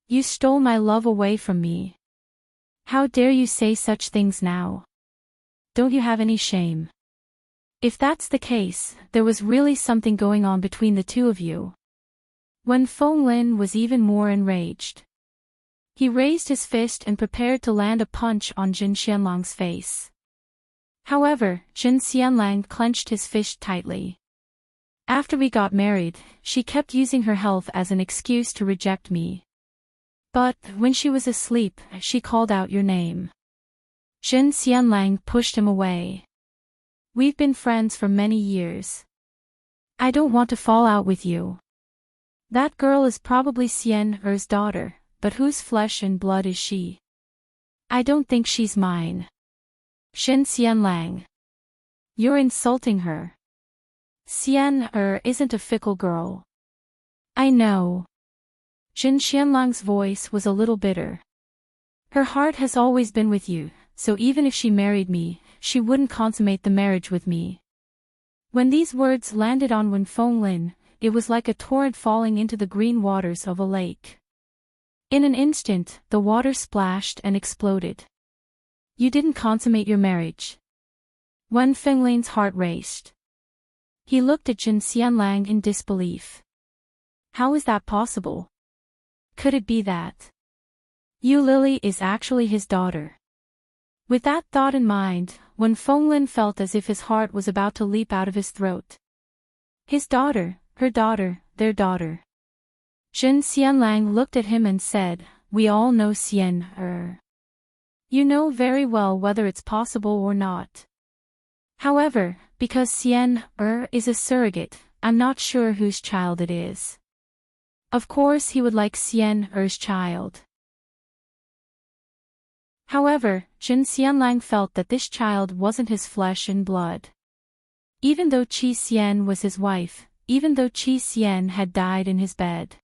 You stole my love away from me, How dare you say such things now? Don't you have any shame? If that's the case, there was really something going on between the two of you. Wen Fenglin was even more enraged. He raised his fist and prepared to land a punch on Jin Xianlang's face. However, Jin Xianlang clenched his fist tightly. After we got married, she kept using her health as an excuse to reject me. But, when she was asleep, she called out your name. Jin Xianlang pushed him away. We've been friends for many years. I don't want to fall out with you. That girl is probably Xian Er's daughter, but whose flesh and blood is she? I don't think she's mine. Jin Xianlang. You're insulting her. Xian Er isn't a fickle girl. I know. Jin Xianlang's voice was a little bitter. Her heart has always been with you, so even if she married me, she wouldn't consummate the marriage with me. When these words landed on Wen Fenglin, it was like a torrent falling into the green waters of a lake. In an instant, the water splashed and exploded. You didn't consummate your marriage. Wen Fenglin's heart raced. He looked at Jin Xianlang in disbelief. How is that possible? Could it be that Yu Lily is actually his daughter? With that thought in mind, Wen Fenglin felt as if his heart was about to leap out of his throat. His daughter, her daughter, their daughter. Jin Xianlang looked at him and said, we all know Xian Er. You know very well whether it's possible or not. However, because Xian Er is a surrogate, I'm not sure whose child it is. Of course he would like Xian Er's child. However, Jin Xianlang felt that this child wasn't his flesh and blood. Even though Qi Xian was his wife, even though Qi Xian had died in his bed,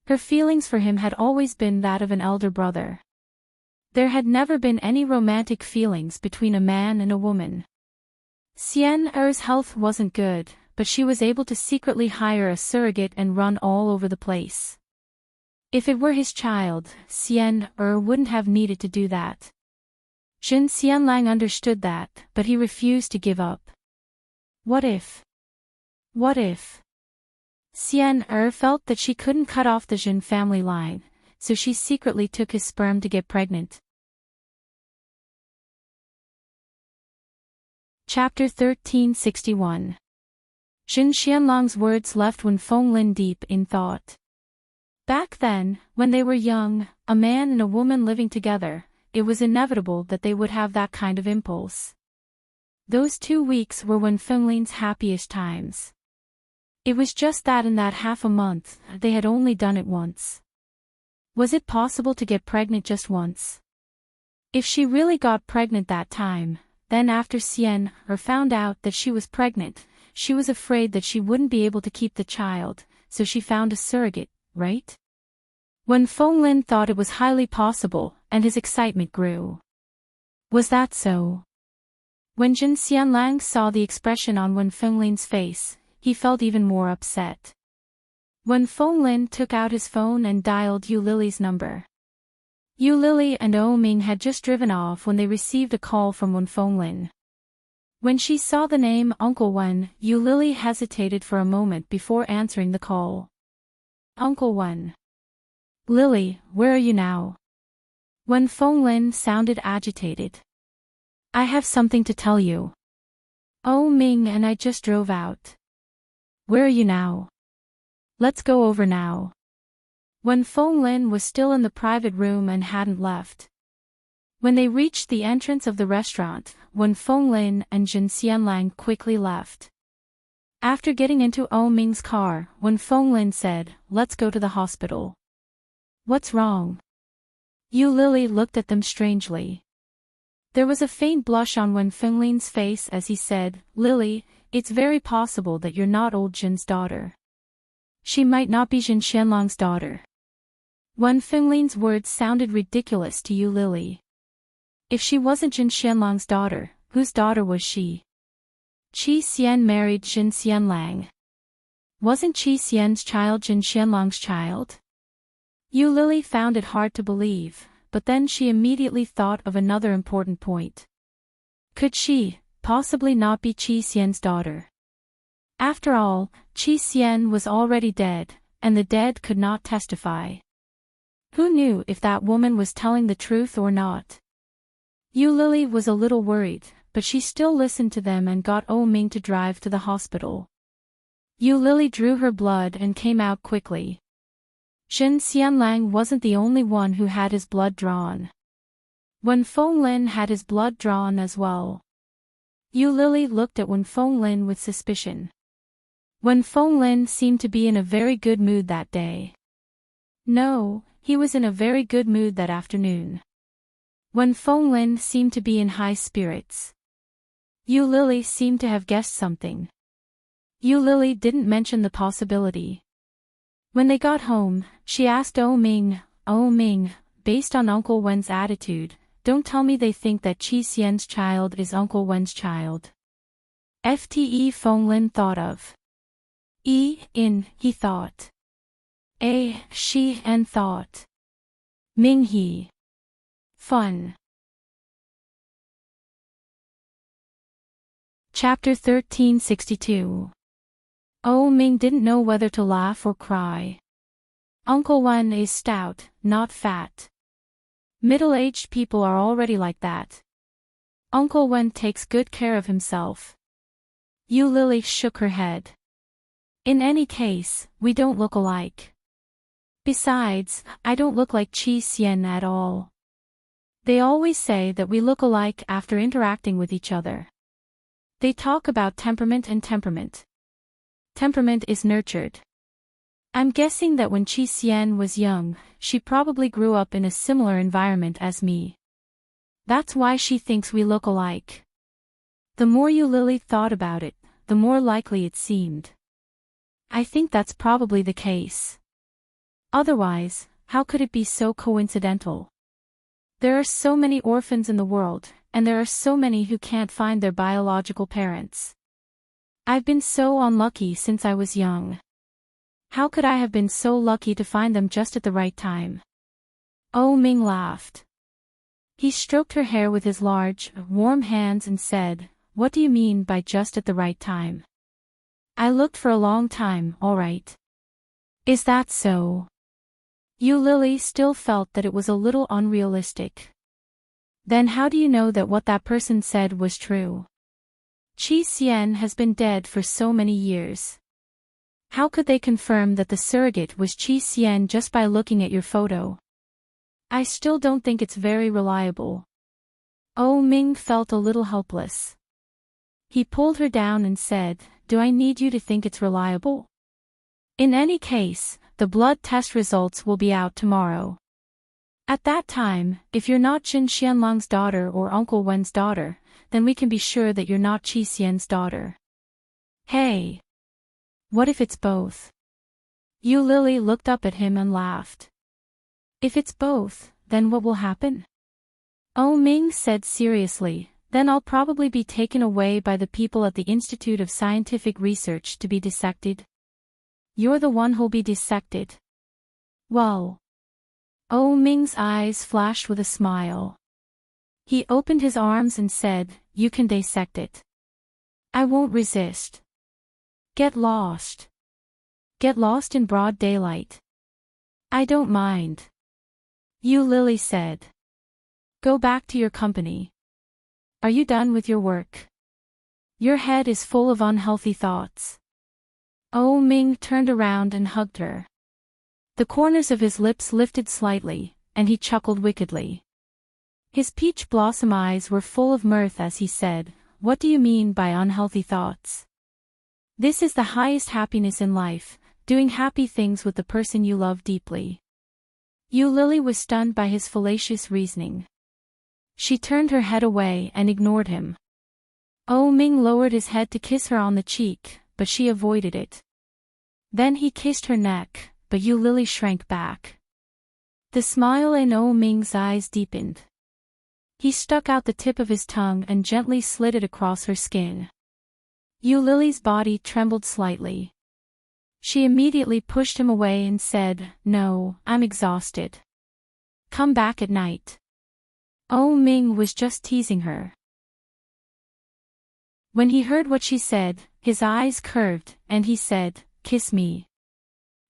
her feelings for him had always been that of an elder brother. There had never been any romantic feelings between a man and a woman. Xian Er's health wasn't good, but she was able to secretly hire a surrogate and run all over the place. If it were his child, Xian Er wouldn't have needed to do that. Jin Xianlang understood that, but he refused to give up. What if? What if? Xian Er felt that she couldn't cut off the Jin family line, so she secretly took his sperm to get pregnant. Chapter 1361. Jin Xianlang's words left Wen Fenglin deep in thought. Back then, when they were young, a man and a woman living together, it was inevitable that they would have that kind of impulse. Those 2 weeks were Wen Fenglin's happiest times. It was just that in that half a month, they had only done it once. Was it possible to get pregnant just once? If she really got pregnant that time, then after Xian Er found out that she was pregnant, she was afraid that she wouldn't be able to keep the child, so she found a surrogate, right? Wen Fenglin thought it was highly possible, and his excitement grew. Was that so? When Jin Xianlang saw the expression on Wen Fenglin's face, he felt even more upset. Wen Fenglin took out his phone and dialed Yu Lily's number. Yu Lily and O Ming had just driven off when they received a call from Wen Fenglin. When she saw the name Uncle Wen, Yu Lily hesitated for a moment before answering the call. Uncle Wen. Lily, where are you now? Wen Fenglin sounded agitated. I have something to tell you. O Ming and I just drove out. Where are you now? Let's go over now. Wen Fenglin was still in the private room and hadn't left. When they reached the entrance of the restaurant, Wen Fenglin and Jin Xianlang quickly left. After getting into O Ming's car, Wen Fenglin said, let's go to the hospital. What's wrong? Yu Lily looked at them strangely. There was a faint blush on Wen Fenglin's face as he said, Lily, it's very possible that you're not old Jin's daughter. She might not be Jin Xianlang's daughter. Wen Fenglin's words sounded ridiculous to Yu Lily. If she wasn't Jin Xianlang's daughter, whose daughter was she? Qi Xian married Jin Xianlang. Wasn't Qi Xian's child Jin Xianlang's child? Yu Lily found it hard to believe, but then she immediately thought of another important point. Could she, possibly not be Qi Xian's daughter? After all, Qi Xian was already dead, and the dead could not testify. Who knew if that woman was telling the truth or not? Yu Lily was a little worried, but she still listened to them and got Ming to drive to the hospital. Yu Lily drew her blood and came out quickly. Shen Xianlang wasn't the only one who had his blood drawn. Wen Fenglin had his blood drawn as well. Yu Lily looked at Wen Fenglin with suspicion. Wen Fenglin seemed to be in a very good mood that day. No, he was in a very good mood that afternoon. Wen Fenglin seemed to be in high spirits. Yu Lily seemed to have guessed something. Yu Lily didn't mention the possibility. When they got home, she asked Ming, based on Uncle Wen's attitude, don't tell me they think that Qi Xian's child is Uncle Wen's child. Fte Fenglin thought of. He thought. She and thought. Ming he. Fun. Chapter 1362. Ming didn't know whether to laugh or cry. Uncle Wen is stout, not fat. Middle-aged people are already like that. Uncle Wen takes good care of himself. Yu Lily shook her head. In any case, we don't look alike. Besides, I don't look like Qi Xian at all. They always say that we look alike after interacting with each other. They talk about temperament and temperament. Temperament is nurtured. I'm guessing that when Qi Xian was young, she probably grew up in a similar environment as me. That's why she thinks we look alike. The more Yu Lily thought about it, the more likely it seemed. I think that's probably the case. Otherwise, how could it be so coincidental? There are so many orphans in the world, and there are so many who can't find their biological parents. I've been so unlucky since I was young. How could I have been so lucky to find them just at the right time? Ming laughed. He stroked her hair with his large, warm hands and said, "What do you mean by just at the right time?" "I looked for a long time, all right." "Is that so?" Yu Lily still felt that it was a little unrealistic. "Then how do you know that what that person said was true? Qi Xian has been dead for so many years. How could they confirm that the surrogate was Qi Xian just by looking at your photo? I still don't think it's very reliable." Ming felt a little helpless. He pulled her down and said, "Do I need you to think it's reliable? In any case, the blood test results will be out tomorrow. At that time, if you're not Qin Xianlong's daughter or Uncle Wen's daughter, then we can be sure that you're not Qi Xian's daughter." "Hey! What if it's both?" Yu Lily looked up at him and laughed. "If it's both, then what will happen?" Ming said seriously, "Then I'll probably be taken away by the people at the Institute of Scientific Research to be dissected." "You're the one who'll be dissected." "Well." Ming's eyes flashed with a smile. He opened his arms and said, "You can dissect it. I won't resist. Get lost. Get lost in broad daylight. I don't mind." Yu Lily said. "Go back to your company. Are you done with your work? Your head is full of unhealthy thoughts." Ming turned around and hugged her. The corners of his lips lifted slightly, and he chuckled wickedly. His peach blossom eyes were full of mirth as he said, "What do you mean by unhealthy thoughts? This is the highest happiness in life, doing happy things with the person you love deeply." Yu Lily was stunned by his fallacious reasoning. She turned her head away and ignored him. Ming lowered his head to kiss her on the cheek, but she avoided it. Then he kissed her neck, but Yu Lily shrank back. The smile in Ming's eyes deepened. He stuck out the tip of his tongue and gently slid it across her skin. Yu Lily's body trembled slightly. She immediately pushed him away and said, "No, I'm exhausted. Come back at night. Oh Ming was just teasing her. When he heard what she said, his eyes curved, and he said, "Kiss me."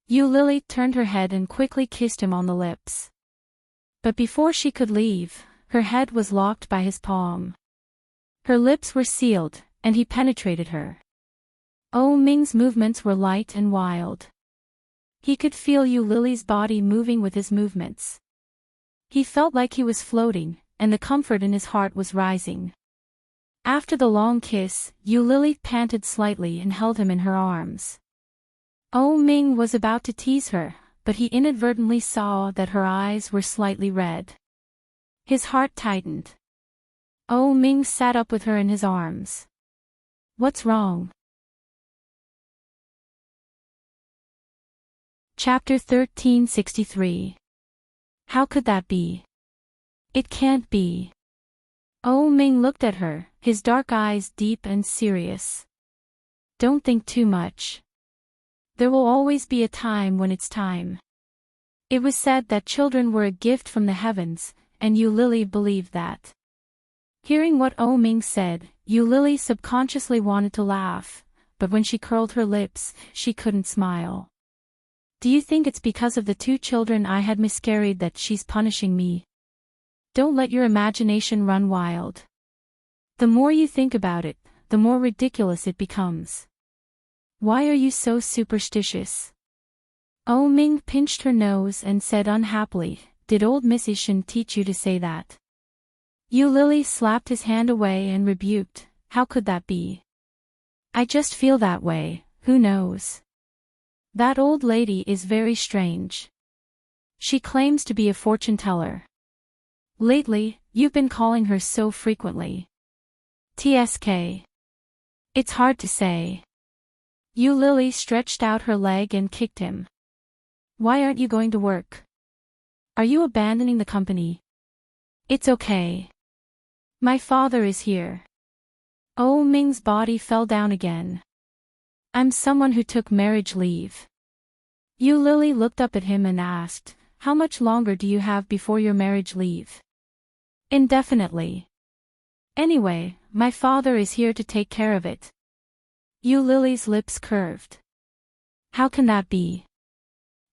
Yu Lily turned her head and quickly kissed him on the lips. But before she could leave, her head was locked by his palm. Her lips were sealed, and he penetrated her. Oh Ming's movements were light and wild. He could feel Yu Lily's body moving with his movements. He felt like he was floating, and the comfort in his heart was rising. After the long kiss, Yu Lily panted slightly and held him in her arms. Oh Ming was about to tease her, but he inadvertently saw that her eyes were slightly red. His heart tightened. Oh Ming sat up with her in his arms. What's wrong? Chapter 1363. How could that be? It can't be. Oh Ming looked at her, his dark eyes deep and serious. Don't think too much. There will always be a time when it's time. It was said that children were a gift from the heavens, and Yu Lily believed that. Hearing what Oh Ming said, Yu Lily subconsciously wanted to laugh, but when she curled her lips, she couldn't smile. Do you think it's because of the 2 children I had miscarried that she's punishing me? Don't let your imagination run wild. The more you think about it, the more ridiculous it becomes. Why are you so superstitious? Oh Ming pinched her nose and said unhappily, "Did old Mrs. Shen teach you to say that?" Yu Lily slapped his hand away and rebuked, "How could that be? I just feel that way, who knows? That old lady is very strange. She claims to be a fortune teller. Lately, you've been calling her so frequently. TSK. It's hard to say." Yu Lily stretched out her leg and kicked him. "Why aren't you going to work? Are you abandoning the company?" "It's okay. My father is here." Oh Ming's body fell down again. "I'm someone who took marriage leave." Yu Lily looked up at him and asked, "How much longer do you have before your marriage leave?" "Indefinitely. Anyway, my father is here to take care of it." Yu Lily's lips curved. "How can that be?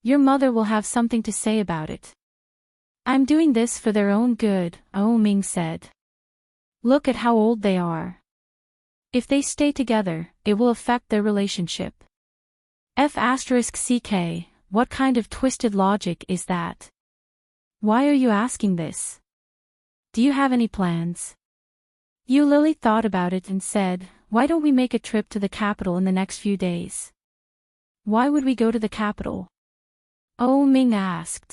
Your mother will have something to say about it." "I'm doing this for their own good," Oh Ming said. "Look at how old they are. If they stay together, it will affect their relationship." F***ck, what kind of twisted logic is that? Why are you asking this? Do you have any plans? Yu Lily thought about it and said, "Why don't we make a trip to the capital in the next few days?" "Why would we go to the capital?" Oh Ming asked.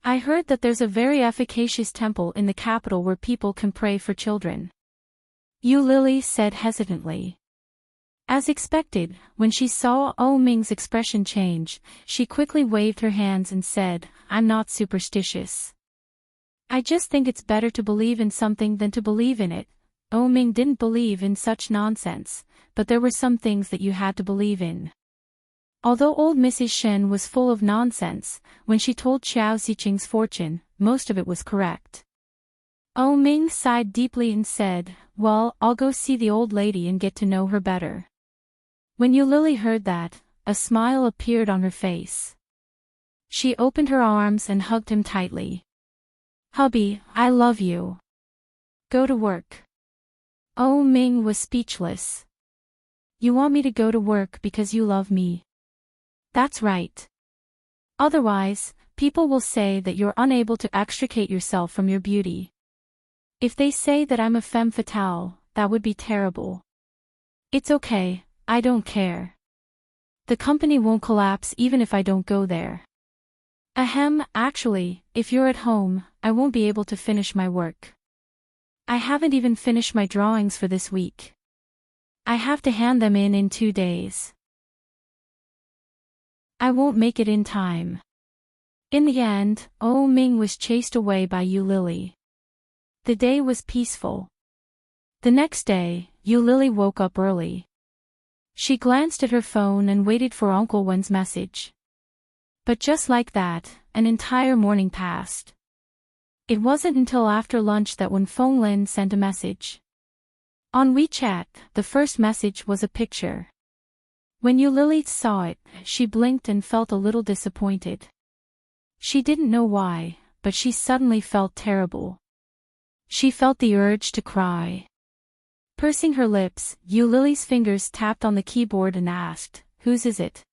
"I heard that there's a very efficacious temple in the capital where people can pray for children." Yu Lily said hesitantly. As expected, when she saw Oh Ming's expression change, she quickly waved her hands and said, "I'm not superstitious. I just think it's better to believe in something than to believe in it." Oh Ming didn't believe in such nonsense, but there were some things that you had to believe in. Although old Mrs. Shen was full of nonsense, when she told Xiao Ziqing's fortune, most of it was correct. Oh Ming sighed deeply and said, "Well, I'll go see the old lady and get to know her better." When Yu Lily heard that, a smile appeared on her face. She opened her arms and hugged him tightly. "Hubby, I love you. Go to work." Oh Ming was speechless. "You want me to go to work because you love me?" "That's right. Otherwise, people will say that you're unable to extricate yourself from your beauty. If they say that I'm a femme fatale, that would be terrible. It's okay, I don't care. The company won't collapse even if I don't go there. Ahem, actually, if you're at home, I won't be able to finish my work. I haven't even finished my drawings for this week. I have to hand them in 2 days. I won't make it in time." In the end, Oh Ming was chased away by Yu Lily. The day was peaceful. The next day, Yu Lily woke up early. She glanced at her phone and waited for Uncle Wen's message. But just like that, an entire morning passed. It wasn't until after lunch that Wen Fenglin sent a message. On WeChat, the first message was a picture. When Yu Lily saw it, she blinked and felt a little disappointed. She didn't know why, but she suddenly felt terrible. She felt the urge to cry. Pursing her lips, Yu Lily's fingers tapped on the keyboard and asked, "Whose is it?"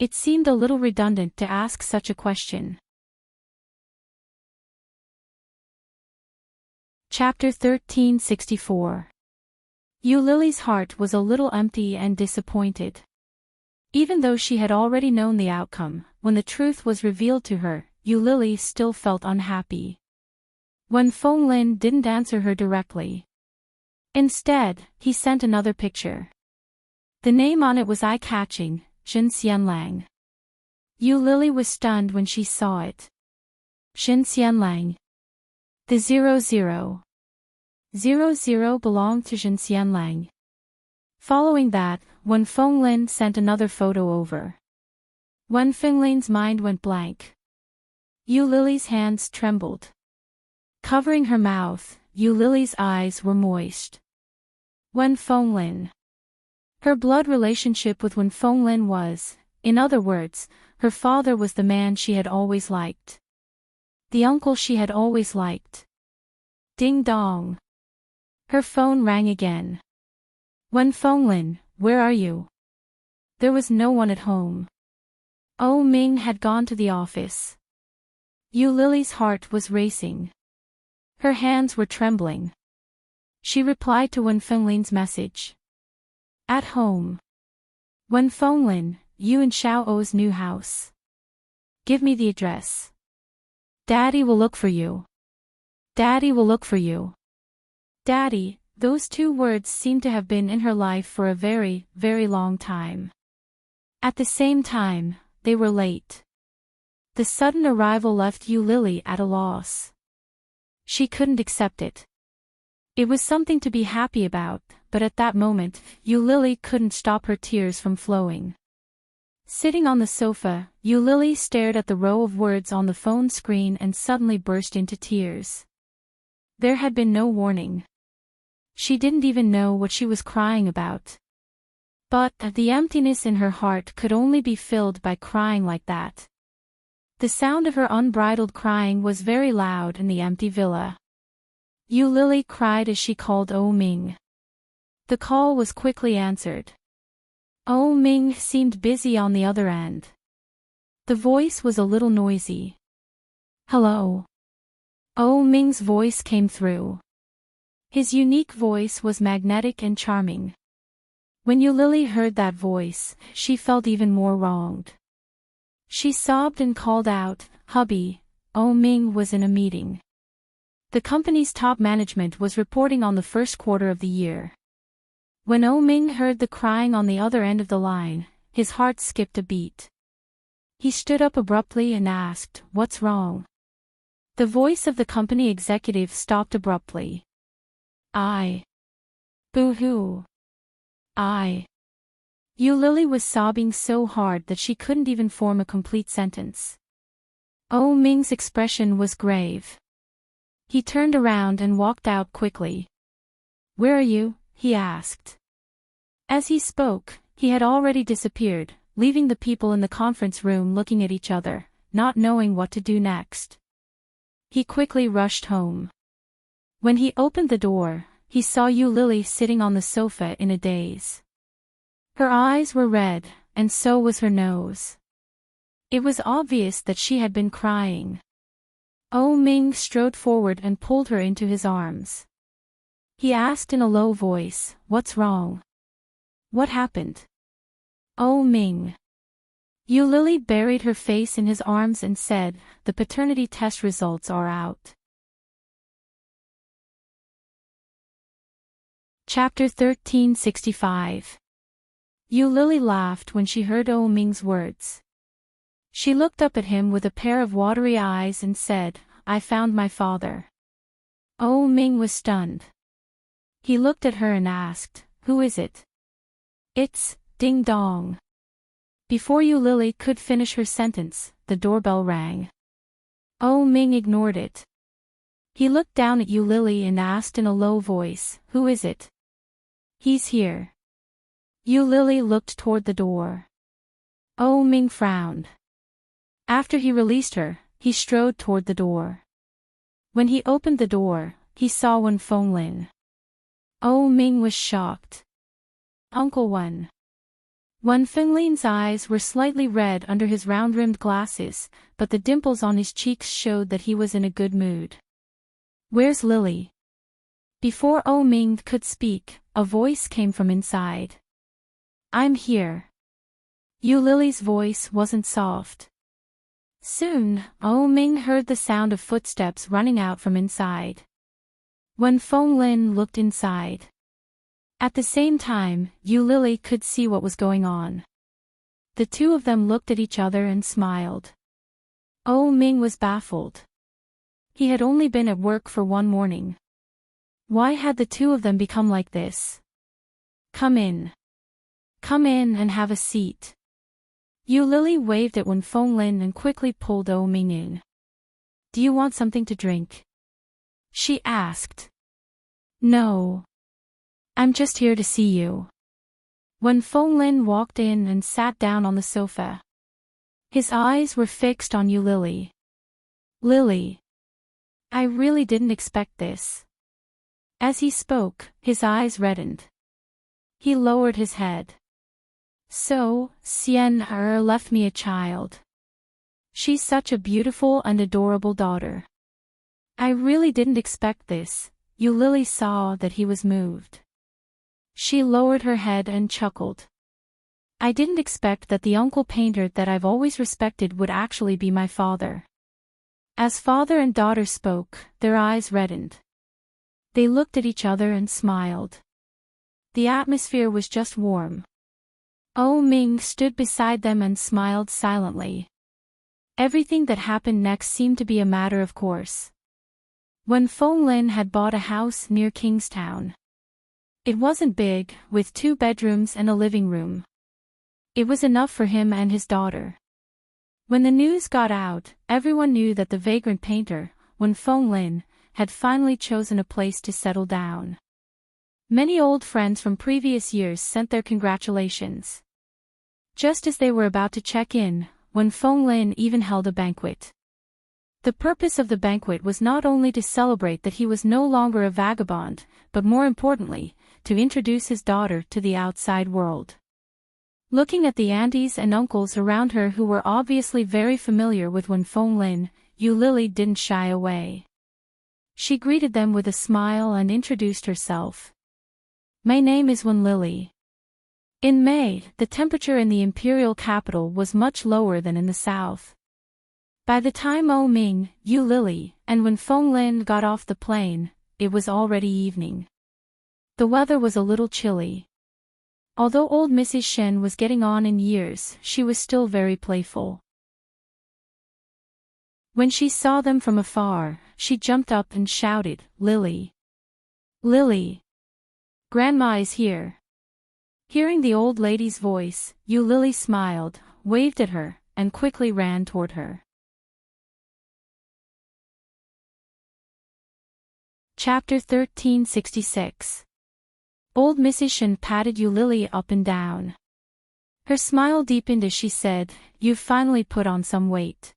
It seemed a little redundant to ask such a question. Chapter 1364. Yu Lily's heart was a little empty and disappointed. Even though she had already known the outcome, when the truth was revealed to her, Yu Lily still felt unhappy. Wen Fenglin didn't answer her directly. Instead, he sent another picture. The name on it was eye-catching, Jin Xianlang. Yu Lily was stunned when she saw it. Jin Xianlang. The 0000 belonged to Jin Xianlang. Following that, Wen Fenglin sent another photo over. Wen Fenglin's mind went blank. Yu Lily's hands trembled. Covering her mouth, Yu Lily's eyes were moist. Wen Fenglin. Her blood relationship with Wen Fenglin was, in other words, her father was the man she had always liked. The uncle she had always liked. Ding dong. Her phone rang again. Wen Fenglin, where are you? There was no one at home. Oh Ming had gone to the office. Yu Lily's heart was racing. Her hands were trembling. She replied to Wen Fenglin's message. At home. Wen Fenglin, you in Xiao's new house. Give me the address. Daddy will look for you. Daddy will look for you. Daddy, those two words seemed to have been in her life for a very, very long time. At the same time, they were late. The sudden arrival left Yu Lily at a loss. She couldn't accept it. It was something to be happy about, but at that moment, Yu Lily couldn't stop her tears from flowing. Sitting on the sofa, Yu Lily stared at the row of words on the phone screen and suddenly burst into tears. There had been no warning. She didn't even know what she was crying about. But the emptiness in her heart could only be filled by crying like that. The sound of her unbridled crying was very loud in the empty villa. Yu Lily cried as she called Oh Ming. The call was quickly answered. Oh Ming seemed busy on the other end. The voice was a little noisy. Hello. Oh Ming's voice came through. His unique voice was magnetic and charming. When Yu Lily heard that voice, she felt even more wronged. She sobbed and called out, Hubby, Oh Ming was in a meeting. The company's top management was reporting on the first quarter of the year. When Oh Ming heard the crying on the other end of the line, his heart skipped a beat. He stood up abruptly and asked, What's wrong? The voice of the company executive stopped abruptly. Boo-hoo. Yu Lily was sobbing so hard that she couldn't even form a complete sentence. Oh Ming's expression was grave. He turned around and walked out quickly. Where are you? He asked. As he spoke, he had already disappeared, leaving the people in the conference room looking at each other, not knowing what to do next. He quickly rushed home. When he opened the door, he saw Yu Lily sitting on the sofa in a daze. Her eyes were red, and so was her nose. It was obvious that she had been crying. Oh Ming strode forward and pulled her into his arms. He asked in a low voice, What's wrong? What happened? Oh Ming. Yu Lily buried her face in his arms and said, The paternity test results are out. Chapter 1365. Yu Lily laughed when she heard Oh Ming's words. She looked up at him with a pair of watery eyes and said, I found my father. Oh Ming was stunned. He looked at her and asked, Who is it? It's, Ding Dong. Before Yu Lily could finish her sentence, the doorbell rang. Oh Ming ignored it. He looked down at Yu Lily and asked in a low voice, "Who is it?" "He's here." Yu Lily looked toward the door. Oh Ming frowned. After he released her, he strode toward the door. When he opened the door, he saw Wen Fenglin. Oh Ming was shocked. "Uncle Wen." Wen Fenglin's eyes were slightly red under his round-rimmed glasses, but the dimples on his cheeks showed that he was in a good mood. "Where's Lily?" Before Oh Ming could speak, a voice came from inside. "I'm here." Yu Lily's voice wasn't soft. Soon, Oh Ming heard the sound of footsteps running out from inside. Wen Fenglin looked inside. At the same time, Yu Lily could see what was going on. The two of them looked at each other and smiled. Oh Ming was baffled. He had only been at work for one morning. Why had the two of them become like this? "Come in. Come in and have a seat." Yu Lily waved at Wen Fenglin and quickly pulled Oh Ming in. "Do you want something to drink?" she asked. "No. I'm just here to see you." Wen Fenglin walked in and sat down on the sofa. His eyes were fixed on Yu Lily. "Lily. I really didn't expect this." As he spoke, his eyes reddened. He lowered his head. "So, Xian Er left me a child. She's such a beautiful and adorable daughter. I really didn't expect this." Yu Lily saw that he was moved. She lowered her head and chuckled. "I didn't expect that the uncle painter that I've always respected would actually be my father." As father and daughter spoke, their eyes reddened. They looked at each other and smiled. The atmosphere was just warm. Oh Ming stood beside them and smiled silently. Everything that happened next seemed to be a matter of course. Wen Fenglin had bought a house near Kingstown. It wasn't big, with 2 bedrooms and a living room. It was enough for him and his daughter. When the news got out, everyone knew that the vagrant painter, Wen Fenglin, had finally chosen a place to settle down. Many old friends from previous years sent their congratulations. Just as they were about to check in, Wen Fenglin even held a banquet. The purpose of the banquet was not only to celebrate that he was no longer a vagabond, but more importantly, to introduce his daughter to the outside world. Looking at the aunties and uncles around her who were obviously very familiar with Wen Fenglin, Yu Lily didn't shy away. She greeted them with a smile and introduced herself. "My name is Wen Lily." In May, the temperature in the imperial capital was much lower than in the south. By the time Oh Ming, Yu Lily, and Wen Fenglin got off the plane, it was already evening. The weather was a little chilly. Although old Mrs. Shen was getting on in years, she was still very playful. When she saw them from afar, she jumped up and shouted, "Lily! Lily! Grandma is here!" Hearing the old lady's voice, Yu Lily smiled, waved at her, and quickly ran toward her. Chapter 1366. Old Mrs. Shen patted Yu Lily up and down. Her smile deepened as she said, "You've finally put on some weight.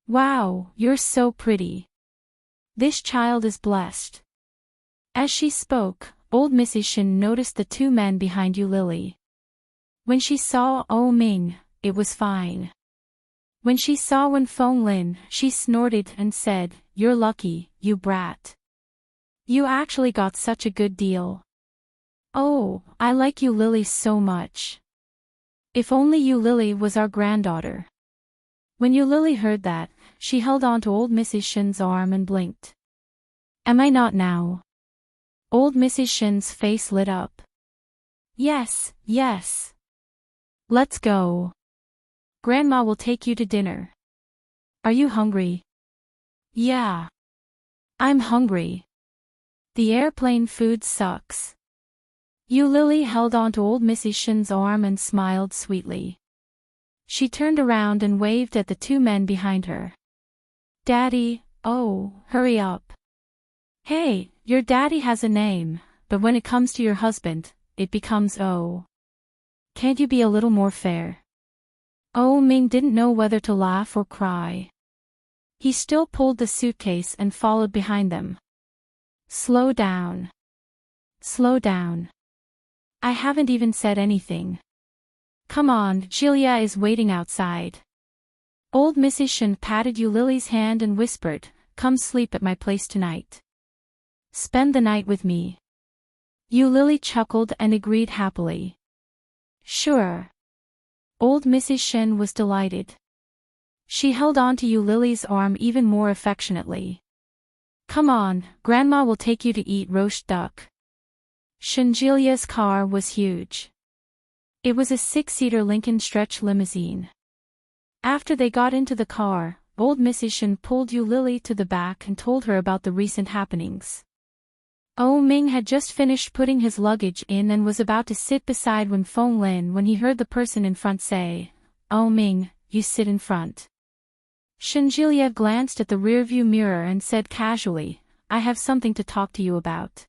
Wow, you're so pretty. This child is blessed." As she spoke, old Mrs. Shen noticed the 2 men behind Yu Lily. When she saw Oh Ming, it was fine. When she saw Wen Fenglin, she snorted and said, "You're lucky, you brat. You actually got such a good deal. Oh, I like Yu Lily so much. If only Yu Lily was our granddaughter." When Yu Lily heard that, she held on to old Mrs. Shen's arm and blinked. "Am I not now?" Old Mrs. Shen's face lit up. "Yes, yes. Let's go. Grandma will take you to dinner. Are you hungry?" "Yeah. I'm hungry. The airplane food sucks." Yu Lily held on to old Mrs. Shen's arm and smiled sweetly. She turned around and waved at the 2 men behind her. "Daddy, oh, hurry up. Hey, your daddy has a name, but when it comes to your husband, it becomes oh. Can't you be a little more fair? Oh Ming didn't know whether to laugh or cry. He still pulled the suitcase and followed behind them. Slow down. Slow down. I haven't even said anything. Come on, Julia is waiting outside. Old Mrs. Shen patted Lily's hand and whispered, come sleep at my place tonight. Spend the night with me. Lily chuckled and agreed happily. Sure. Old Mrs. Shen was delighted. She held on to Lily's arm even more affectionately. Come on, Grandma will take you to eat roast duck. Shenjilia's car was huge. It was a 6-seater Lincoln stretch limousine. After they got into the car, old Mrs. Shen pulled Lily to the back and told her about the recent happenings. Oh Ming had just finished putting his luggage in and was about to sit beside Feng Lin when he heard the person in front say, Oh Ming, you sit in front. Shenjilia glanced at the rearview mirror and said casually, I have something to talk to you about.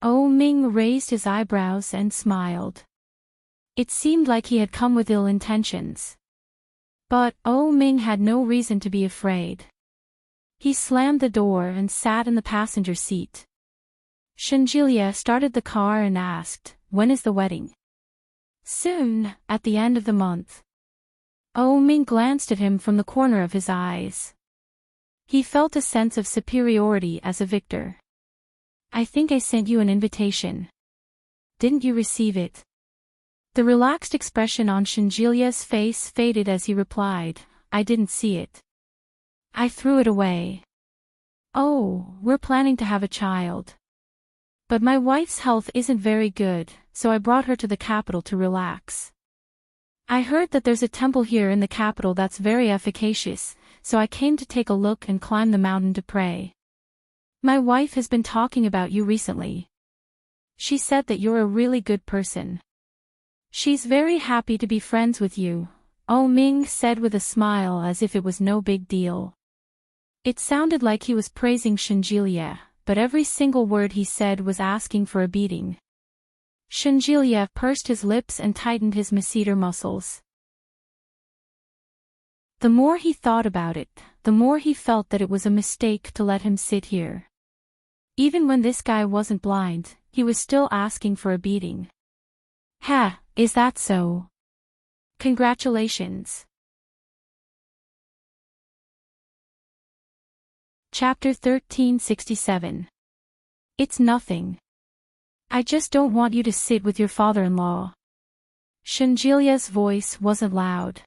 Oh Ming raised his eyebrows and smiled. It seemed like he had come with ill intentions. But Oh Ming had no reason to be afraid. He slammed the door and sat in the passenger seat. Shenjilia started the car and asked, when is the wedding? Soon, at the end of the month. Oh Ming glanced at him from the corner of his eyes. He felt a sense of superiority as a victor. I think I sent you an invitation. Didn't you receive it? The relaxed expression on Shenjilia's face faded as he replied, I didn't see it. I threw it away. Oh, we're planning to have a child. But my wife's health isn't very good, so I brought her to the capital to relax. I heard that there's a temple here in the capital that's very efficacious, so I came to take a look and climb the mountain to pray. My wife has been talking about you recently. She said that you're a really good person. She's very happy to be friends with you, Oh Ming said with a smile as if it was no big deal. It sounded like he was praising Shenjilia, but every single word he said was asking for a beating. Shenjilia pursed his lips and tightened his masseter muscles. The more he thought about it, the more he felt that it was a mistake to let him sit here. Even when this guy wasn't blind, he was still asking for a beating. Ha, is that so? Congratulations. Chapter 1367. It's nothing. I just don't want you to sit with your father-in-law. Shenjilia's voice wasn't loud.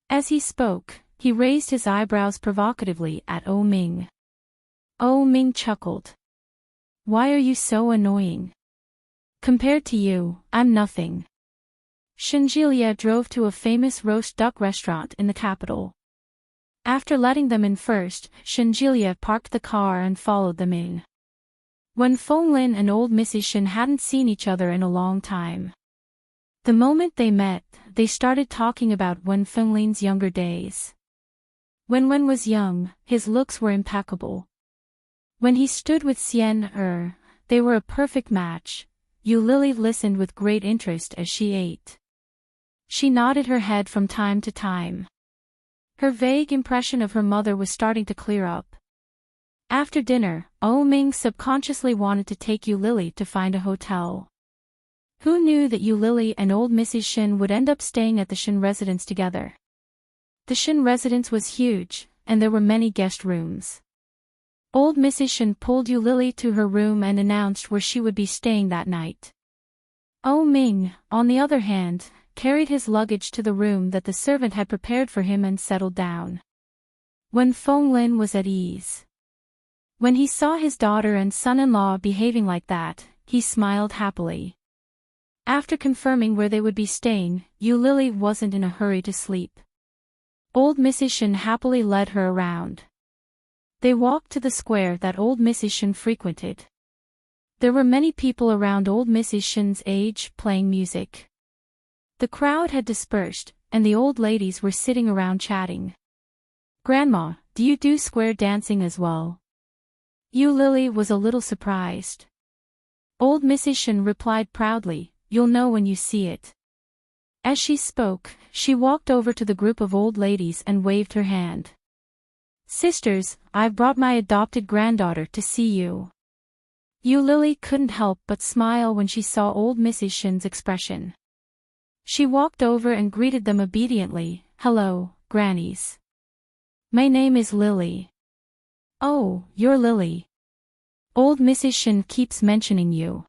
As he spoke, he raised his eyebrows provocatively at Oh Ming. Oh Ming chuckled. Why are you so annoying? Compared to you, I'm nothing. Shenjilia drove to a famous roast duck restaurant in the capital. After letting them in first, Shenjilia parked the car and followed them in. Feng Lin and old Mrs. Shen hadn't seen each other in a long time. The moment they met, they started talking about Feng Lin's younger days. When Wen was young, his looks were impeccable. When he stood with Xian they were a perfect match. Lily listened with great interest as she ate. She nodded her head from time to time. Her vague impression of her mother was starting to clear up. After dinner, Oh Ming subconsciously wanted to take Lily to find a hotel. Who knew that Lily and old Mrs. Shen would end up staying at the Shen residence together? The Shen residence was huge, and there were many guest rooms. Old Mrs. Shen pulled Lily to her room and announced where she would be staying that night. Oh Ming, on the other hand, carried his luggage to the room that the servant had prepared for him and settled down. Feng Lin was at ease. When he saw his daughter and son-in-law behaving like that, he smiled happily. After confirming where they would be staying, Lily wasn't in a hurry to sleep. Old Mrs. Shen happily led her around. They walked to the square that old Mrs. Shen frequented. There were many people around old Mrs. Shen's age playing music. The crowd had dispersed, and the old ladies were sitting around chatting. Grandma, do you do square dancing as well? Lily was a little surprised. Old Mrs. Shen replied proudly, "You'll know when you see it." As she spoke, she walked over to the group of old ladies and waved her hand. "Sisters, I've brought my adopted granddaughter to see you." Lily couldn't help but smile when she saw old Mrs. Shen's expression. She walked over and greeted them obediently. "Hello, grannies. My name is Lily." "Oh, you're Lily. Old Mrs. Shen keeps mentioning you.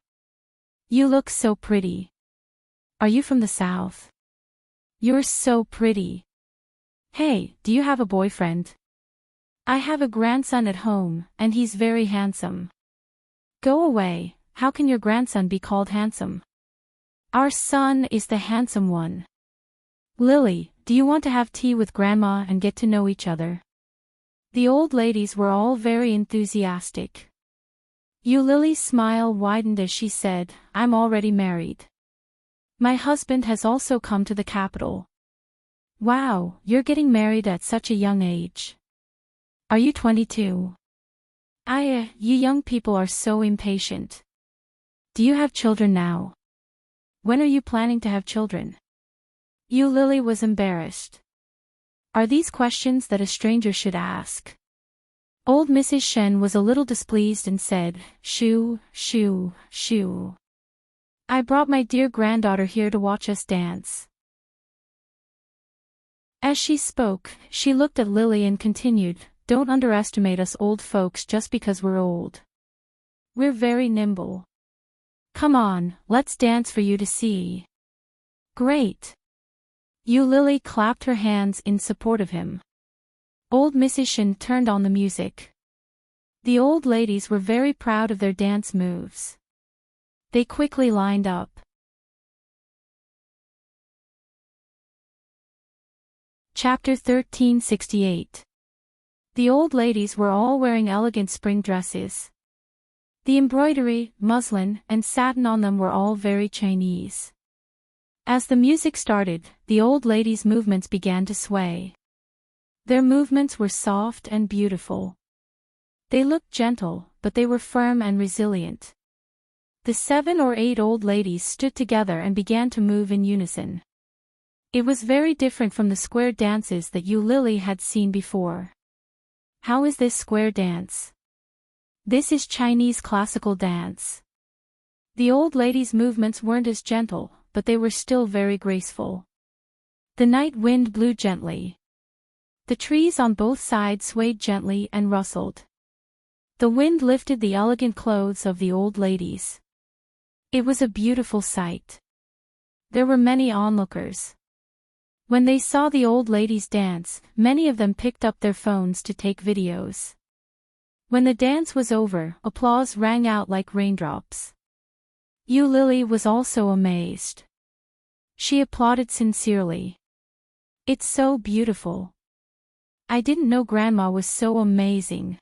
You look so pretty. Are you from the South? You're so pretty. Hey, do you have a boyfriend? I have a grandson at home, and he's very handsome." "Go away, how can your grandson be called handsome? Our son is the handsome one." "Lily, do you want to have tea with Grandma and get to know each other?" The old ladies were all very enthusiastic. Lily's smile widened as she said, "I'm already married. My husband has also come to the capital." "Wow, you're getting married at such a young age. Are you 22? You young people are so impatient. Do you have children now? When are you planning to have children?" Lily was embarrassed. Are these questions that a stranger should ask? Old Mrs. Shen was a little displeased and said, "Shoo, shoo, shoo. I brought my dear granddaughter here to watch us dance." As she spoke, she looked at Lily and continued, "Don't underestimate us old folks just because we're old. We're very nimble. Come on, let's dance for you to see." "Great." Lily clapped her hands in support of him. Old Mrs. Shen turned on the music. The old ladies were very proud of their dance moves. They quickly lined up. Chapter 1368. The old ladies were all wearing elegant spring dresses. The embroidery, muslin, and satin on them were all very Chinese. As the music started, the old ladies' movements began to sway. Their movements were soft and beautiful. They looked gentle, but they were firm and resilient. The 7 or 8 old ladies stood together and began to move in unison. It was very different from the square dances that Lily had seen before. "How is this square dance?" "This is Chinese classical dance." The old ladies' movements weren't as gentle, but they were still very graceful. The night wind blew gently. The trees on both sides swayed gently and rustled. The wind lifted the elegant clothes of the old ladies. It was a beautiful sight. There were many onlookers. When they saw the old ladies dance, many of them picked up their phones to take videos. When the dance was over, applause rang out like raindrops. Lily was also amazed. She applauded sincerely. "It's so beautiful. I didn't know Grandma was so amazing."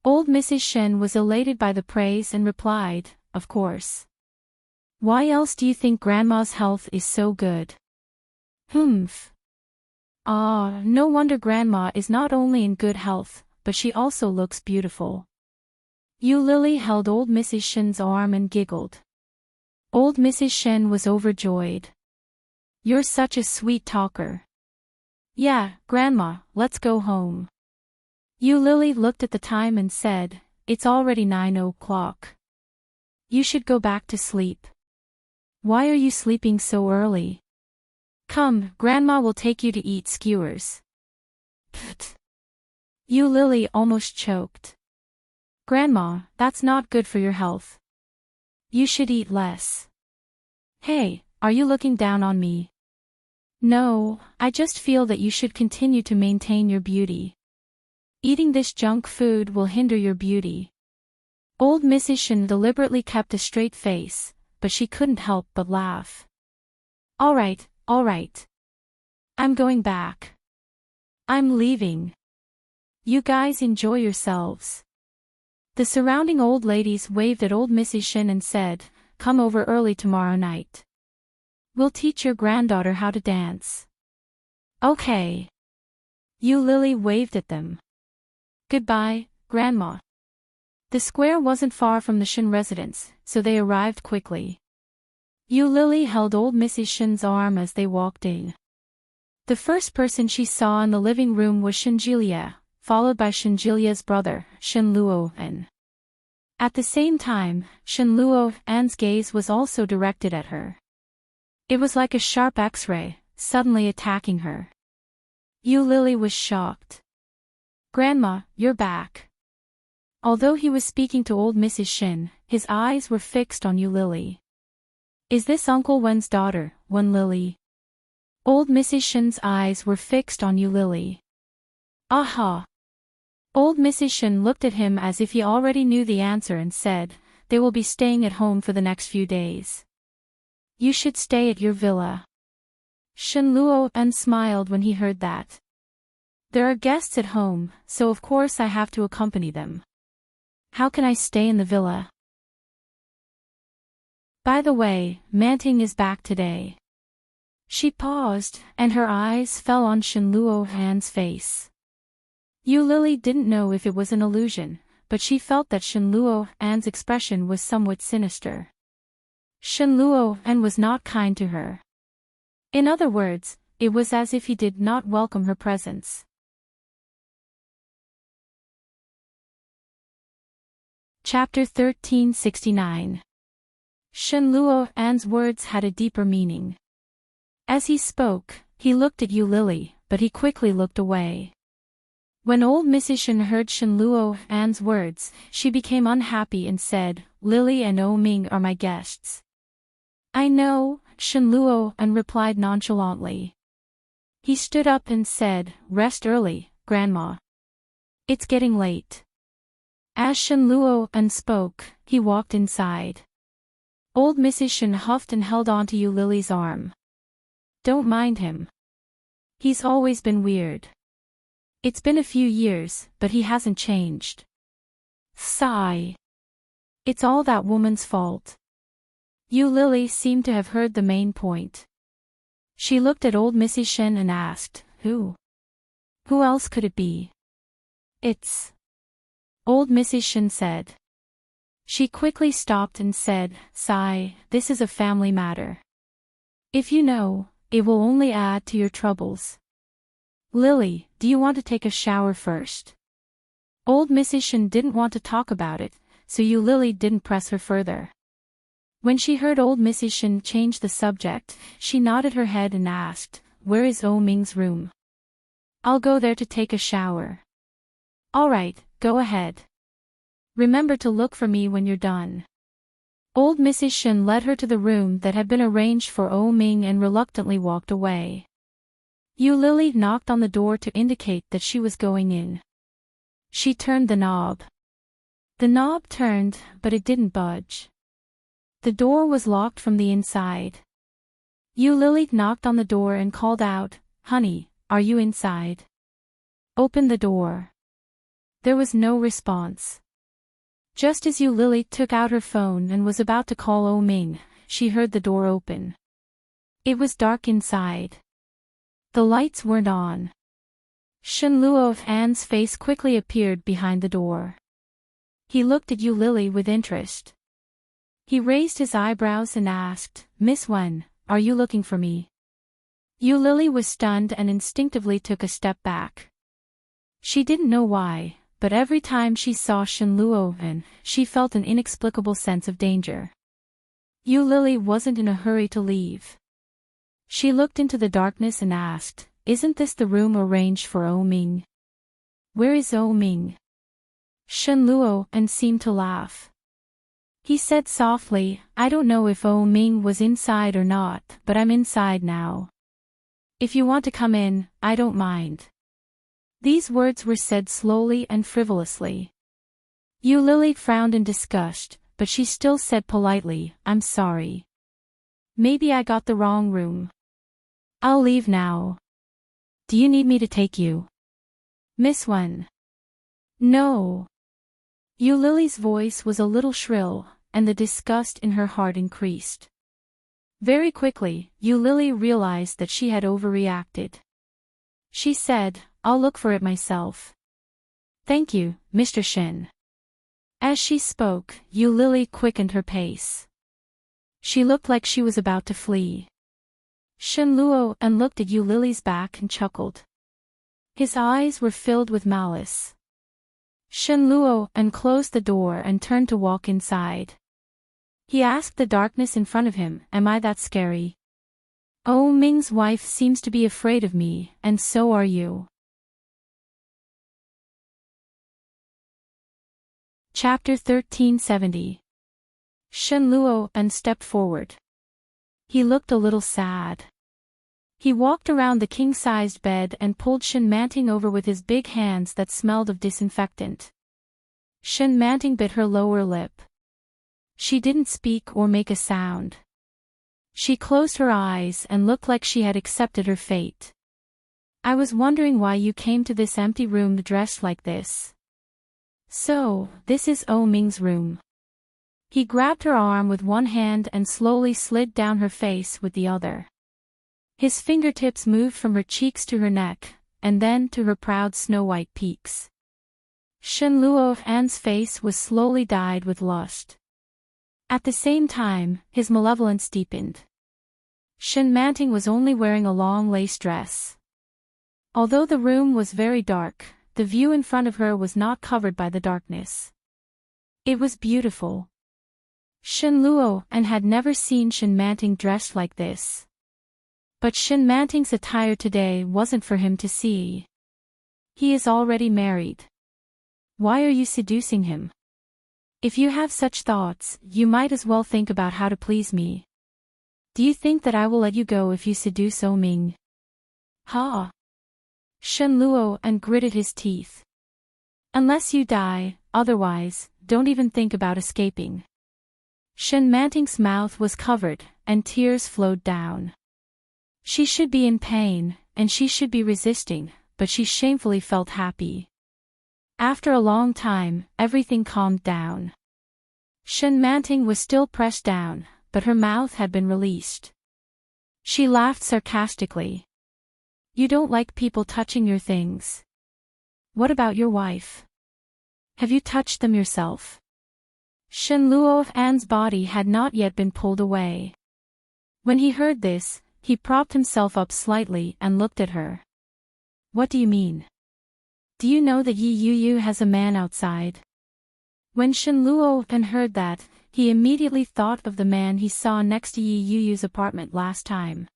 Old Mrs. Shen was elated by the praise and replied, "Of course. Why else do you think Grandma's health is so good?" "Humph. No wonder Grandma is not only in good health, but she also looks beautiful." Lily held old Mrs. Shen's arm and giggled. Old Mrs. Shen was overjoyed. "You're such a sweet talker." "Yeah, Grandma, let's go home." Lily looked at the time and said, "It's already 9 o'clock. You should go back to sleep." "Why are you sleeping so early?" "Come, Grandma will take you to eat skewers." Pfft. Lily almost choked. "Grandma, that's not good for your health. You should eat less." "Hey, are you looking down on me?" "No, I just feel that you should continue to maintain your beauty. Eating this junk food will hinder your beauty." Old Mrs. Shen deliberately kept a straight face, but she couldn't help but laugh. All right. I'm going back. I'm leaving. You guys enjoy yourselves." The surrounding old ladies waved at old Mrs. Shen and said, "Come over early tomorrow night. We'll teach your granddaughter how to dance." "Okay." Lily waved at them. "Goodbye, Grandma." The square wasn't far from the Shin residence, so they arrived quickly. Yu Lily held old Mrs. Shin's arm as they walked in. The first person she saw in the living room was Shinjilia, followed by Shinjilia's brother, Shinluo-an. At the same time, Shinluo-an's gaze was also directed at her. It was like a sharp X-ray, suddenly attacking her. Yu Lily was shocked. "Grandma, you're back." Although he was speaking to old Mrs. Shin, his eyes were fixed on Yu Lily. "Is this Uncle Wen's daughter, Wen Lily?" Old Mrs. Shin's eyes were fixed on Yu Lily. "Aha!" Old Mrs. Shin looked at him as if he already knew the answer and said, "They will be staying at home for the next few days. You should stay at your villa." Shinluo-an smiled when he heard that. "There are guests at home, so of course I have to accompany them. How can I stay in the villa? By the way, Manting is back today." She paused, and her eyes fell on Shinluo-an's face. Yu Lily didn't know if it was an illusion, but she felt that Shinluo-an's expression was somewhat sinister. Shinluo-an was not kind to her. In other words, it was as if he did not welcome her presence. Chapter 1369. Shinluo-an's words had a deeper meaning. As he spoke, he looked at Yu Lily, but he quickly looked away. When old Mrs. Shin heard Shinluo-an's words, she became unhappy and said, "Lily and Ming are my guests." "I know," Shinluo-an replied nonchalantly. He stood up and said, "Rest early, Grandma. It's getting late." As Shinluo-an spoke, he walked inside. Old Mrs. Shin huffed and held onto Yu Lily's arm. "Don't mind him. He's always been weird. It's been a few years, but he hasn't changed." Sigh. "It's all that woman's fault." Yu Lily seemed to have heard the main point. She looked at old Mrs. Shin and asked, "Who? Who else could it be?" "It's..." old Mrs. Shin said. She quickly stopped and said, "Sigh, this is a family matter. If you know, it will only add to your troubles. Lily, do you want to take a shower first?" Old Mrs. Shin didn't want to talk about it, so Yu Lily didn't press her further. When she heard old Mrs. Shin change the subject, she nodded her head and asked, "Where is Ming's room?" "I'll go there to take a shower." "All right, go ahead. Remember to look for me when you're done." Old Mrs. Shin led her to the room that had been arranged for Ming and reluctantly walked away. Yu Lily knocked on the door to indicate that she was going in. She turned the knob. The knob turned, but it didn't budge. The door was locked from the inside. Yu Lily knocked on the door and called out, "Honey, are you inside? Open the door." There was no response. Just as Yu Lily took out her phone and was about to call Ming, she heard the door open. It was dark inside. The lights weren't on. Shinluo-an's face quickly appeared behind the door. He looked at Yu Lily with interest. He raised his eyebrows and asked, "Miss Wen, are you looking for me?" Yu Lily was stunned and instinctively took a step back. She didn't know why, but every time she saw Shinluo-an, she felt an inexplicable sense of danger. Yu Lily wasn't in a hurry to leave. She looked into the darkness and asked, "Isn't this the room arranged for Ming? Where is Ming?" Shinluo-an seemed to laugh. He said softly, "I don't know if Ming was inside or not, but I'm inside now. If you want to come in, I don't mind." These words were said slowly and frivolously. Yu Lily frowned in disgust, but she still said politely, "I'm sorry. Maybe I got the wrong room. I'll leave now. Do you need me to take you, Miss Wen?" "No." Yu Lily's voice was a little shrill, and the disgust in her heart increased. Very quickly, Yu Lily realized that she had overreacted. She said, "I'll look for it myself. Thank you, Mr. Shin." As she spoke, Yu Lily quickened her pace. She looked like she was about to flee. Shen Luo and looked at Yu Lily's back and chuckled. His eyes were filled with malice. Shen Luo and closed the door and turned to walk inside. He asked the darkness in front of him, "Am I that scary?" "Oh, Ming's wife seems to be afraid of me, and so are you." Chapter 1370. Shen Luo and stepped forward. He looked a little sad. He walked around the king-sized bed and pulled Shen Manting over with his big hands that smelled of disinfectant. Shen Manting bit her lower lip. She didn't speak or make a sound. She closed her eyes and looked like she had accepted her fate. "I was wondering why you came to this empty room dressed like this. So, this is O Ming's room." He grabbed her arm with one hand and slowly slid down her face with the other. His fingertips moved from her cheeks to her neck, and then to her proud snow-white peaks. Shen Luo's face was slowly dyed with lust. At the same time, his malevolence deepened. Shen Manting was only wearing a long lace dress. Although the room was very dark, the view in front of her was not covered by the darkness. It was beautiful. Shen Luo had never seen Shen Manting dressed like this. But Shen Manting's attire today wasn't for him to see. He is already married. Why are you seducing him? If you have such thoughts, you might as well think about how to please me. Do you think that I will let you go if you seduce O Ming? Ha! Shen Luo gritted his teeth. Unless you die, otherwise, don't even think about escaping. Shen Manting's mouth was covered, and tears flowed down. She should be in pain, and she should be resisting, but she shamefully felt happy. After a long time, everything calmed down. Shen Manting was still pressed down, but her mouth had been released. She laughed sarcastically. "You don't like people touching your things. What about your wife? Have you touched them yourself?" Shen Luo's body had not yet been pulled away. When he heard this, he propped himself up slightly and looked at her. "What do you mean? Do you know that Yi Yu has a man outside?" When Shen Luo heard that, he immediately thought of the man he saw next to Yi Yu's apartment last time.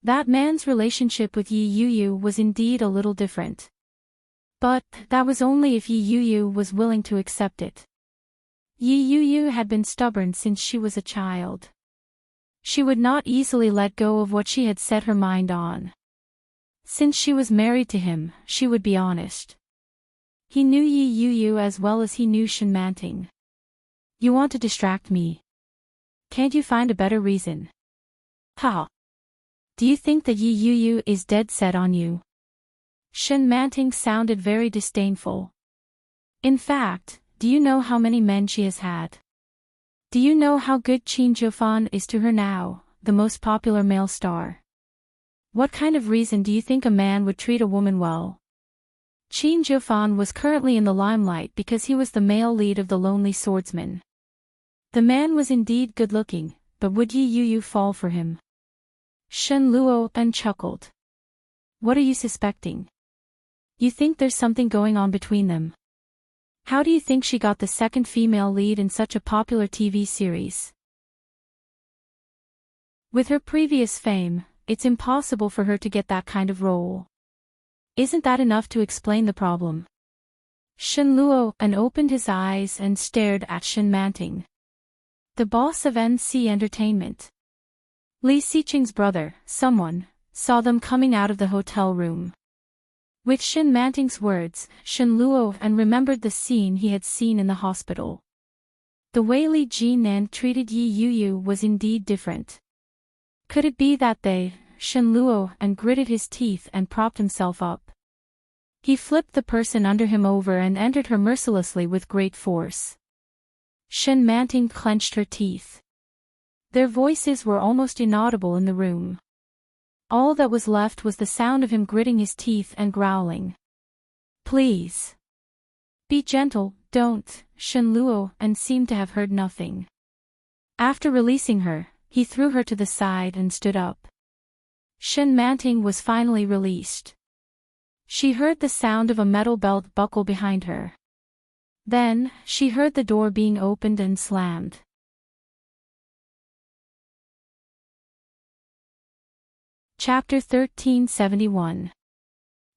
That man's relationship with Yi Yu was indeed a little different. But that was only if Yi Yu was willing to accept it. Yi Yu had been stubborn since she was a child. She would not easily let go of what she had set her mind on. Since she was married to him, she would be honest. He knew Yi Yu as well as he knew Shen Manting. "You want to distract me? Can't you find a better reason?" "Ha! Do you think that Yi Yu is dead set on you?" Shen Manting sounded very disdainful. "In fact, do you know how many men she has had? Do you know how good Qin Jiufan is to her now, the most popular male star? What kind of reason do you think a man would treat a woman well?" Qin Jiufan was currently in the limelight because he was the male lead of The Lonely Swordsman. The man was indeed good-looking, but would Yi Yu fall for him? Shen Luo chuckled. "What are you suspecting? You think there's something going on between them? How do you think she got the second female lead in such a popular TV series? With her previous fame, it's impossible for her to get that kind of role. Isn't that enough to explain the problem?" Shen Luo opened his eyes and stared at Shen Manting. The boss of NC Entertainment, Li Xiqing's brother, someone, saw them coming out of the hotel room. With Shen Manting's words, Shen Luo remembered the scene he had seen in the hospital. The way Li Jinan treated Yi Yu was indeed different. Could it be that Shen Luo gritted his teeth and propped himself up. He flipped the person under him over and entered her mercilessly with great force. Shen Manting clenched her teeth. Their voices were almost inaudible in the room. All that was left was the sound of him gritting his teeth and growling. "Please. Be gentle, "Don't," Shen Luo, and seemed to have heard nothing. After releasing her, he threw her to the side and stood up. Shen Manting was finally released. She heard the sound of a metal belt buckle behind her. Then, she heard the door being opened and slammed. Chapter 1371.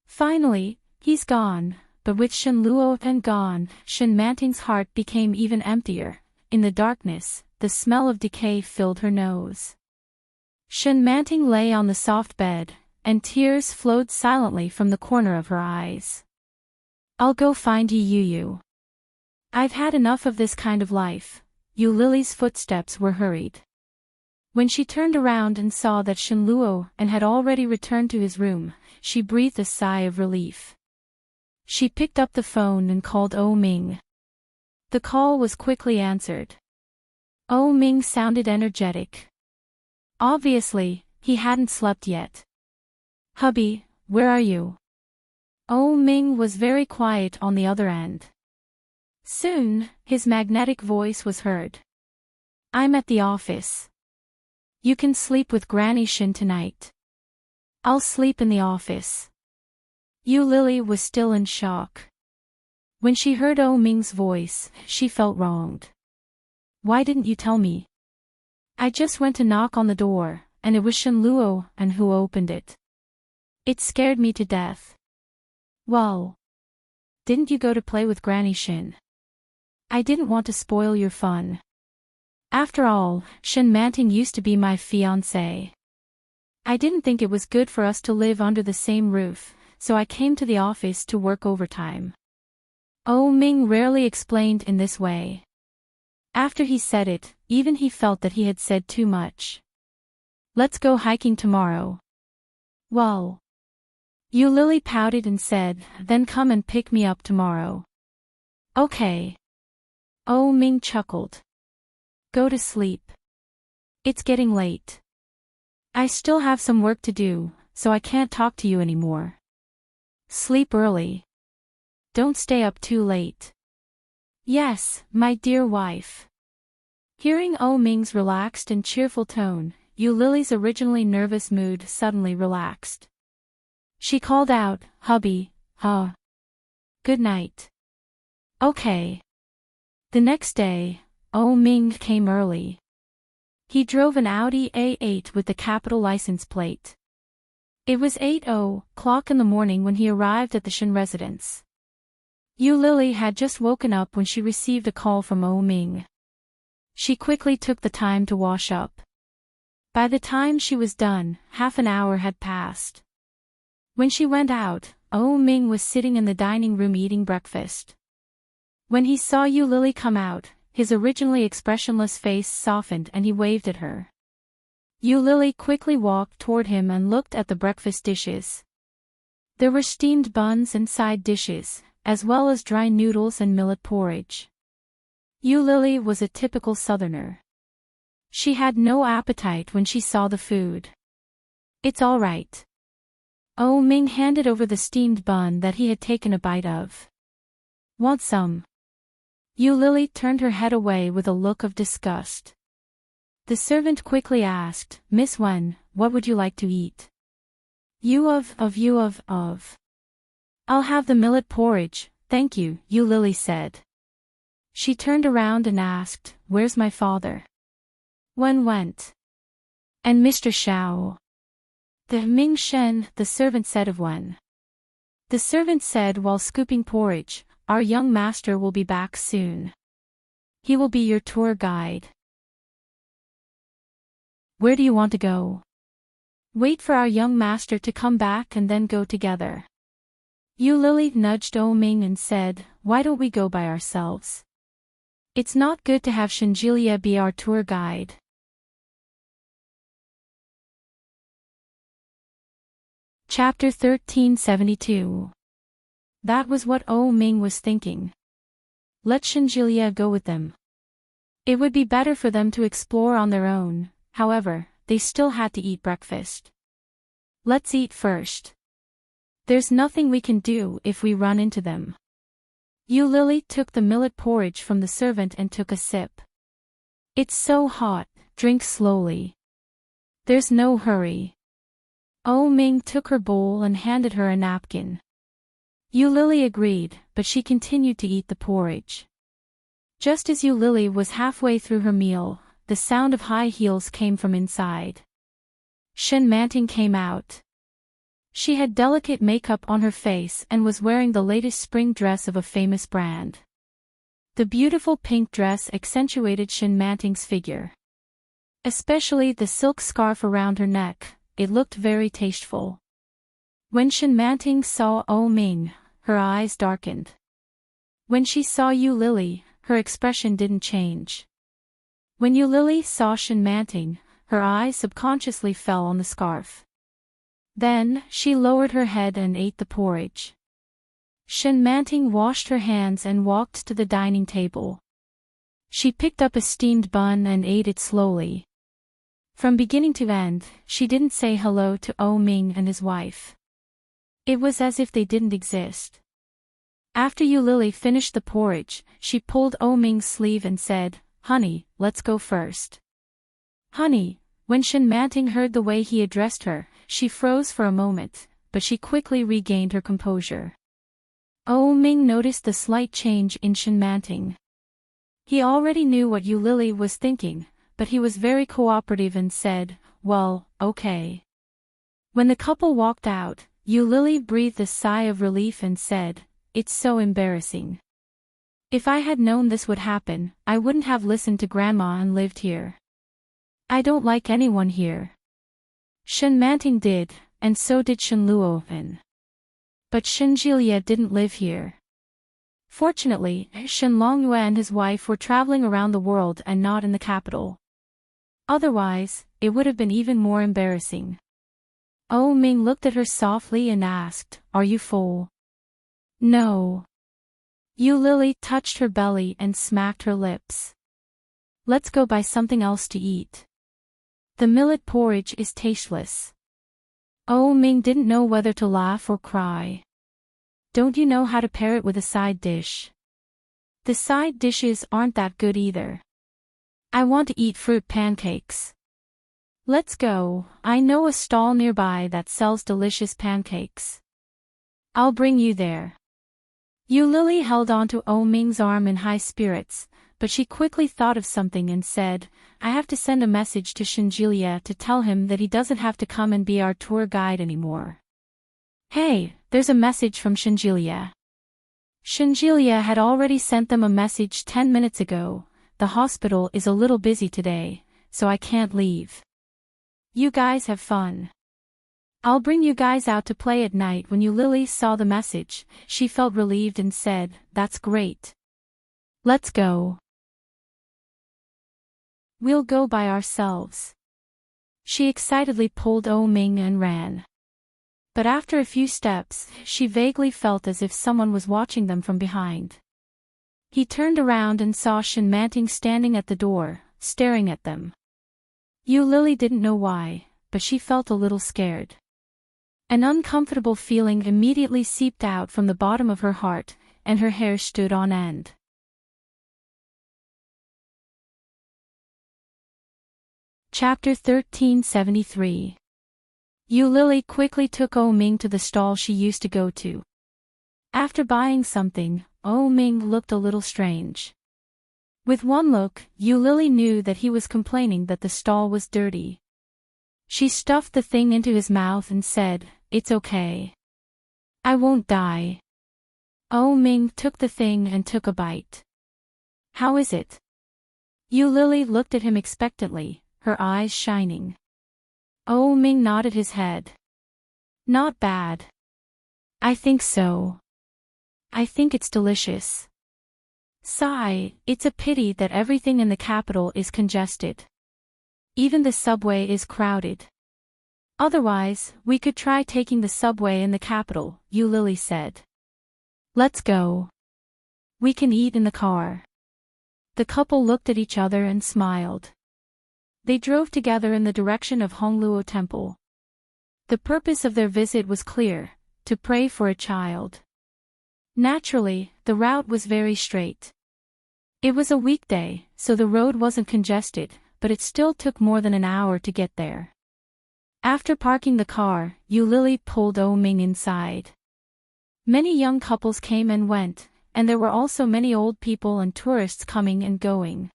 Finally, he's gone, but with Shen Luo and gone, Shen Manting's heart became even emptier. In the darkness, the smell of decay filled her nose. Shen Manting lay on the soft bed, and tears flowed silently from the corner of her eyes. "I'll go find Yu. I've had enough of this kind of life." Yu Lily's footsteps were hurried. When she turned around and saw that Shen Luo and had already returned to his room, she breathed a sigh of relief. She picked up the phone and called Oh Ming. The call was quickly answered. Oh Ming sounded energetic. Obviously, he hadn't slept yet. "Hubby, where are you?" Oh Ming was very quiet on the other end. Soon, his magnetic voice was heard. "I'm at the office. You can sleep with Granny Shin tonight." "I'll sleep in the office." Yu Lily was still in shock. When she heard Oh Ming's voice, she felt wronged. "Why didn't you tell me? I just went to knock on the door, and it was Shen Luo and who opened it. It scared me to death." "Well, didn't you go to play with Granny Shin?" "I didn't want to spoil your fun. After all, Shen Manting used to be my fiancé. I didn't think it was good for us to live under the same roof, so I came to the office to work overtime." Oh Ming rarely explained in this way. After he said it, even he felt that he had said too much. "Let's go hiking tomorrow." "Well." Yu Lily pouted and said, "Then come and pick me up tomorrow." "Okay." Oh Ming chuckled. "Go to sleep. It's getting late. I still have some work to do, so I can't talk to you anymore. Sleep early. Don't stay up too late." "Yes, my dear wife." Hearing Oh Ming's relaxed and cheerful tone, Yu Lily's originally nervous mood suddenly relaxed. She called out, "Hubby, good night." "Okay." The next day, Oh Ming came early. He drove an Audi A8 with the capital license plate. It was 8:00 in the morning when he arrived at the Shen residence. Yu Lily had just woken up when she received a call from Oh Ming. She quickly took the time to wash up. By the time she was done, half an hour had passed. When she went out, Oh Ming was sitting in the dining room eating breakfast. When he saw Yu Lily come out, his originally expressionless face softened and he waved at her. Yu Lily quickly walked toward him and looked at the breakfast dishes. There were steamed buns and side dishes, as well as dry noodles and millet porridge. Yu Lily was a typical southerner. She had no appetite when she saw the food. "It's all right." Oh Ming handed over the steamed bun that he had taken a bite of. "Want some?" Yu Lily turned her head away with a look of disgust. The servant quickly asked, "Miss Wen, what would you like to eat?" You of. "I'll have the millet porridge, thank you," Yu Lily said. She turned around and asked, "Where's my father?" Wen went. "And Mr. Xiao?" "The Ming Shen," the servant said of Wen. The servant said while scooping porridge, "Our young master will be back soon. He will be your tour guide." "Where do you want to go?" "Wait for our young master to come back and then go together." Yu Lily nudged Oh Ming and said, "Why don't we go by ourselves? It's not good to have Shinjilia be our tour guide." Chapter 1372. That was what Oh Ming was thinking. Let Shinjilia go with them. It would be better for them to explore on their own, however, they still had to eat breakfast. "Let's eat first. There's nothing we can do if we run into them." Yu Lily took the millet porridge from the servant and took a sip. It's so hot, drink slowly. There's no hurry. Oh Ming took her bowl and handed her a napkin. Yu Lily agreed, but she continued to eat the porridge. Just as Yu Lily was halfway through her meal, the sound of high heels came from inside. Enchanting came out. She had delicate makeup on her face and was wearing the latest spring dress of a famous brand. The beautiful pink dress accentuated Enchanting's figure. Especially the silk scarf around her neck, it looked very tasteful. When Enchanting saw Oh Ming, her eyes darkened. When she saw Yu Lily, her expression didn't change. When Yu Lily saw Enchanting, her eyes subconsciously fell on the scarf. Then, she lowered her head and ate the porridge. Enchanting washed her hands and walked to the dining table. She picked up a steamed bun and ate it slowly. From beginning to end, she didn't say hello to Oh Ming and his wife. It was as if they didn't exist. After Yu Lily finished the porridge, she pulled Oh Ming's sleeve and said, "Honey, let's go first." Honey. When Enchanting heard the way he addressed her, she froze for a moment, but she quickly regained her composure. Oh Ming noticed the slight change in Enchanting. He already knew what Yu Lily was thinking, but he was very cooperative and said, "Well, okay." When the couple walked out, Yu Lily breathed a sigh of relief and said, "It's so embarrassing. If I had known this would happen, I wouldn't have listened to Grandma and lived here. I don't like anyone here." Enchanting did, and so did Shenluohan. But Shenjilia didn't live here. Fortunately, Shenlongyue and his wife were traveling around the world and not in the capital. Otherwise, it would have been even more embarrassing. Oh Ming looked at her softly and asked, "Are you full?" "No." Yu Lily touched her belly and smacked her lips. "Let's go buy something else to eat. The millet porridge is tasteless." Oh Ming didn't know whether to laugh or cry. "Don't you know how to pair it with a side dish?" "The side dishes aren't that good either. I want to eat fruit pancakes." "Let's go, I know a stall nearby that sells delicious pancakes. I'll bring you there." Yu Lily held onto Oh Ming's arm in high spirits, but she quickly thought of something and said, "I have to send a message to Shenjilia to tell him that he doesn't have to come and be our tour guide anymore." "Hey, there's a message from Shenjilia." Shenjilia had already sent them a message 10 minutes ago. "The hospital is a little busy today, so I can't leave. You guys have fun. I'll bring you guys out to play at night." When Yu Lily saw the message, she felt relieved and said, "That's great. Let's go. We'll go by ourselves." She excitedly pulled Oh Ming and ran. But after a few steps, she vaguely felt as if someone was watching them from behind. He turned around and saw Enchanting standing at the door, staring at them. Yu Lily didn't know why, but she felt a little scared. An uncomfortable feeling immediately seeped out from the bottom of her heart, and her hair stood on end. Chapter 1373. Yu Lily quickly took Oh Ming to the stall she used to go to. After buying something, Oh Ming looked a little strange. With one look, Yu Lily knew that he was complaining that the stall was dirty. She stuffed the thing into his mouth and said, "It's okay. I won't die." Oh Ming took the thing and took a bite. "How is it?" Yu Lily looked at him expectantly, her eyes shining. Oh Ming nodded his head. "Not bad. I think so. I think it's delicious." Sigh, it's a pity that everything in the capital is congested. Even the subway is crowded. Otherwise, we could try taking the subway in the capital, Yu Lily said. "Let's go. We can eat in the car." The couple looked at each other and smiled. They drove together in the direction of Hongluo Temple. The purpose of their visit was clear: to pray for a child. Naturally, the route was very straight. It was a weekday, so the road wasn't congested, but it still took more than an hour to get there. After parking the car, Yu Lily pulled Oh Ming inside. Many young couples came and went, and there were also many old people and tourists coming and going.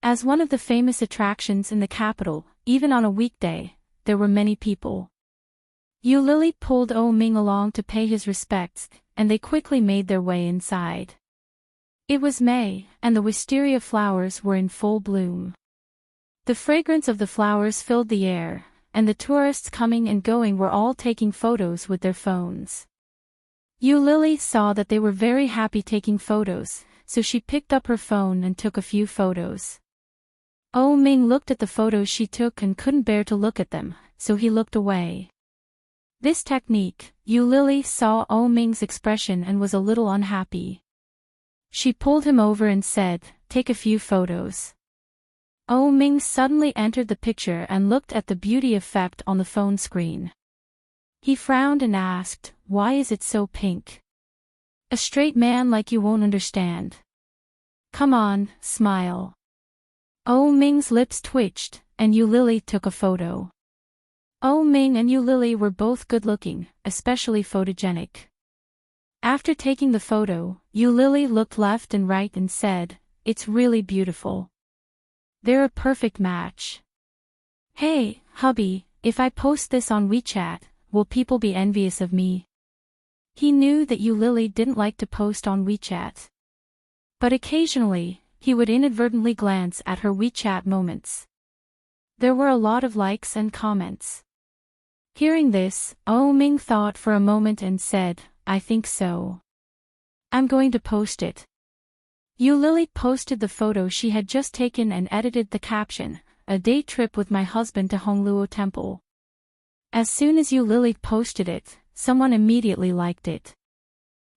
As one of the famous attractions in the capital, even on a weekday, there were many people. Yu Lily pulled Oh Ming along to pay his respects, and they quickly made their way inside. It was May, and the wisteria flowers were in full bloom. The fragrance of the flowers filled the air, and the tourists coming and going were all taking photos with their phones. Yu Lily saw that they were very happy taking photos, so she picked up her phone and took a few photos. Oh Ming looked at the photos she took and couldn't bear to look at them, so he looked away. This technique, Yu Lily saw Oh Ming's expression and was a little unhappy. She pulled him over and said, "Take a few photos." Oh Ming suddenly entered the picture and looked at the beauty effect on the phone screen. He frowned and asked, "Why is it so pink? A straight man like you won't understand. Come on, smile." Oh Ming's lips twitched, and Yu Lily took a photo. Oh Ming and Yu Lily were both good-looking, especially photogenic. After taking the photo, Yu Lily looked left and right and said, "It's really beautiful. They're a perfect match. Hey, hubby, if I post this on WeChat, will people be envious of me?" He knew that Yu Lily didn't like to post on WeChat. But occasionally, he would inadvertently glance at her WeChat moments. There were a lot of likes and comments. Hearing this, Oh Ming thought for a moment and said, "I think so. I'm going to post it." Yu Lily posted the photo she had just taken and edited the caption, "A day trip with my husband to Hongluo Temple." As soon as Yu Lily posted it, someone immediately liked it.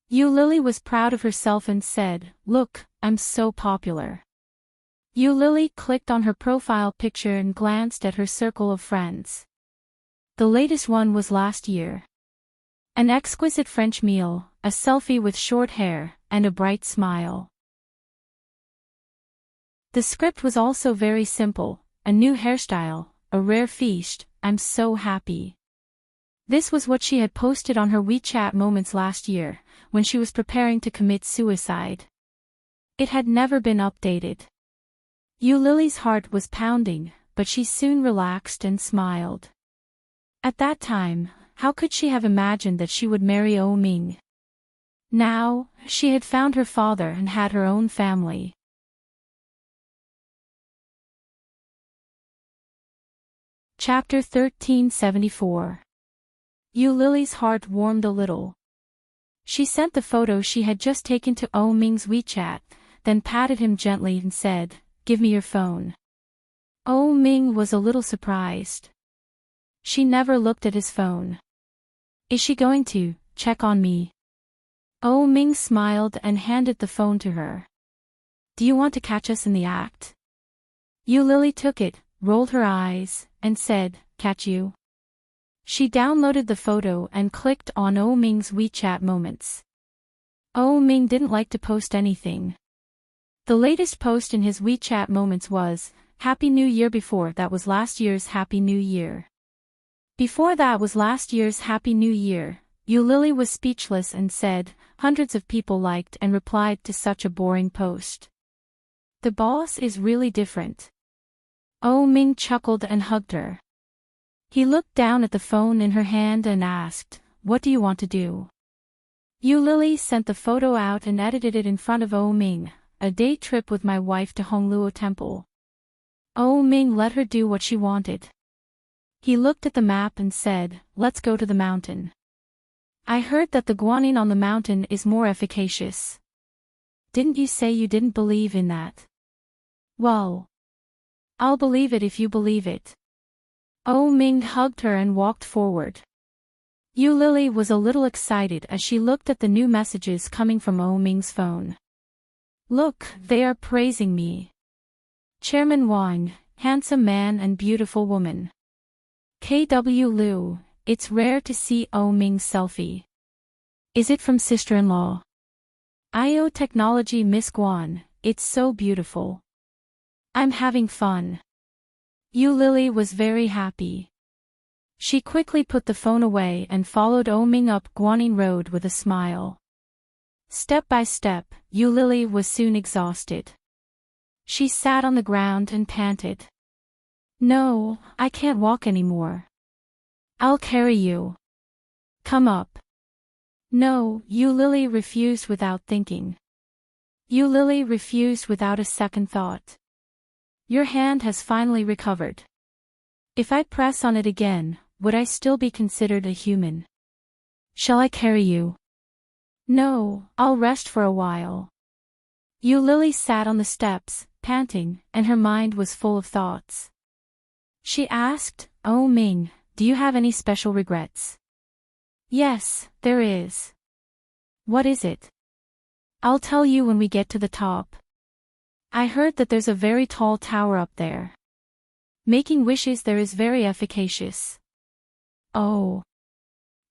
Yu Lily was proud of herself and said, "Look, I'm so popular." Yu Lily clicked on her profile picture and glanced at her circle of friends. The latest one was last year. An exquisite French meal, a selfie with short hair, and a bright smile. The script was also very simple: a new hairstyle, a rare feast, I'm so happy. This was what she had posted on her WeChat moments last year, when she was preparing to commit suicide. It had never been updated. Yu Lily's heart was pounding, but she soon relaxed and smiled. At that time, how could she have imagined that she would marry Oh Ming? Now, she had found her father and had her own family. Chapter 1374. Yu Lily's heart warmed a little. She sent the photo she had just taken to Oh Ming's WeChat, then patted him gently and said, "Give me your phone." Oh Ming was a little surprised. She never looked at his phone. "Is she going to check on me?" Oh Ming smiled and handed the phone to her. "Do you want to catch us in the act?" Yu Lily took it, rolled her eyes, and said, "Catch you?" She downloaded the photo and clicked on Oh Ming's WeChat moments. Oh Ming didn't like to post anything. The latest post in his WeChat moments was, "Happy New Year." Before that was last year's Happy New Year. Before that was last year's Happy New Year. Yu Lily was speechless and said, "Hundreds of people liked and replied to such a boring post. The boss is really different." Oh Ming chuckled and hugged her. He looked down at the phone in her hand and asked, "What do you want to do?" Yu Lily sent the photo out and edited it in front of Oh Ming, "A day trip with my wife to Hongluo Temple." Oh Ming let her do what she wanted. He looked at the map and said, "Let's go to the mountain. I heard that the guanyin on the mountain is more efficacious. Didn't you say you didn't believe in that? Well, I'll believe it if you believe it." Oh Ming hugged her and walked forward. Yu Lily was a little excited as she looked at the new messages coming from Oh Ming's phone. "Look, they are praising me. Chairman Wang, handsome man and beautiful woman. KW Liu, it's rare to see Oh Ming's selfie. Is it from sister-in-law?" IO technology Miss Guan, it's so beautiful. I'm having fun. Yu Lily was very happy. She quickly put the phone away and followed Ming up Guanyin Road with a smile. Step by step, Yu Lily was soon exhausted. She sat on the ground and panted. No, I can't walk anymore. I'll carry you. Come up. No, Yu Lily refused without thinking. Yu Lily refused without a second thought. Your hand has finally recovered. If I press on it again, would I still be considered a human? Shall I carry you? No, I'll rest for a while. Yu Lily sat on the steps, panting, and her mind was full of thoughts. She asked, "Oh Ming, do you have any special regrets?" Yes, there is. What is it? I'll tell you when we get to the top. I heard that there's a very tall tower up there. Making wishes there is very efficacious. Oh.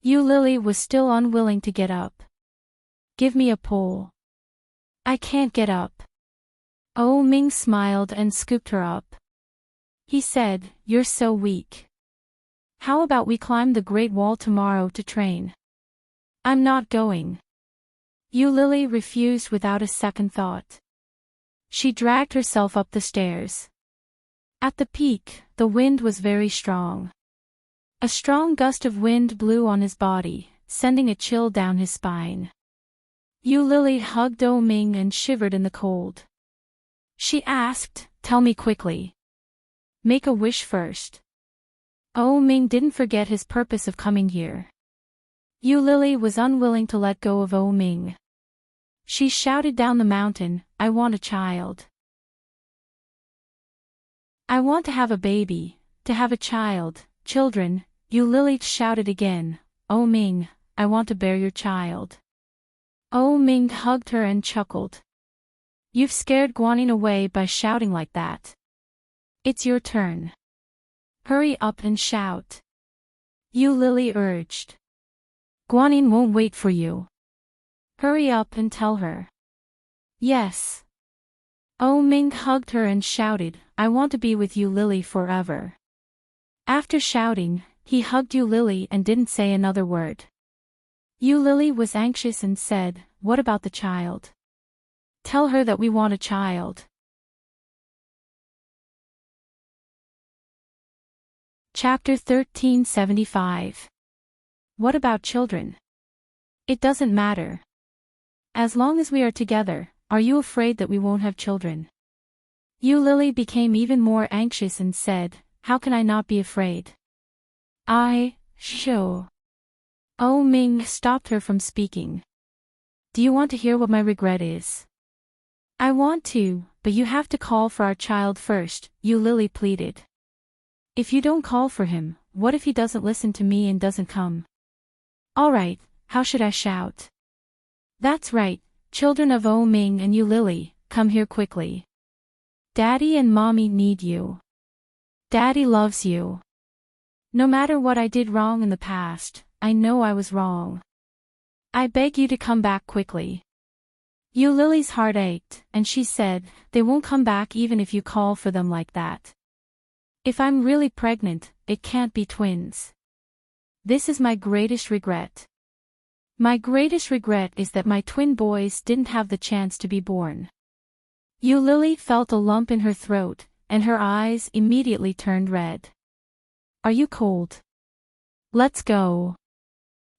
Yu Lily was still unwilling to get up. Give me a pole. I can't get up. Ming smiled and scooped her up. He said, "You're so weak. How about we climb the Great Wall tomorrow to train?" I'm not going. Yu Lily refused without a second thought. She dragged herself up the stairs. At the peak, the wind was very strong. A strong gust of wind blew on his body, sending a chill down his spine. Yu Lily hugged Ming and shivered in the cold. She asked, "Tell me quickly. Make a wish first." Ming didn't forget his purpose of coming here. Yu Lily was unwilling to let go of Ming. She shouted down the mountain, "I want a child. I want to have a baby, to have a child, children." Yu Lily shouted again, Ming, I want to bear your child." Ming hugged her and chuckled. "You've scared Guanyin away by shouting like that. It's your turn. Hurry up and shout." Yu Lily urged. "Guanyin won't wait for you. Hurry up and tell her." "Yes." Ming hugged her and shouted, "I want to be with Yu Lily forever." After shouting, he hugged Yu Lily and didn't say another word. Yu Lily was anxious and said, "What about the child? Tell her that we want a child." Chapter 1375. What about children? It doesn't matter. As long as we are together, are you afraid that we won't have children? Yu Lily became even more anxious and said, "How can I not be afraid? Sure." Ming stopped her from speaking. "Do you want to hear what my regret is?" "I want to, but you have to call for our child first," Yu Lily pleaded. "If you don't call for him, what if he doesn't listen to me and doesn't come?" "All right, how should I shout?" "That's right, children of Ming and Yu Lily, come here quickly. Daddy and Mommy need you. Daddy loves you. No matter what I did wrong in the past, I know I was wrong. I beg you to come back quickly." Yu Lily's heart ached, and she said, "They won't come back even if you call for them like that. If I'm really pregnant, it can't be twins. This is my greatest regret. My greatest regret is that my twin boys didn't have the chance to be born." Yu Lily felt a lump in her throat, and her eyes immediately turned red. "Are you cold? Let's go."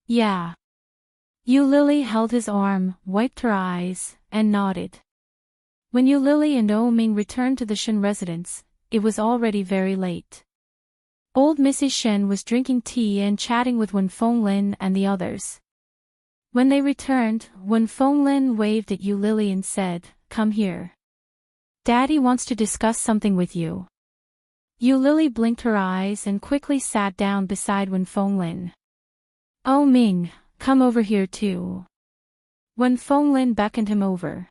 "Yeah." Yu Lily held his arm, wiped her eyes, and nodded. When Yu Lily and Ming returned to the Shen residence, it was already very late. Old Mrs. Shen was drinking tea and chatting with Wen Fenglin and the others. When they returned, Wen Fenglin waved at Yu Lily and said, "Come here. Daddy wants to discuss something with you." Yu Lily blinked her eyes and quickly sat down beside Wen Fenglin. Ming, come over here too." Wen Fenglin beckoned him over.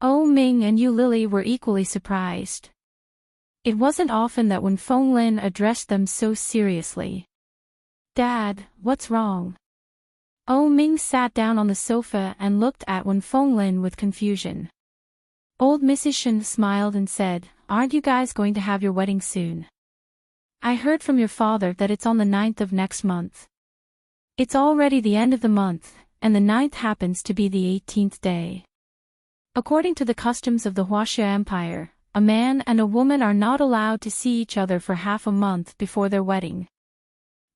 Ming and Yu Lily were equally surprised. It wasn't often that Wen Fenglin addressed them so seriously. "Dad, what's wrong?" Oh Ming sat down on the sofa and looked at Wen Fenglin with confusion. Old Mrs. Shen smiled and said, "Aren't you guys going to have your wedding soon? I heard from your father that it's on the 9th of next month. It's already the end of the month, and the 9th happens to be the 18th day. According to the customs of the Huaxia Empire, a man and a woman are not allowed to see each other for half a month before their wedding.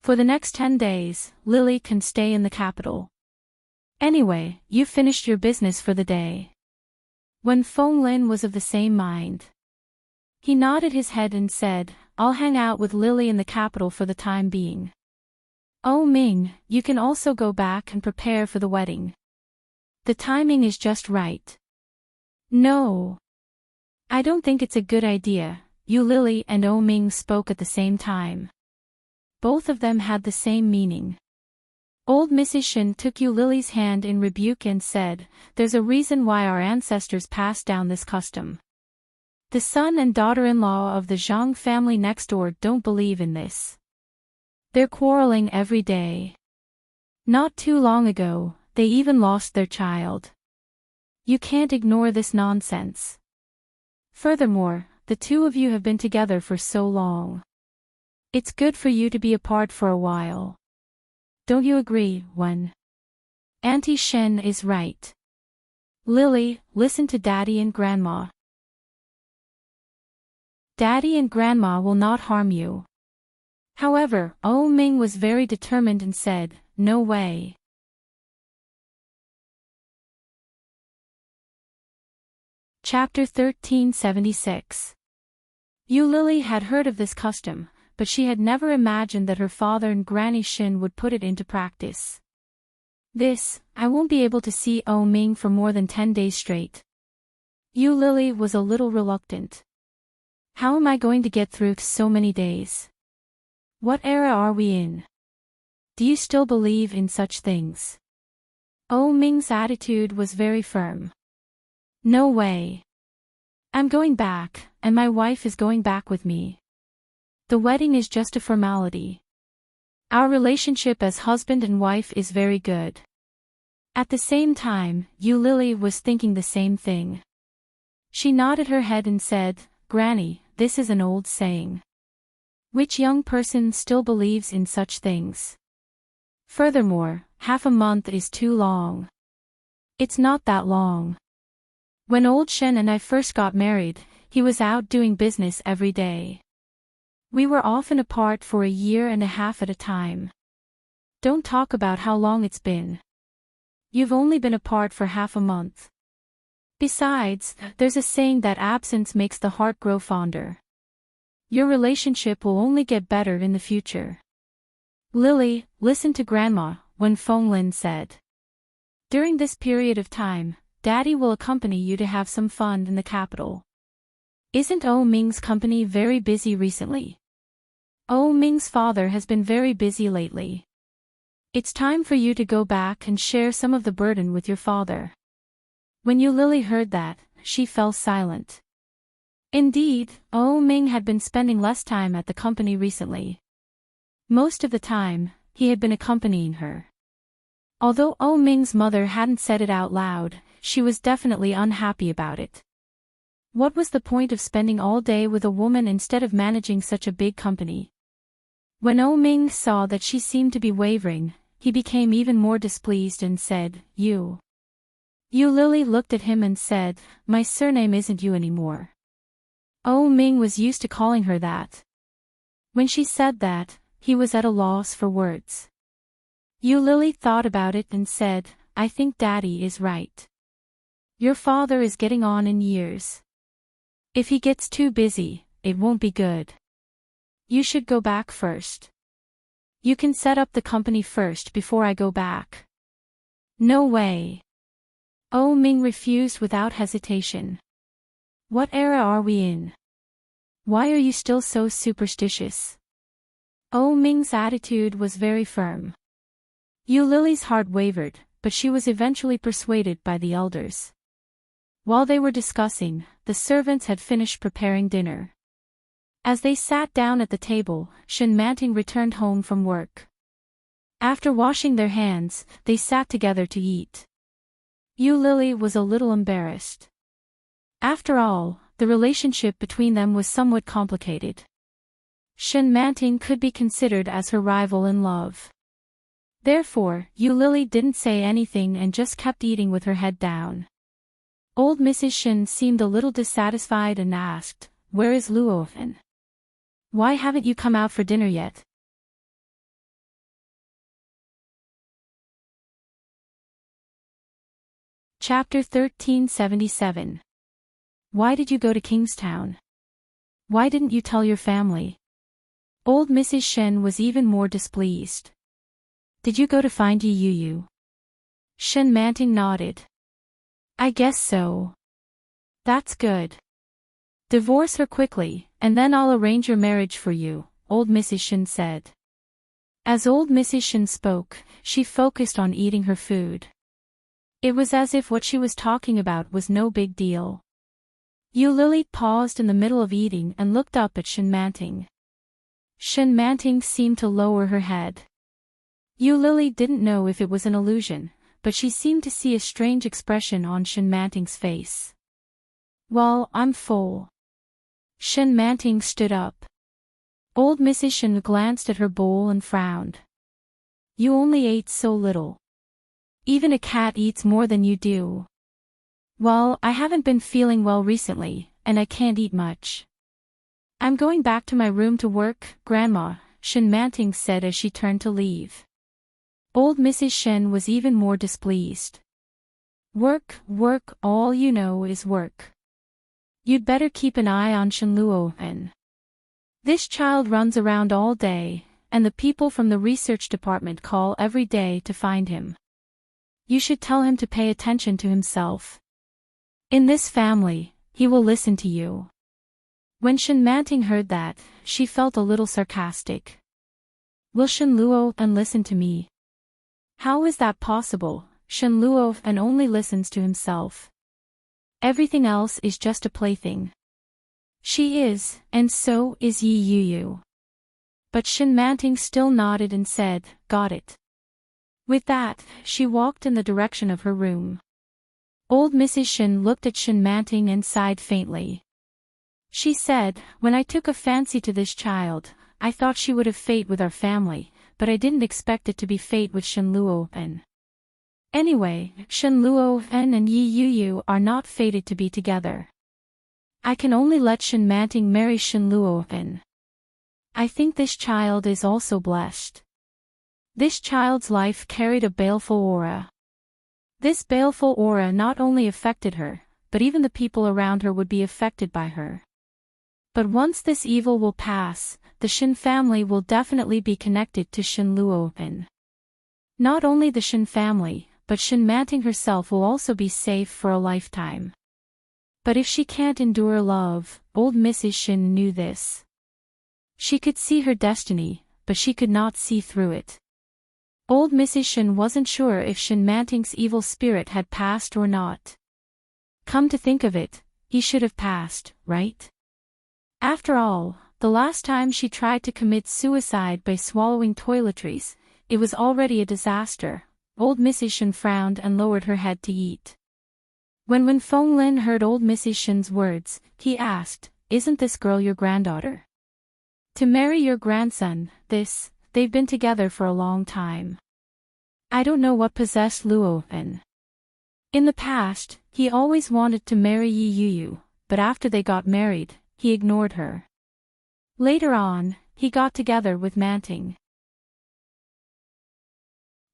For the next 10 days, Lily can stay in the capital. Anyway, you've finished your business for the day." Wen Fenglin was of the same mind. He nodded his head and said, "I'll hang out with Lily in the capital for the time being. Oh Ming, you can also go back and prepare for the wedding. The timing is just right." "No. I don't think it's a good idea." Yu Lily and Oh Ming spoke at the same time. Both of them had the same meaning. Old Mrs. Shen took Yu Lily's hand in rebuke and said, "There's a reason why our ancestors passed down this custom. The son and daughter-in-law of the Zhang family next door don't believe in this. They're quarreling every day. Not too long ago, they even lost their child. You can't ignore this nonsense. Furthermore, the two of you have been together for so long. It's good for you to be apart for a while. Don't you agree, Wen? Auntie Shen is right. Lily, listen to Daddy and Grandma. Daddy and Grandma will not harm you." However, Oh Ming was very determined and said, "No way." Chapter 1376. Yu Lily had heard of this custom, but she had never imagined that her father and Granny Shin would put it into practice. I won't be able to see Oh Ming for more than 10 days straight." Yu Lily was a little reluctant. "How am I going to get through so many days? What era are we in? Do you still believe in such things?" Oh Ming's attitude was very firm. "No way. I'm going back, and my wife is going back with me. The wedding is just a formality. Our relationship as husband and wife is very good." At the same time, Yu Lily was thinking the same thing. She nodded her head and said, "Granny, this is an old saying. Which young person still believes in such things? Furthermore, half a month is too long. It's not that long. When old Shen and I first got married, he was out doing business every day. We were often apart for a year and a half at a time. Don't talk about how long it's been. You've only been apart for half a month. Besides, there's a saying that absence makes the heart grow fonder. Your relationship will only get better in the future." "Lily, listen to Grandma," Wen Fenglin said. "During this period of time, Daddy will accompany you to have some fun in the capital. Isn't Oh Ming's company very busy recently? Oh Ming's father has been very busy lately. It's time for you to go back and share some of the burden with your father." When Yu Lily heard that, she fell silent. Indeed, Oh Ming had been spending less time at the company recently. Most of the time, he had been accompanying her. Although Oh Ming's mother hadn't said it out loud, she was definitely unhappy about it. What was the point of spending all day with a woman instead of managing such a big company? When Oh Ming saw that she seemed to be wavering, he became even more displeased and said, Yu Lily looked at him and said, "My surname isn't Yu anymore." Oh Ming was used to calling her that. When she said that, he was at a loss for words. Yu Lily thought about it and said, "I think Daddy is right. Your father is getting on in years. If he gets too busy, it won't be good. You should go back first. You can set up the company first before I go back." "No way." Oh Ming refused without hesitation. "What era are we in? Why are you still so superstitious?" Oh Ming's attitude was very firm. Yu Lily's heart wavered, but she was eventually persuaded by the elders. While they were discussing, the servants had finished preparing dinner. As they sat down at the table, Shen Manting returned home from work. After washing their hands, they sat together to eat. Lily was a little embarrassed. After all, the relationship between them was somewhat complicated. Enchanting could be considered as her rival in love. Therefore, Lily didn't say anything and just kept eating with her head down. Old Mrs. Shen seemed a little dissatisfied and asked, "Where is Luo? Why haven't you come out for dinner yet?" Chapter 1377. Why did you go to Kingstown? Why didn't you tell your family? Old Mrs. Shen was even more displeased. Did you go to find Yu? Enchanting nodded. I guess so. That's good. Divorce her quickly, and then I'll arrange your marriage for you, old Mrs. Shen said. As old Mrs. Shen spoke, she focused on eating her food. It was as if what she was talking about was no big deal. Lily paused in the middle of eating and looked up at Enchanting. Enchanting seemed to lower her head. Lily didn't know if it was an illusion, but she seemed to see a strange expression on Enchanting's face. Well, I'm full. Enchanting stood up. Old Mrs. Shen glanced at her bowl and frowned. You only ate so little. Even a cat eats more than you do. Well, I haven't been feeling well recently, and I can't eat much. I'm going back to my room to work, Grandma, Enchanting said as she turned to leave. Old Mrs. Shen was even more displeased. Work, work, all you know is work. You'd better keep an eye on Shenluo. This child runs around all day, and the people from the research department call every day to find him. You should tell him to pay attention to himself. In this family, he will listen to you. When Enchanting heard that, she felt a little sarcastic. Will Shenluo listen to me? How is that possible? Shenluo only listens to himself. Everything else is just a plaything. She is, and so is Yu. But Enchanting still nodded and said, got it. With that, she walked in the direction of her room. Old Mrs. Shen looked at Enchanting and sighed faintly. She said, when I took a fancy to this child, I thought she would have fate with our family, but I didn't expect it to be fate with Shenluo. Anyway, Shenluo and Yu are not fated to be together. I can only let Enchanting marry Shenluo. I think this child is also blessed. This child's life carried a baleful aura. This baleful aura not only affected her, but even the people around her would be affected by her. But once this evil will pass, the Shen family will definitely be connected to Shenluo. Not only the Shen family, but Enchanting herself will also be safe for a lifetime. But if she can't endure love, old Mrs. Shen knew this. She could see her destiny, but she could not see through it. Old Mrs. Shen wasn't sure if Enchanting's evil spirit had passed or not. Come to think of it, he should have passed, right? After all, the last time she tried to commit suicide by swallowing toiletries, it was already a disaster. Old Mrs. Shen frowned and lowered her head to eat. When Fenglin heard old Mrs. Shen's words, he asked, isn't this girl your granddaughter? To marry your grandson, they've been together for a long time. I don't know what possessed Luo. In the past, he always wanted to marry Yu, but after they got married, he ignored her. Later on, he got together with Enchanting.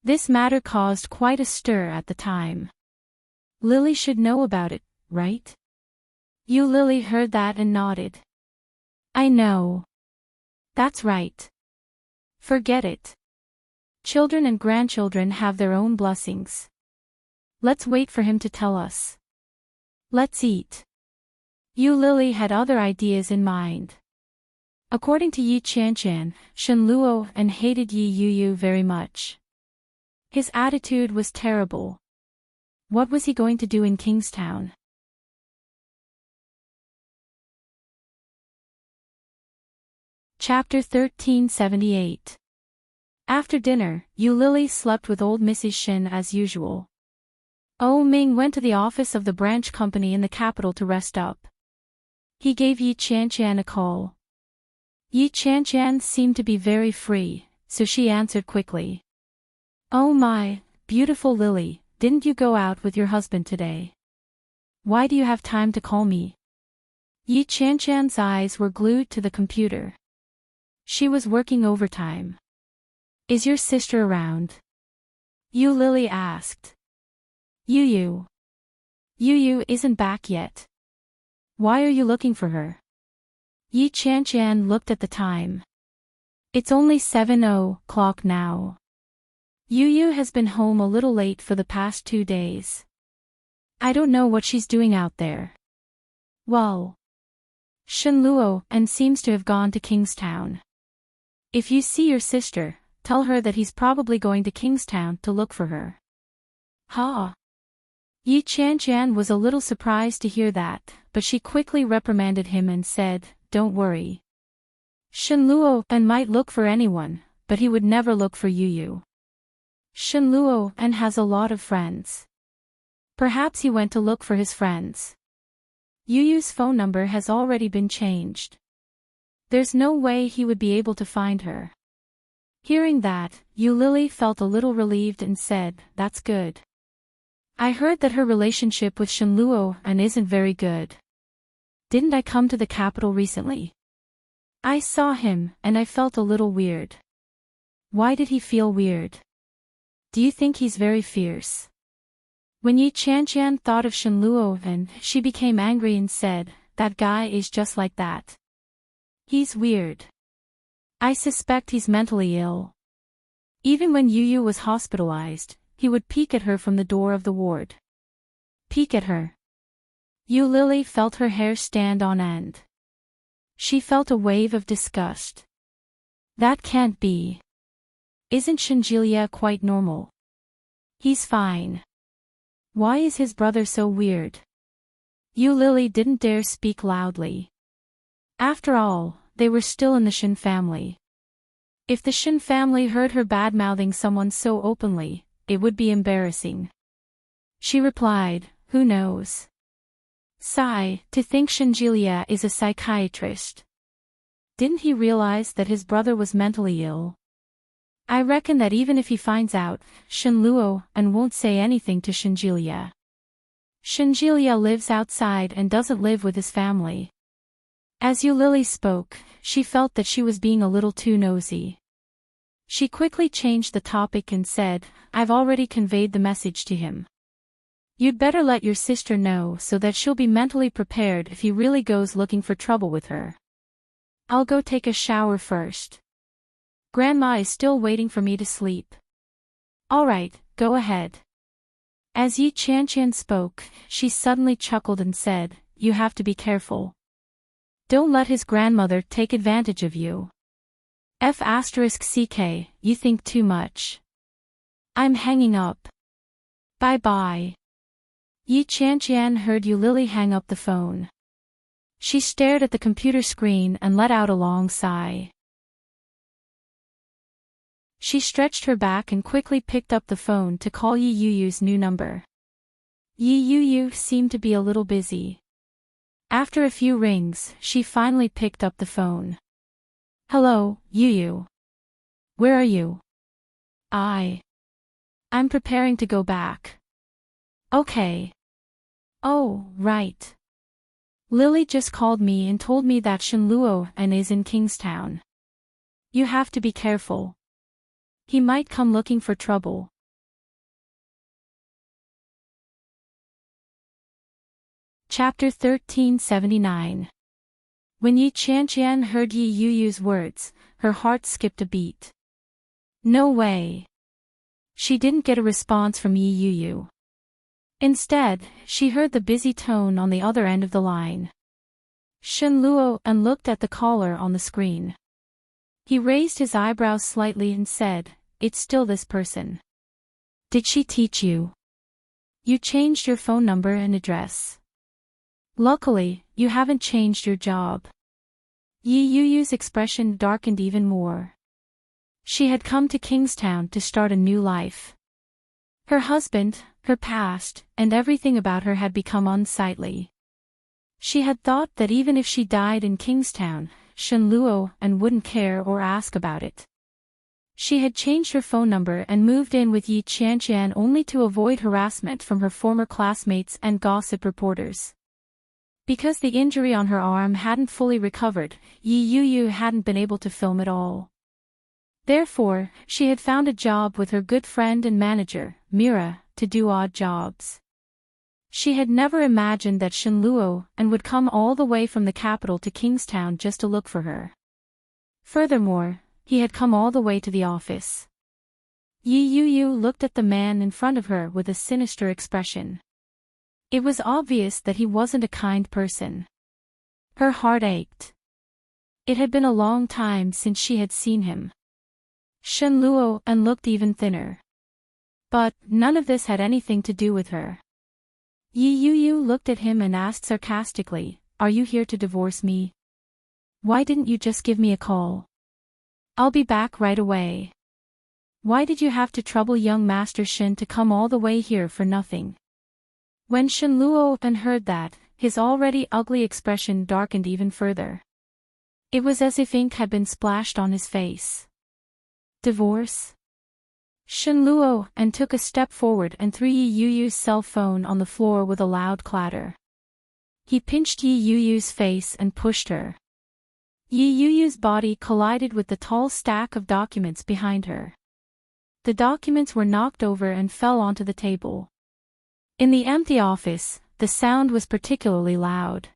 This matter caused quite a stir at the time. Lily should know about it, right? Lily heard that and nodded. I know. That's right. Forget it. Children and grandchildren have their own blessings. Let's wait for him to tell us. Let's eat. Lily had other ideas in mind. According to Yi Qianshan, Shenluo hated Yu very much. His attitude was terrible. What was he going to do in Kingstown? Chapter 1378. After dinner, Yu Lily slept with old Mrs. Shin as usual. Oh Ming went to the office of the branch company in the capital to rest up. He gave Yi Qian a call. Yi Qian seemed to be very free, so she answered quickly. Oh my, beautiful Lily, didn't you go out with your husband today? Why do you have time to call me? Yi Qian's eyes were glued to the computer. She was working overtime. Is your sister around? Yu Lily asked. Yu isn't back yet. Why are you looking for her? Yi Qian looked at the time. It's only 7:00 now. Yu has been home a little late for the past 2 days. I don't know what she's doing out there. Well, Shenluo and seems to have gone to Kingstown. If you see your sister, tell her that he's probably going to Kingstown to look for her. Ha! Yi Qian was a little surprised to hear that, but she quickly reprimanded him and said, don't worry. Shenluo and might look for anyone, but he would never look for Yu. Shenluo and has a lot of friends. Perhaps he went to look for his friends. Yu's phone number has already been changed. There's no way he would be able to find her. Hearing that, Yu Lily felt a little relieved and said, that's good. I heard that her relationship with Shenluo and isn't very good. Didn't I come to the capital recently? I saw him, and I felt a little weird. Why did he feel weird? Do you think he's very fierce? When Yi Qian thought of Shenluo and she became angry and said, that guy is just like that. He's weird. I suspect he's mentally ill. Even when Yu was hospitalized, he would peek at her from the door of the ward. Peek at her. Yu Lily felt her hair stand on end. She felt a wave of disgust. That can't be. Isn't Shenjilia quite normal? He's fine. Why is his brother so weird? Yu Lily didn't dare speak loudly. After all, they were still in the Shin family. If the Shin family heard her bad-mouthing someone so openly, it would be embarrassing. She replied, who knows? Sigh, to think Shenjilia is a psychiatrist. Didn't he realize that his brother was mentally ill? I reckon that even if he finds out, Shenluo and won't say anything to Shenjilia. Shenjilia lives outside and doesn't live with his family. As Yu Lily spoke, she felt that she was being a little too nosy. She quickly changed the topic and said, I've already conveyed the message to him. You'd better let your sister know so that she'll be mentally prepared if he really goes looking for trouble with her. I'll go take a shower first. Grandma is still waiting for me to sleep. All right, go ahead. As Yi Qian spoke, she suddenly chuckled and said, you have to be careful. Don't let his grandmother take advantage of you. F***ck, you think too much. I'm hanging up. Bye-bye. Yi Qian heard Yu Lily hang up the phone. She stared at the computer screen and let out a long sigh. She stretched her back and quickly picked up the phone to call Yi Yu's new number. Yi Yu seemed to be a little busy. After a few rings, she finally picked up the phone. Hello, Yu. Where are you? I'm preparing to go back. Okay. Oh, right. Lily just called me and told me that Shenluo and is in Kingstown. You have to be careful. He might come looking for trouble. Chapter 1379. When Yi Qian heard Yi Yu's words, her heart skipped a beat. No way. She didn't get a response from Yi Yu. Instead, she heard the busy tone on the other end of the line. Shenluo and looked at the caller on the screen. He raised his eyebrows slightly and said, it's still this person. Did she teach you? You changed your phone number and address. Luckily, you haven't changed your job. Yi Yu's expression darkened even more. She had come to Kingstown to start a new life. Her husband, her past, and everything about her had become unsightly. She had thought that even if she died in Kingstown, Shenluo and wouldn't care or ask about it. She had changed her phone number and moved in with Yi Qianqian only to avoid harassment from her former classmates and gossip reporters. Because the injury on her arm hadn't fully recovered, Yi Yuyu hadn't been able to film at all. Therefore, she had found a job with her good friend and manager, Mira, to do odd jobs. She had never imagined that Shenluo and would come all the way from the capital to Kingstown just to look for her. Furthermore, he had come all the way to the office. Yi Yuyu looked at the man in front of her with a sinister expression. It was obvious that he wasn't a kind person. Her heart ached. It had been a long time since she had seen him. Shenluo and looked even thinner. But none of this had anything to do with her. Yi Yuyu looked at him and asked sarcastically, "Are you here to divorce me? Why didn't you just give me a call? I'll be back right away. Why did you have to trouble young Master Shen to come all the way here for nothing?" When Shenluo heard that, his already ugly expression darkened even further. It was as if ink had been splashed on his face. Divorce? Shenluo took a step forward and threw Yi Yuyu's cell phone on the floor with a loud clatter. He pinched Yi Yuyu's face and pushed her. Yi Yuyu's body collided with the tall stack of documents behind her. The documents were knocked over and fell onto the table. In the empty office, the sound was particularly loud.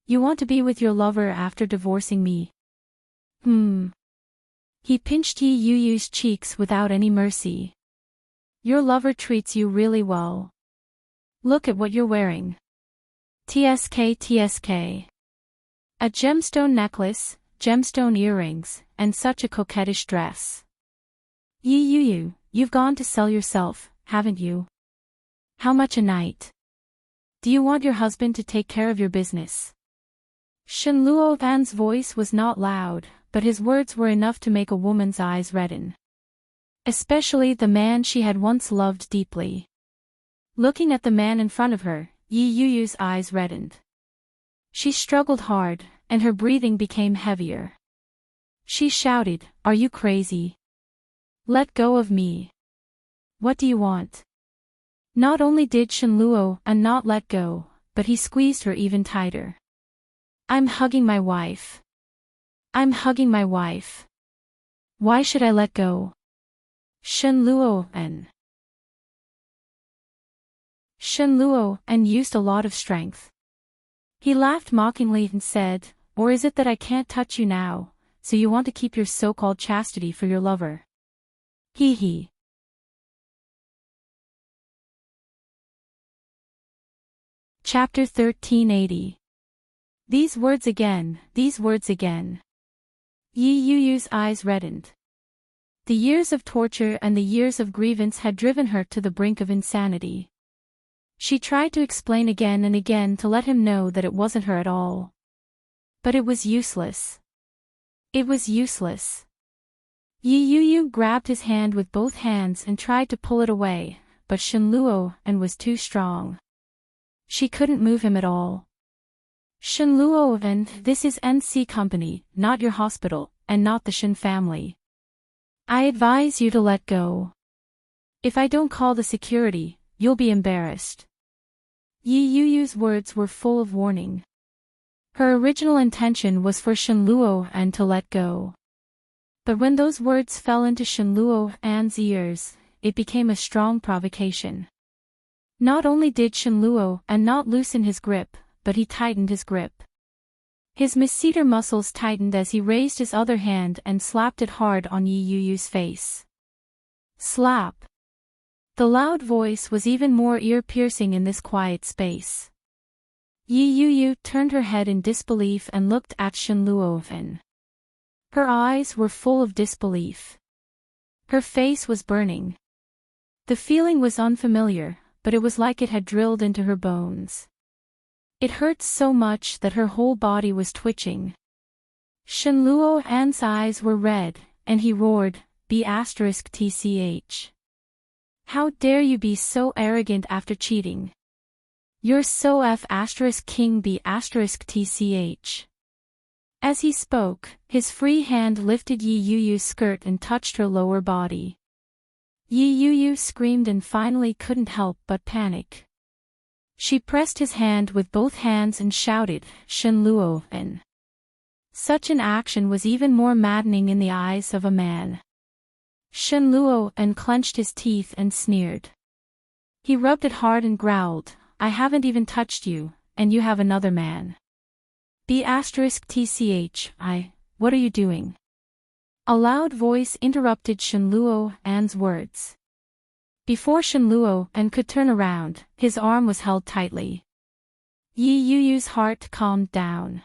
"You want to be with your lover after divorcing me?" He pinched Yi Yuyu's cheeks without any mercy. "Your lover treats you really well. Look at what you're wearing. TSK. A gemstone necklace, gemstone earrings, and such a coquettish dress. Yi Yuyu, you've gone to sell yourself, haven't you? How much a night? Do you want your husband to take care of your business?" Shenluo Van's voice was not loud, but his words were enough to make a woman's eyes redden. Especially the man she had once loved deeply. Looking at the man in front of her, Yi Yuyu's eyes reddened. She struggled hard, and her breathing became heavier. She shouted, "Are you crazy? Let go of me. What do you want?" Not only did Shenluo not let go, but he squeezed her even tighter. "I'm hugging my wife. I'm hugging my wife. Why should I let go?" Shenluo used a lot of strength. He laughed mockingly and said, "Or is it that I can't touch you now, so you want to keep your so-called chastity for your lover? Hee." Chapter 1380. These words again. Yi Yuyu's eyes reddened. The years of torture and the years of grievance had driven her to the brink of insanity. She tried to explain again and again to let him know that it wasn't her at all. But it was useless. It was useless. Yi Yuyu grabbed his hand with both hands and tried to pull it away, but Shenluo was too strong. She couldn't move him at all. "Shenluo, this is NC Company, not your hospital, and not the Shen family. I advise you to let go. If I don't call the security, you'll be embarrassed." Yi Yuyu's words were full of warning. Her original intention was for Shenluo to let go. But when those words fell into Shenluo's ears, it became a strong provocation. Not only did Shenluo not loosen his grip, but he tightened his grip. His masseter muscles tightened as he raised his other hand and slapped it hard on Yi Yuyu's face. Slap. The loud voice was even more ear-piercing in this quiet space. Yi Yuyu turned her head in disbelief and looked at Shenluo. Her eyes were full of disbelief. Her face was burning. The feeling was unfamiliar, but it was like it had drilled into her bones. It hurt so much that her whole body was twitching. Shenluo's eyes were red, and he roared, B*TCH. How dare you be so arrogant after cheating? You're so F*King B*TCH. As he spoke, his free hand lifted Yi Yu's skirt and touched her lower body. Yi Yu screamed and finally couldn't help but panic. She pressed his hand with both hands and shouted, Shenluo, and such an action was even more maddening in the eyes of a man. Shenluo and clenched his teeth and sneered. He rubbed it hard and growled, I haven't even touched you, and you have another man. B*TCH, what are you doing? A loud voice interrupted Shenluo An's words. Before Shenluo An could turn around, his arm was held tightly. Yi Yu's heart calmed down.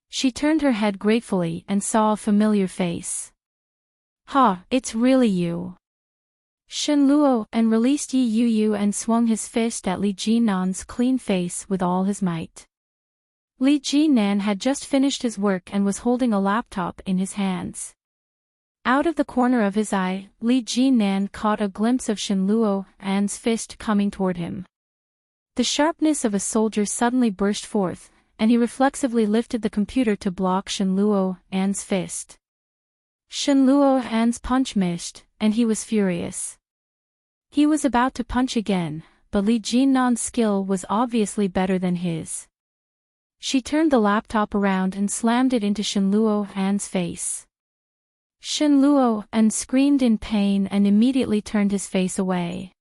She turned her head gratefully and saw a familiar face. Ha, it's really you. Shenluo An released Yi Yu and swung his fist at Li Jinan's clean face with all his might. Li Jinan had just finished his work and was holding a laptop in his hands. Out of the corner of his eye, Li Jinan caught a glimpse of Shenluo An's fist coming toward him. The sharpness of a soldier suddenly burst forth, and he reflexively lifted the computer to block Shenluo An's fist. Shenluo An's punch missed, and he was furious. He was about to punch again, but Li Jinan's skill was obviously better than his. She turned the laptop around and slammed it into Shenluo An's face. Shenluo An screamed in pain and immediately turned his face away.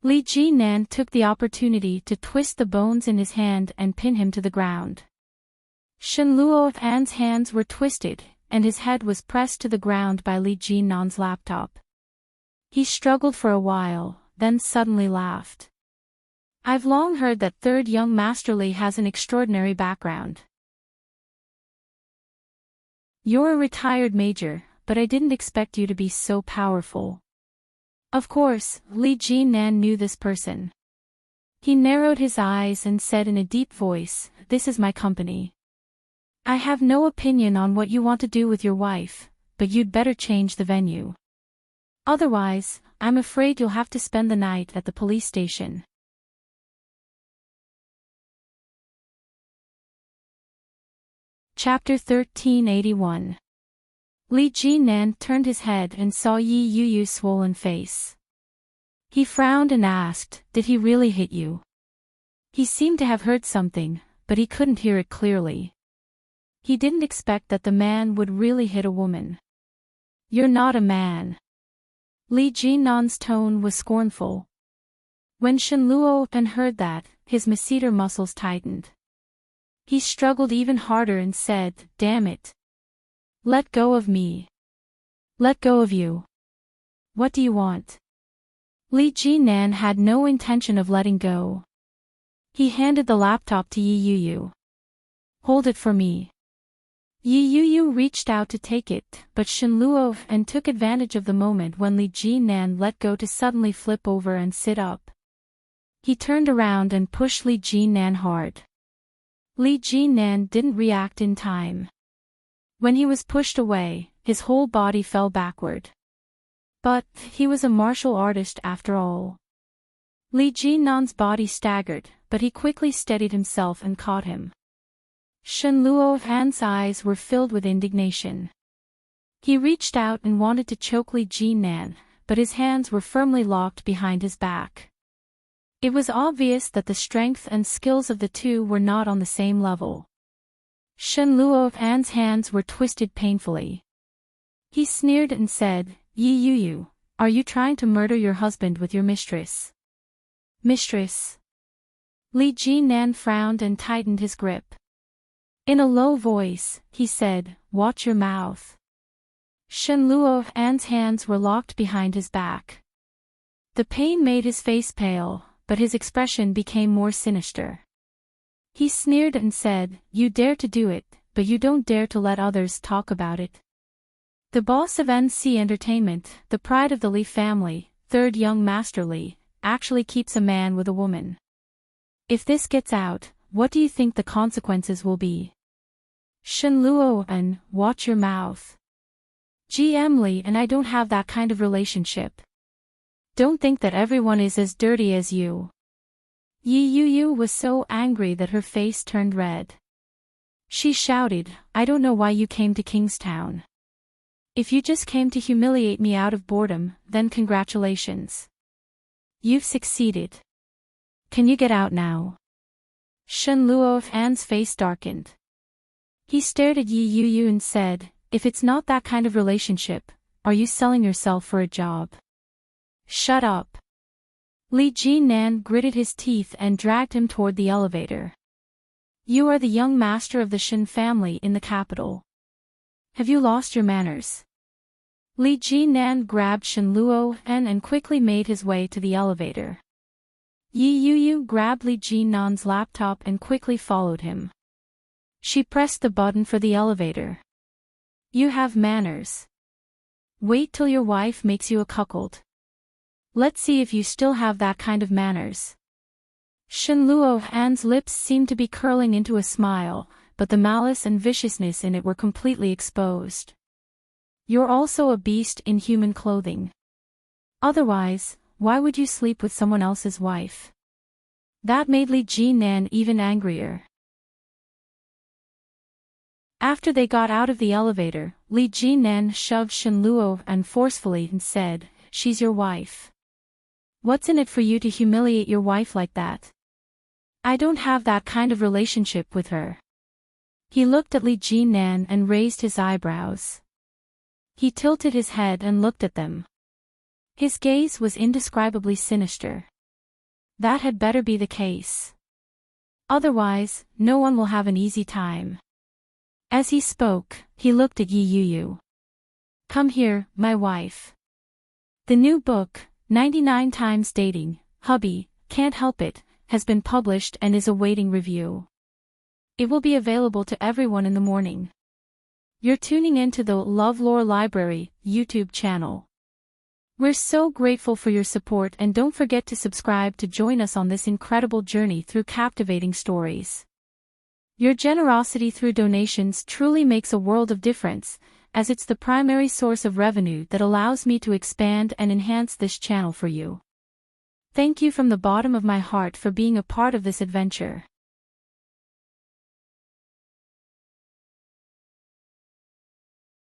Li Jinan took the opportunity to twist the bones in his hand and pin him to the ground. Shenluo An's hands were twisted, and his head was pressed to the ground by Li Jinan's laptop. He struggled for a while, then suddenly laughed. I've long heard that third young Masterly has an extraordinary background. You're a retired major, but I didn't expect you to be so powerful. Of course, Li Jinan knew this person. He narrowed his eyes and said in a deep voice, This is my company. I have no opinion on what you want to do with your wife, but you'd better change the venue. Otherwise, I'm afraid you'll have to spend the night at the police station. Chapter 1381. Li Jinan turned his head and saw Yi Yu's swollen face. He frowned and asked, Did he really hit you? He seemed to have heard something, but he couldn't hear it clearly. He didn't expect that the man would really hit a woman. You're not a man. Li Jinan's tone was scornful. When Shenluo An heard that, his masseter muscles tightened. He struggled even harder and said, Damn it. Let go of me. Let go of you. What do you want? Li Jinan had no intention of letting go. He handed the laptop to Yi Yu. Hold it for me. Yi Yu reached out to take it, but Shenluo An took advantage of the moment when Li Jinan let go to suddenly flip over and sit up. He turned around and pushed Li Jinan hard. Li Jinan didn't react in time. When he was pushed away, his whole body fell backward. But he was a martial artist after all. Li Jinan's body staggered, but he quickly steadied himself and caught him. Shenluo An's eyes were filled with indignation. He reached out and wanted to choke Li Jinan, but his hands were firmly locked behind his back. It was obvious that the strength and skills of the two were not on the same level. Shenluo An's hands were twisted painfully. He sneered and said, Yi Yu, are you trying to murder your husband with your mistress? Mistress? Li Jinan frowned and tightened his grip. In a low voice, he said, Watch your mouth. Shenluo An's hands were locked behind his back. The pain made his face pale, but his expression became more sinister. He sneered and said, You dare to do it, but you don't dare to let others talk about it. The boss of NC Entertainment, the pride of the Li family, third young Master Li, actually keeps a man with a woman. If this gets out, what do you think the consequences will be? Shenluo An, watch your mouth. Emily and I don't have that kind of relationship. Don't think that everyone is as dirty as you. Yi Yu was so angry that her face turned red. She shouted, I don't know why you came to Kingstown. If you just came to humiliate me out of boredom, then congratulations. You've succeeded. Can you get out now? Shen Luofan's face darkened. He stared at Yi Yu and said, if it's not that kind of relationship, are you selling yourself for a job? Shut up. Li Jinan gritted his teeth and dragged him toward the elevator. You are the young master of the Shen family in the capital. Have you lost your manners? Li Jinan grabbed Shen Luoan and quickly made his way to the elevator. Yi Yu grabbed Li Jinan's laptop and quickly followed him. She pressed the button for the elevator. You have manners. Wait till your wife makes you a cuckold. Let's see if you still have that kind of manners. Shen Luohan's lips seemed to be curling into a smile, but the malice and viciousness in it were completely exposed. You're also a beast in human clothing. Otherwise, why would you sleep with someone else's wife? That made Li Jinan even angrier. After they got out of the elevator, Li Jinan shoved Shen Luohan forcefully and said, she's your wife. What's in it for you to humiliate your wife like that? I don't have that kind of relationship with her. He looked at Li Jinan and raised his eyebrows. He tilted his head and looked at them. His gaze was indescribably sinister. That had better be the case. Otherwise, no one will have an easy time. As he spoke, he looked at Yi Yu. Come here, my wife. The new book, 99 Times Dating, Hubby, Can't Help It, has been published and is awaiting review. It will be available to everyone in the morning. You're tuning into the LoveLore Library YouTube channel. We're so grateful for your support and don't forget to subscribe to join us on this incredible journey through captivating stories. Your generosity through donations truly makes a world of difference, as it's the primary source of revenue that allows me to expand and enhance this channel for you. Thank you from the bottom of my heart for being a part of this adventure.